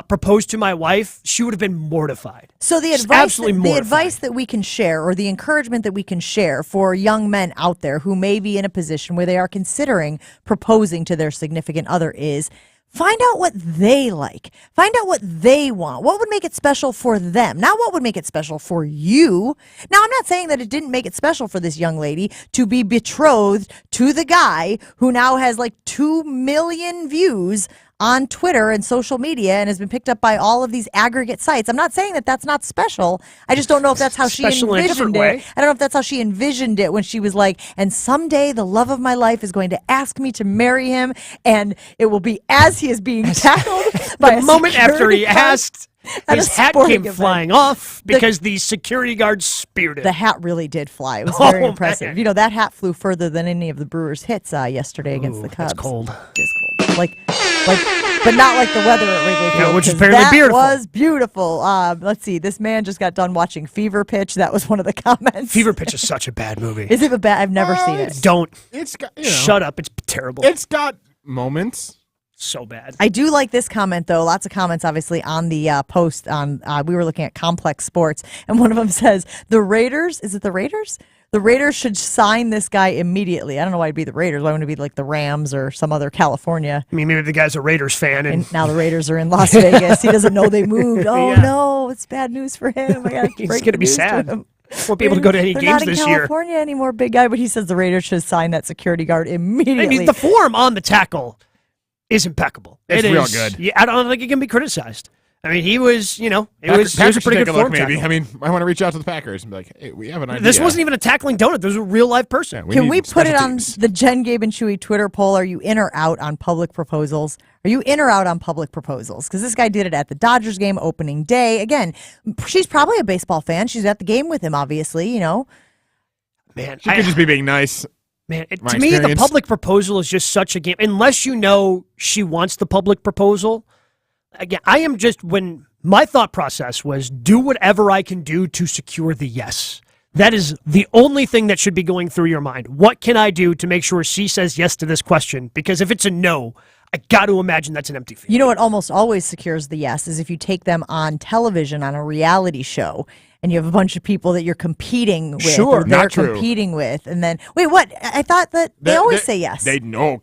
proposed to my wife, she would have been mortified. So the Just advice, absolutely the mortified. advice that we can share, or the encouragement that we can share for young men out there who may be in a position where they are considering proposing to their significant other is find out what they like. Find out what they want. What would make it special for them? Not what would make it special for you. Now, I'm not saying that it didn't make it special for this young lady to be betrothed to the guy who now has like 2 million views on Twitter and social media and has been picked up by all of these aggregate sites. I'm not saying that that's not special. I just don't know if that's how she Special in a different envisioned it. way. I don't know if that's how she envisioned it when she was like, and someday the love of my life is going to ask me to marry him, and it will be as he is being tackled by The a moment after security he guard asked, at a his hat sporting came event. flying off because the security guard speared it. The hat really did fly. It was very Oh, impressive. man. You know, that hat flew further than any of the Brewers' hits yesterday against the Cubs. That's cold. It is cold. Like, but not like the weather at Wrigley Field. Yeah, which is 'cause apparently that beautiful. was beautiful. Let's see. This man just got done watching Fever Pitch. That was one of the comments. Fever Pitch is such a bad movie. Is it a bad? I've never seen it. Don't. It's got, Shut up. It's terrible. It's got moments. So bad. I do like this comment, though. Lots of comments, obviously, on the post. We were looking at Complex Sports, and one of them says, the Raiders, is it the Raiders? The Raiders should sign this guy immediately. I don't know why it'd be the Raiders. Why wouldn't it be like the Rams or some other California? I mean, maybe the guy's a Raiders fan. And now the Raiders are in Las Vegas. He doesn't know they moved. Oh, Yeah. no, it's bad news for him. I gotta He's break going to the be news to sad. him. Won't be able to go to any They're games not in this year. California anymore, big guy. But he says the Raiders should sign that security guard immediately. I mean, the form on the tackle is impeccable. It's It real is- good. Yeah, I don't think it can be criticized. I mean, he was, it was Packers a should pretty take good a look, form maybe. tackle. I mean, I want to reach out to the Packers and be like, hey, we have an idea. This wasn't even a tackling donut. This was a real life person. Can we put it on the Jen, Gabe, and Chewy Twitter poll? Are you in or out on public proposals? Are you in or out on public proposals? Because this guy did it at the Dodgers game opening day. Again, she's probably a baseball fan. She's at the game with him, obviously, Man, She could just be being nice. Man, My to me, the experience. public proposal is just such a game. Unless you know she wants the public proposal. Again, I am just, when my thought process was do whatever I can do to secure the yes. That is the only thing that should be going through your mind. What can I do to make sure she says yes to this question? Because if it's a no, I got to imagine that's an empty field. You know what almost always secures the yes is if you take them on television on a reality show and you have a bunch of people that you're competing with Sure, or they're not true. competing with. And then, wait, what? I thought that they always say yes.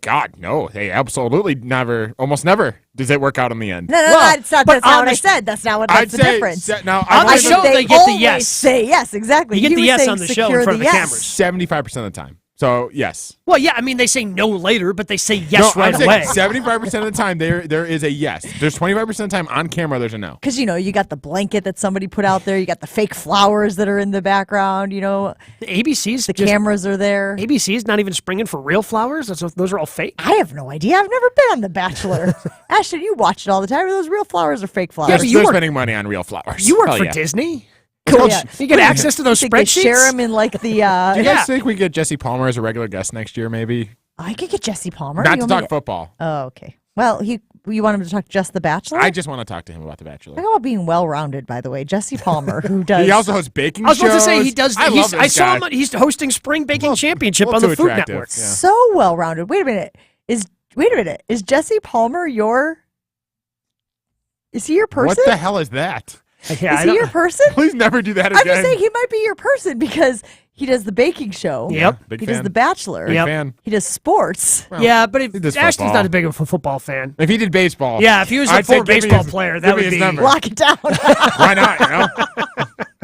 God, no. They absolutely never, almost never does it work out in the end. No, that's not what I said. That's not what. That's the difference. Now, On the I show, think they get the always yes. Say yes, exactly. You get He the was yes saying on the show in secure front of the yes. cameras. 75% of the time. So, yes. Well, yeah, I mean, they say no later, but they say yes no, right I'm away. saying 75% of the time, there is a yes. There's 25% of the time on camera, there's a no. Because, you got the blanket that somebody put out there. You got the fake flowers that are in the background, The ABC's The cameras are there. ABC's not even springing for real flowers. Those are all fake. I have no idea. I've never been on The Bachelor. Ashton, you watch it all the time. Are those real flowers or fake flowers? They're spending money on real flowers. You work Hell for yeah. Disney. Cool, yeah. You get access to those Think they spreadsheets. share them in like the. Do you guys think we get Jesse Palmer as a regular guest next year, maybe? I could get Jesse Palmer. Not You to want me talk football. Oh, okay. Well, you want him to talk just The Bachelor? I just want to talk to him about The Bachelor. Talk about being well-rounded, by the way. Jesse Palmer, who does. He also hosts baking I was about to say shows. he does. I love this I saw guy. him. He's hosting Spring Baking Championship well, on the too Food attractive, Network. yeah. So well-rounded. Wait a minute. Is Jesse Palmer your? Is he your person? What the hell is that? Is he your person? Please never do that again. I'm just saying he might be your person because he does the baking show. Yep. Big He does fan. The Bachelor. Big fan. He does sports. Well, Yeah, but if he does Ashton's football. not as big of a football fan. If he did baseball. Yeah, if he was a I'd say former give me baseball his- player, give that me would his be number. Lock it down. Why not,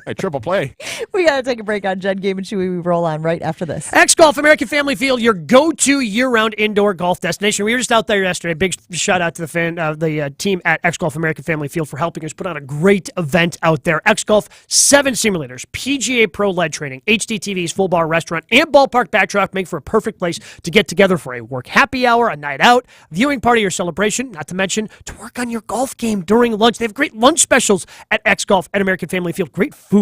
A triple play. We got to take a break on Jen, Gabe, and Chewy. We roll on right after this. X Golf American Family Field, your go-to year-round indoor golf destination. We were just out there yesterday. Big shout out to the team at X Golf American Family Field for helping us put on a great event out there. X Golf, 7 simulators, PGA Pro lead training, HD TVs, full bar restaurant, and ballpark backdrop make for a perfect place to get together for a work happy hour, a night out, viewing party, or celebration. Not to mention to work on your golf game during lunch. They have great lunch specials at X Golf at American Family Field. Great food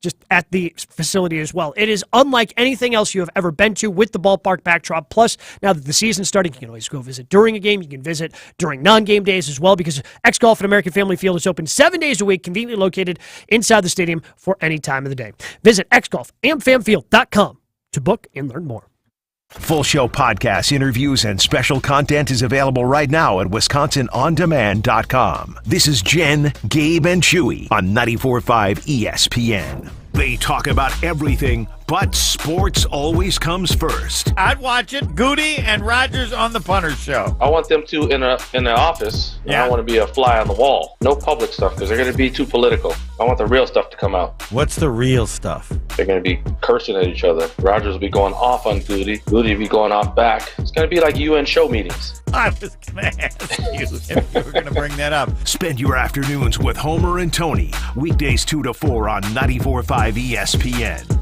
just at the facility as well. It is unlike anything else you have ever been to with the ballpark backdrop. Plus, now that the season's starting, you can always go visit during a game. You can visit during non-game days as well because X Golf at American Family Field is open 7 days a week, conveniently located inside the stadium for any time of the day. Visit xgolfamfamfield.com to book and learn more. Full show podcasts, interviews, and special content is available right now at WisconsinOnDemand.com. This is Jen, Gabe, and Chewy on 94.5 ESPN. They talk about everything, but sports always comes first. I'd watch it. Goody and Rogers on the Punter Show. I want them two in the office. Yeah. I want to be a fly on the wall. No public stuff because they're going to be too political. I want the real stuff to come out. What's the real stuff? They're going to be cursing at each other. Rogers will be going off on Goody. Goody will be going off back. It's going to be like UN show meetings. I was going to ask you if you were going to bring that up. Spend your afternoons with Homer and Tony. Weekdays 2 to 4 on 94.5 ESPN.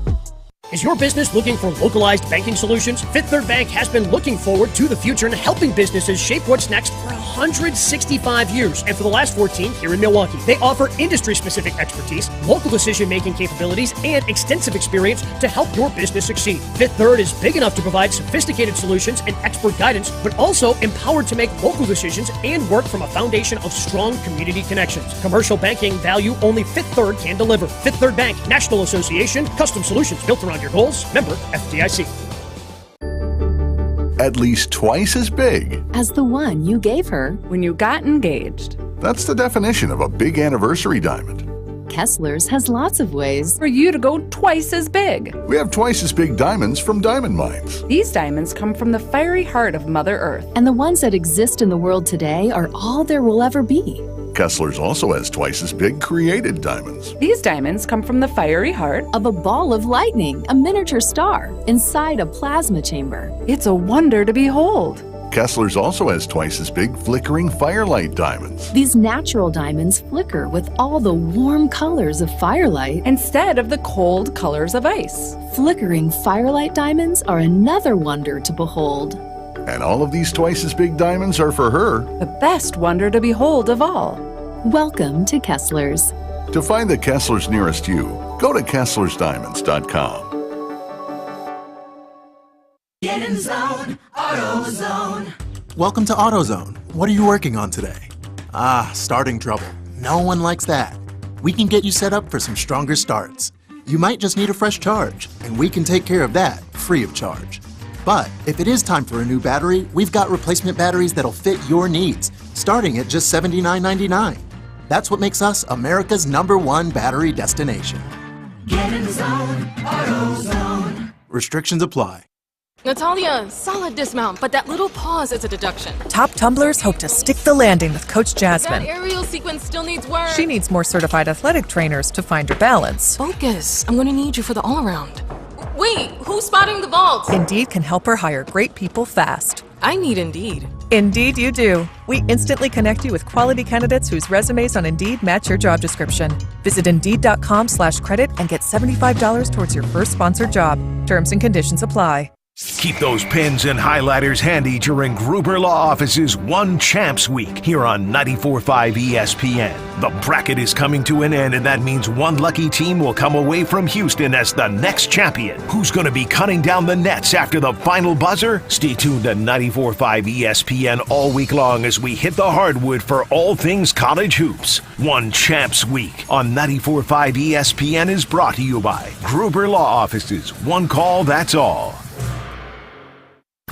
Is your business looking for localized banking solutions? Fifth Third Bank has been looking forward to the future and helping businesses shape what's next for 165 years. And for the last 14 here in Milwaukee. They offer industry-specific expertise, local decision-making capabilities, and extensive experience to help your business succeed. Fifth Third is big enough to provide sophisticated solutions and expert guidance, but also empowered to make local decisions and work from a foundation of strong community connections. Commercial banking value only Fifth Third can deliver. Fifth Third Bank, National Association, custom solutions built around your goals. Member FDIC. At least twice as big as the one you gave her when you got engaged. That's the definition of a big anniversary diamond. Kessler's has lots of ways for you to go twice as big. We have twice as big diamonds from diamond mines. These diamonds come from the fiery heart of Mother Earth. And the ones that exist in the world today are all there will ever be. Kessler's also has twice as big created diamonds. These diamonds come from the fiery heart of a ball of lightning, a miniature star, inside a plasma chamber. It's a wonder to behold. Kessler's also has twice as big flickering firelight diamonds. These natural diamonds flicker with all the warm colors of firelight instead of the cold colors of ice. Flickering firelight diamonds are another wonder to behold. And all of these twice as big diamonds are for her. The best wonder to behold of all. Welcome to Kessler's. To find the Kessler's nearest you, go to Kessler'sDiamonds.com. Get in zone, AutoZone. Welcome to AutoZone. What are you working on today? Starting trouble. No one likes that. We can get you set up for some stronger starts. You might just need a fresh charge, and we can take care of that free of charge. But if it is time for a new battery, we've got replacement batteries that'll fit your needs, starting at just $79.99. That's what makes us America's #1 battery destination. Get in zone, AutoZone. Restrictions apply. Natalia, solid dismount, but that little pause is a deduction. Top tumblers hope to stick the landing with Coach Jasmine. That aerial sequence still needs work. She needs more certified athletic trainers to find her balance. Focus. I'm going to need you for the all-around. Wait, who's spotting the vault? Indeed can help her hire great people fast. I need Indeed. Indeed you do. We instantly connect you with quality candidates whose resumes on Indeed match your job description. Visit Indeed.com/credit and get $75 towards your first sponsored job. Terms and conditions apply. Keep those pens and highlighters handy during Gruber Law Office's One Champs Week here on 94.5 ESPN. The bracket is coming to an end, and that means one lucky team will come away from Houston as the next champion. Who's going to be cutting down the nets after the final buzzer? Stay tuned to 94.5 ESPN all week long as we hit the hardwood for all things college hoops. One Champs Week on 94.5 ESPN is brought to you by Gruber Law Offices. One call, that's all.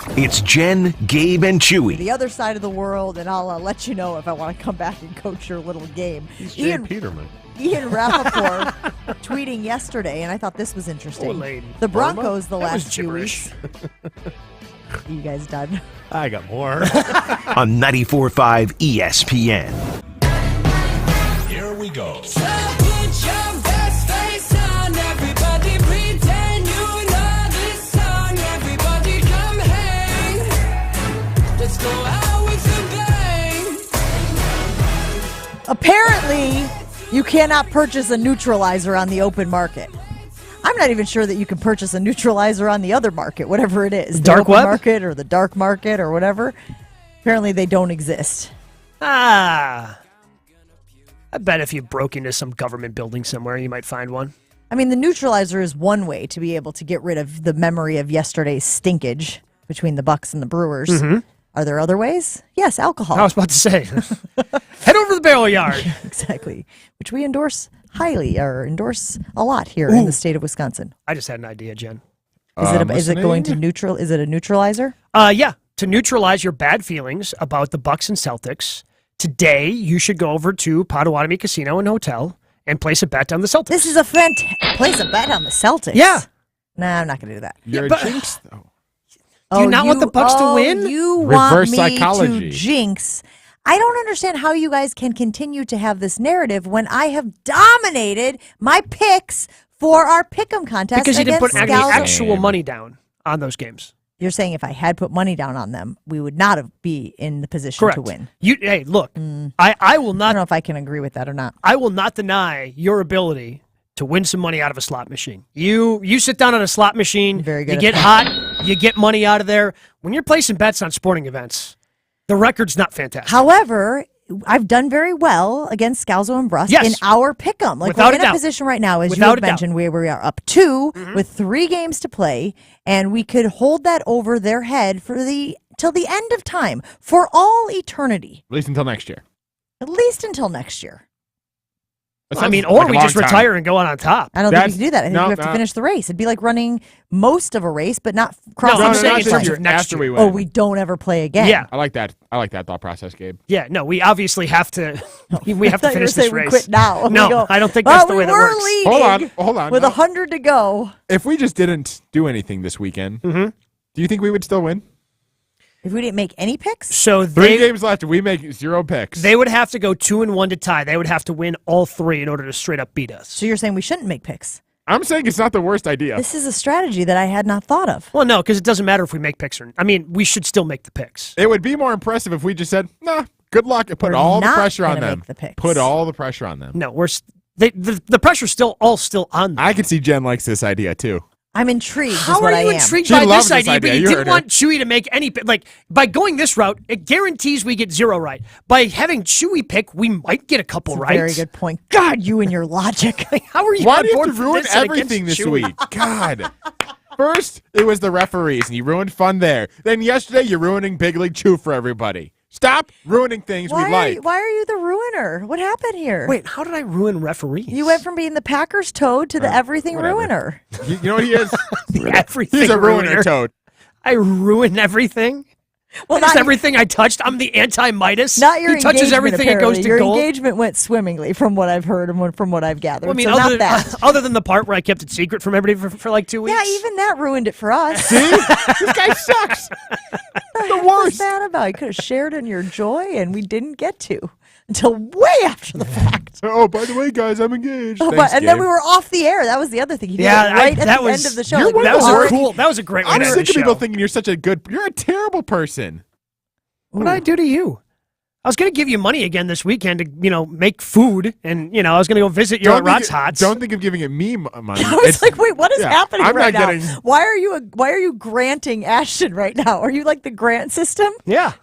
It's Jen, Gabe, and Chewy. The other side of the world, and I'll let you know if I want to come back and coach your little game. Ian Peterman. Ian Rappaport tweeting yesterday, and I thought this was interesting. Poor lady. The Broncos the That was last 2 weeks. You guys done? I got more. On 94.5 ESPN. Here we go. Apparently, you cannot purchase a neutralizer on the open market. I'm not even sure that you can purchase a neutralizer on the other market, whatever it is. Dark the open web? market or the dark market or whatever. Apparently, they don't exist. I bet if you broke into some government building somewhere, you might find one. I mean, the neutralizer is one way to be able to get rid of the memory of yesterday's stinkage between the Bucks and the Brewers. Mhm. Are there other ways? Yes, alcohol. I was about to say. Head over to the barrel yard. Exactly. Which we endorse highly, or endorse a lot here in the state of Wisconsin. I just had an idea, Jen. Is it going to neutral? Is it a neutralizer? Yeah, to neutralize your bad feelings about the Bucks and Celtics, today you should go over to Potawatomi Casino and Hotel and place a bet on the Celtics. This is a place a bet on the Celtics. Yeah. Nah, I'm not going to do that. You're a jinx, though. Do you not want the Bucks to win? You Reverse want me psychology. to jinx. I don't understand how you guys can continue to have this narrative when I have dominated my picks for our pick'em contest. Because you didn't put against any Scalzo. actual money down on those games. You're saying if I had put money down on them, we would not have be in the position Correct. to win. Hey, look, I will not. I don't know if I can agree with that or not. I will not deny your ability to win some money out of a slot machine. You sit down on a slot machine, Very good you at get that. hot, you get money out of there. When you're placing bets on sporting events, the record's not fantastic. However, I've done very well against Scalzo and Brust Yes. in our pick'em. Like Without we're a in a doubt. position right now, as Without you a have doubt. mentioned, where we are up 2 with 3 games to play, and we could hold that over their head till the end of time, for all eternity. At least until next year. At least until next year. That I mean, sounds or like a we long just time. retire and go on top. I don't think we can do that. I think no, we have to finish the race. It'd be like running most of a race, but not crossing I'm the saying finish in terms line. of next after year. we win. Oh, we don't ever play again. Yeah. I like that. I like that thought process, Gabe. Yeah, no, we obviously have to. We have to I thought you were finish this saying we race. quit now. No, We go, I don't think well, that's the way we that were works. leading Hold on. with No. 100 to go. If we just didn't do anything this weekend, do you think we would still win? If we didn't make any picks, So 3 games left, and we make 0 picks. They would have to go 2-1 to tie. They would have to win all 3 in order to straight up beat us. so you're saying we shouldn't make picks. I'm saying it's not the worst idea. This is a strategy that I had not thought of. Well, no, because it doesn't matter if we make picks or. I mean, we should still make the picks. It would be more impressive if we just said, nah, good luck, and put We're all the not pressure on gonna them. make the picks. Put all the pressure on them. No, the pressure's still on them. I can see Jen likes this idea, too. I'm intrigued. How is what are you I am. intrigued She by loves this this idea, idea. but you You didn't heard her. want Chewy to make any by going this route, it guarantees we get 0 right. By having Chewy pick, we might get a couple That's a right. very good point. God, you and your logic. How are you Why on do you board have to for ruin this and everything against this Chewy? week? God. First, it was the referees, and you ruined fun there. Then yesterday, you're ruining Big League Chew for everybody. Stop ruining things we like. Why are you the ruiner? What happened here? Wait, how did I ruin referees? You went from being the Packers toad to the everything whatever. ruiner. You know what he is? Everything He's a ruiner toad. I ruin everything. Well, Just not- everything I touched. I'm the anti-Midas. Not your He touches engagement, everything, it goes apparently. to Your gold. engagement went swimmingly, from what I've heard and from what I've gathered. Well, I mean, so other, not that. other than the part where I kept it secret from everybody for like 2 weeks. Yeah, even that ruined it for us. See? This guy sucks. The What's worst. that about? You could have shared in your joy, and we didn't get to until way after the fact. Oh, by the way, guys, I'm engaged. Oh, Thanks, and then Gabe. we were off the air. That was the other thing. He did Yeah, it right at that the was- end of the show. You're Like, one we of That those were was already- cool. That was a great way I'm to end sick the of people show. thinking you're such a good. You're a terrible person. What did I do to you? I was going to give you money again this weekend to, make food, and I was going to go visit you at Rod's Hots. Don't think of giving it me money. I was like, wait, what is yeah, happening I'm right not now? getting- Why are you granting Ashton right now? Are you like the grant system? Yeah.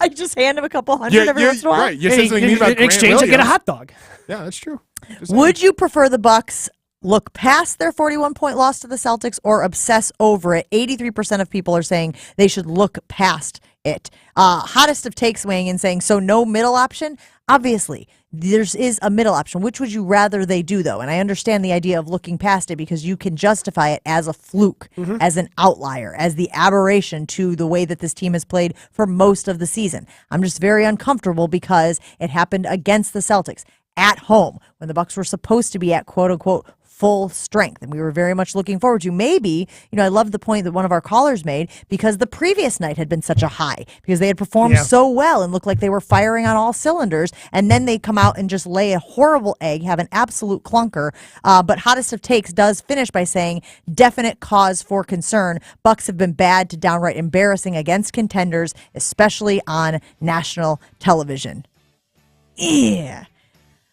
I just hand him a couple hundred every once in a while. Right. You said something mean about in exchange, I get a hot dog. Yeah, that's true. Just saying. Would you prefer the Bucks look past their 41-point loss to the Celtics or obsess over it? 83% of people are saying they should look past it. Hottest of takes weighing in saying, so no middle option? Obviously, there is a middle option. Which would you rather they do, though? And I understand the idea of looking past it because you can justify it as a fluke, as an outlier, as the aberration to the way that this team has played for most of the season. I'm just very uncomfortable because it happened against the Celtics at home when the Bucks were supposed to be at quote-unquote full strength, and we were very much looking forward to. Maybe, I love the point that one of our callers made, because the previous night had been such a high, because they had performed so well and looked like they were firing on all cylinders, and then they come out and just lay a horrible egg, have an absolute clunker. But Hottest of Takes does finish by saying, definite cause for concern. Bucks have been bad to downright embarrassing against contenders, especially on national television. Yeah.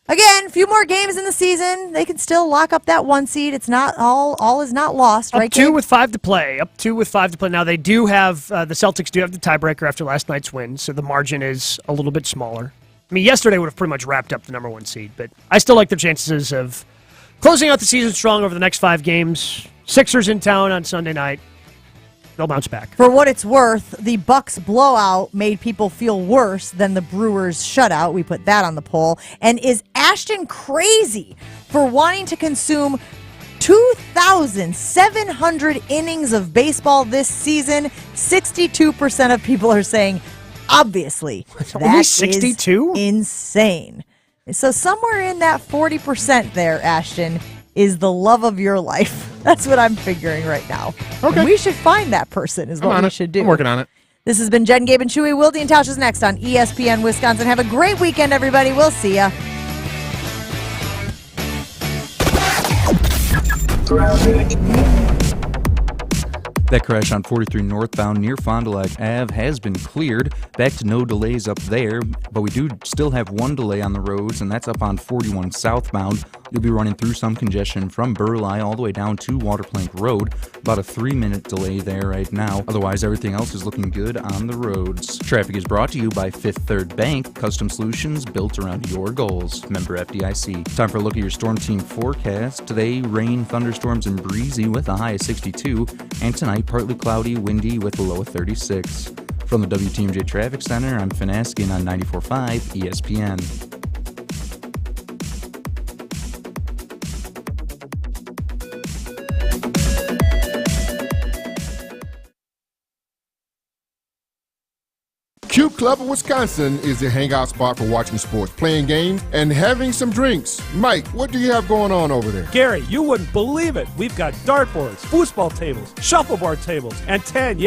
Again, a few more games in the season. They can still lock up that 1 seed. It's not all is not lost, right? Up 2 Gabe? with 5 to play. Up 2 with 5 to play. Now they do have the Celtics do have the tiebreaker after last night's win, so the margin is a little bit smaller. I mean, yesterday would have pretty much wrapped up the number 1 seed, but I still like their chances of closing out the season strong over the next 5 games. Sixers in town on Sunday night. They'll bounce back. For what it's worth, the Bucks blowout made people feel worse than the Brewers shutout. We put that on the poll. And is Ashton crazy for wanting to consume 2,700 innings of baseball this season. 62% of people are saying, obviously, Only 62? Insane. So somewhere in that 40% there, Ashton, is the love of your life. That's what I'm figuring right now. Okay. And we should find that person is what we should do. I'm working on it. This has been Jen, Gabe, and Chewy. Wildy and Tausch is next on ESPN Wisconsin. Have a great weekend, everybody. We'll see ya. That crash on 43 northbound near Fond du Lac Ave has been cleared. Back to no delays up there, but we do still have one delay on the roads, and that's up on 41 southbound. You'll be running through some congestion from Burleigh all the way down to Waterplank Road. About a 3-minute delay there right now. Otherwise, everything else is looking good on the roads. Traffic is brought to you by Fifth Third Bank, custom solutions built around your goals. Member FDIC. Time for a look at your Storm Team forecast. Today, rain, thunderstorms, and breezy with a high of 62. And tonight, partly cloudy, windy with a low of 36. From the WTMJ Traffic Center, I'm Finn Askin on 94.5 ESPN. Cube Club of Wisconsin is the hangout spot for watching sports, playing games, and having some drinks. Mike, what do you have going on over there? Gary, you wouldn't believe it. We've got dartboards, foosball tables, shuffleboard tables, and 10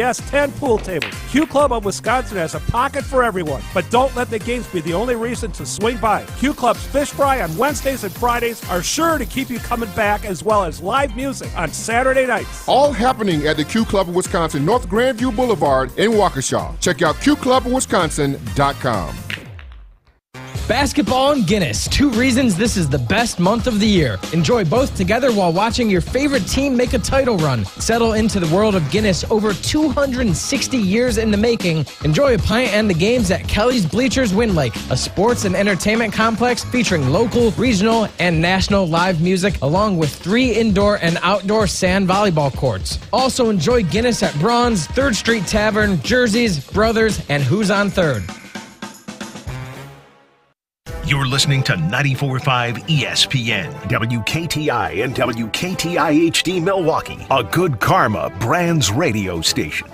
pool tables. Cube Club of Wisconsin has a pocket for everyone. But don't let the games be the only reason to swing by. Cube Club's Fish Fry on Wednesdays and Fridays are sure to keep you coming back, as well as live music on Saturday nights. All happening at the Cube Club of Wisconsin, North Grandview Boulevard in Waukesha. Check out CubeClubOfWisconsin.com. Basketball and Guinness, 2 reasons this is the best month of the year. Enjoy both together while watching your favorite team make a title run. Settle into the world of Guinness, over 260 years in the making. Enjoy a pint and the games at Kelly's Bleachers Windlake, a sports and entertainment complex featuring local, regional, and national live music, along with 3 indoor and outdoor sand volleyball courts. Also enjoy Guinness at Braun's, 3rd Street Tavern, Jersey's, Brothers, and Who's on 3rd. You're listening to 94.5 ESPN, WKTI and WKTI HD Milwaukee, a Good Karma Brands radio station.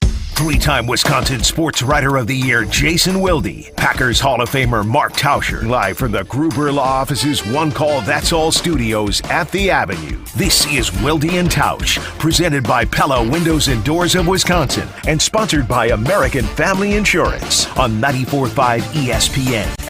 3-time Wisconsin Sports Writer of the Year Jason Wilde, Packers Hall of Famer Mark Tauscher, live from the Gruber Law Office's One Call That's All studios at the Avenue. This is Wilde and Tausch, presented by Pella Windows and Doors of Wisconsin and sponsored by American Family Insurance on 94.5 ESPN.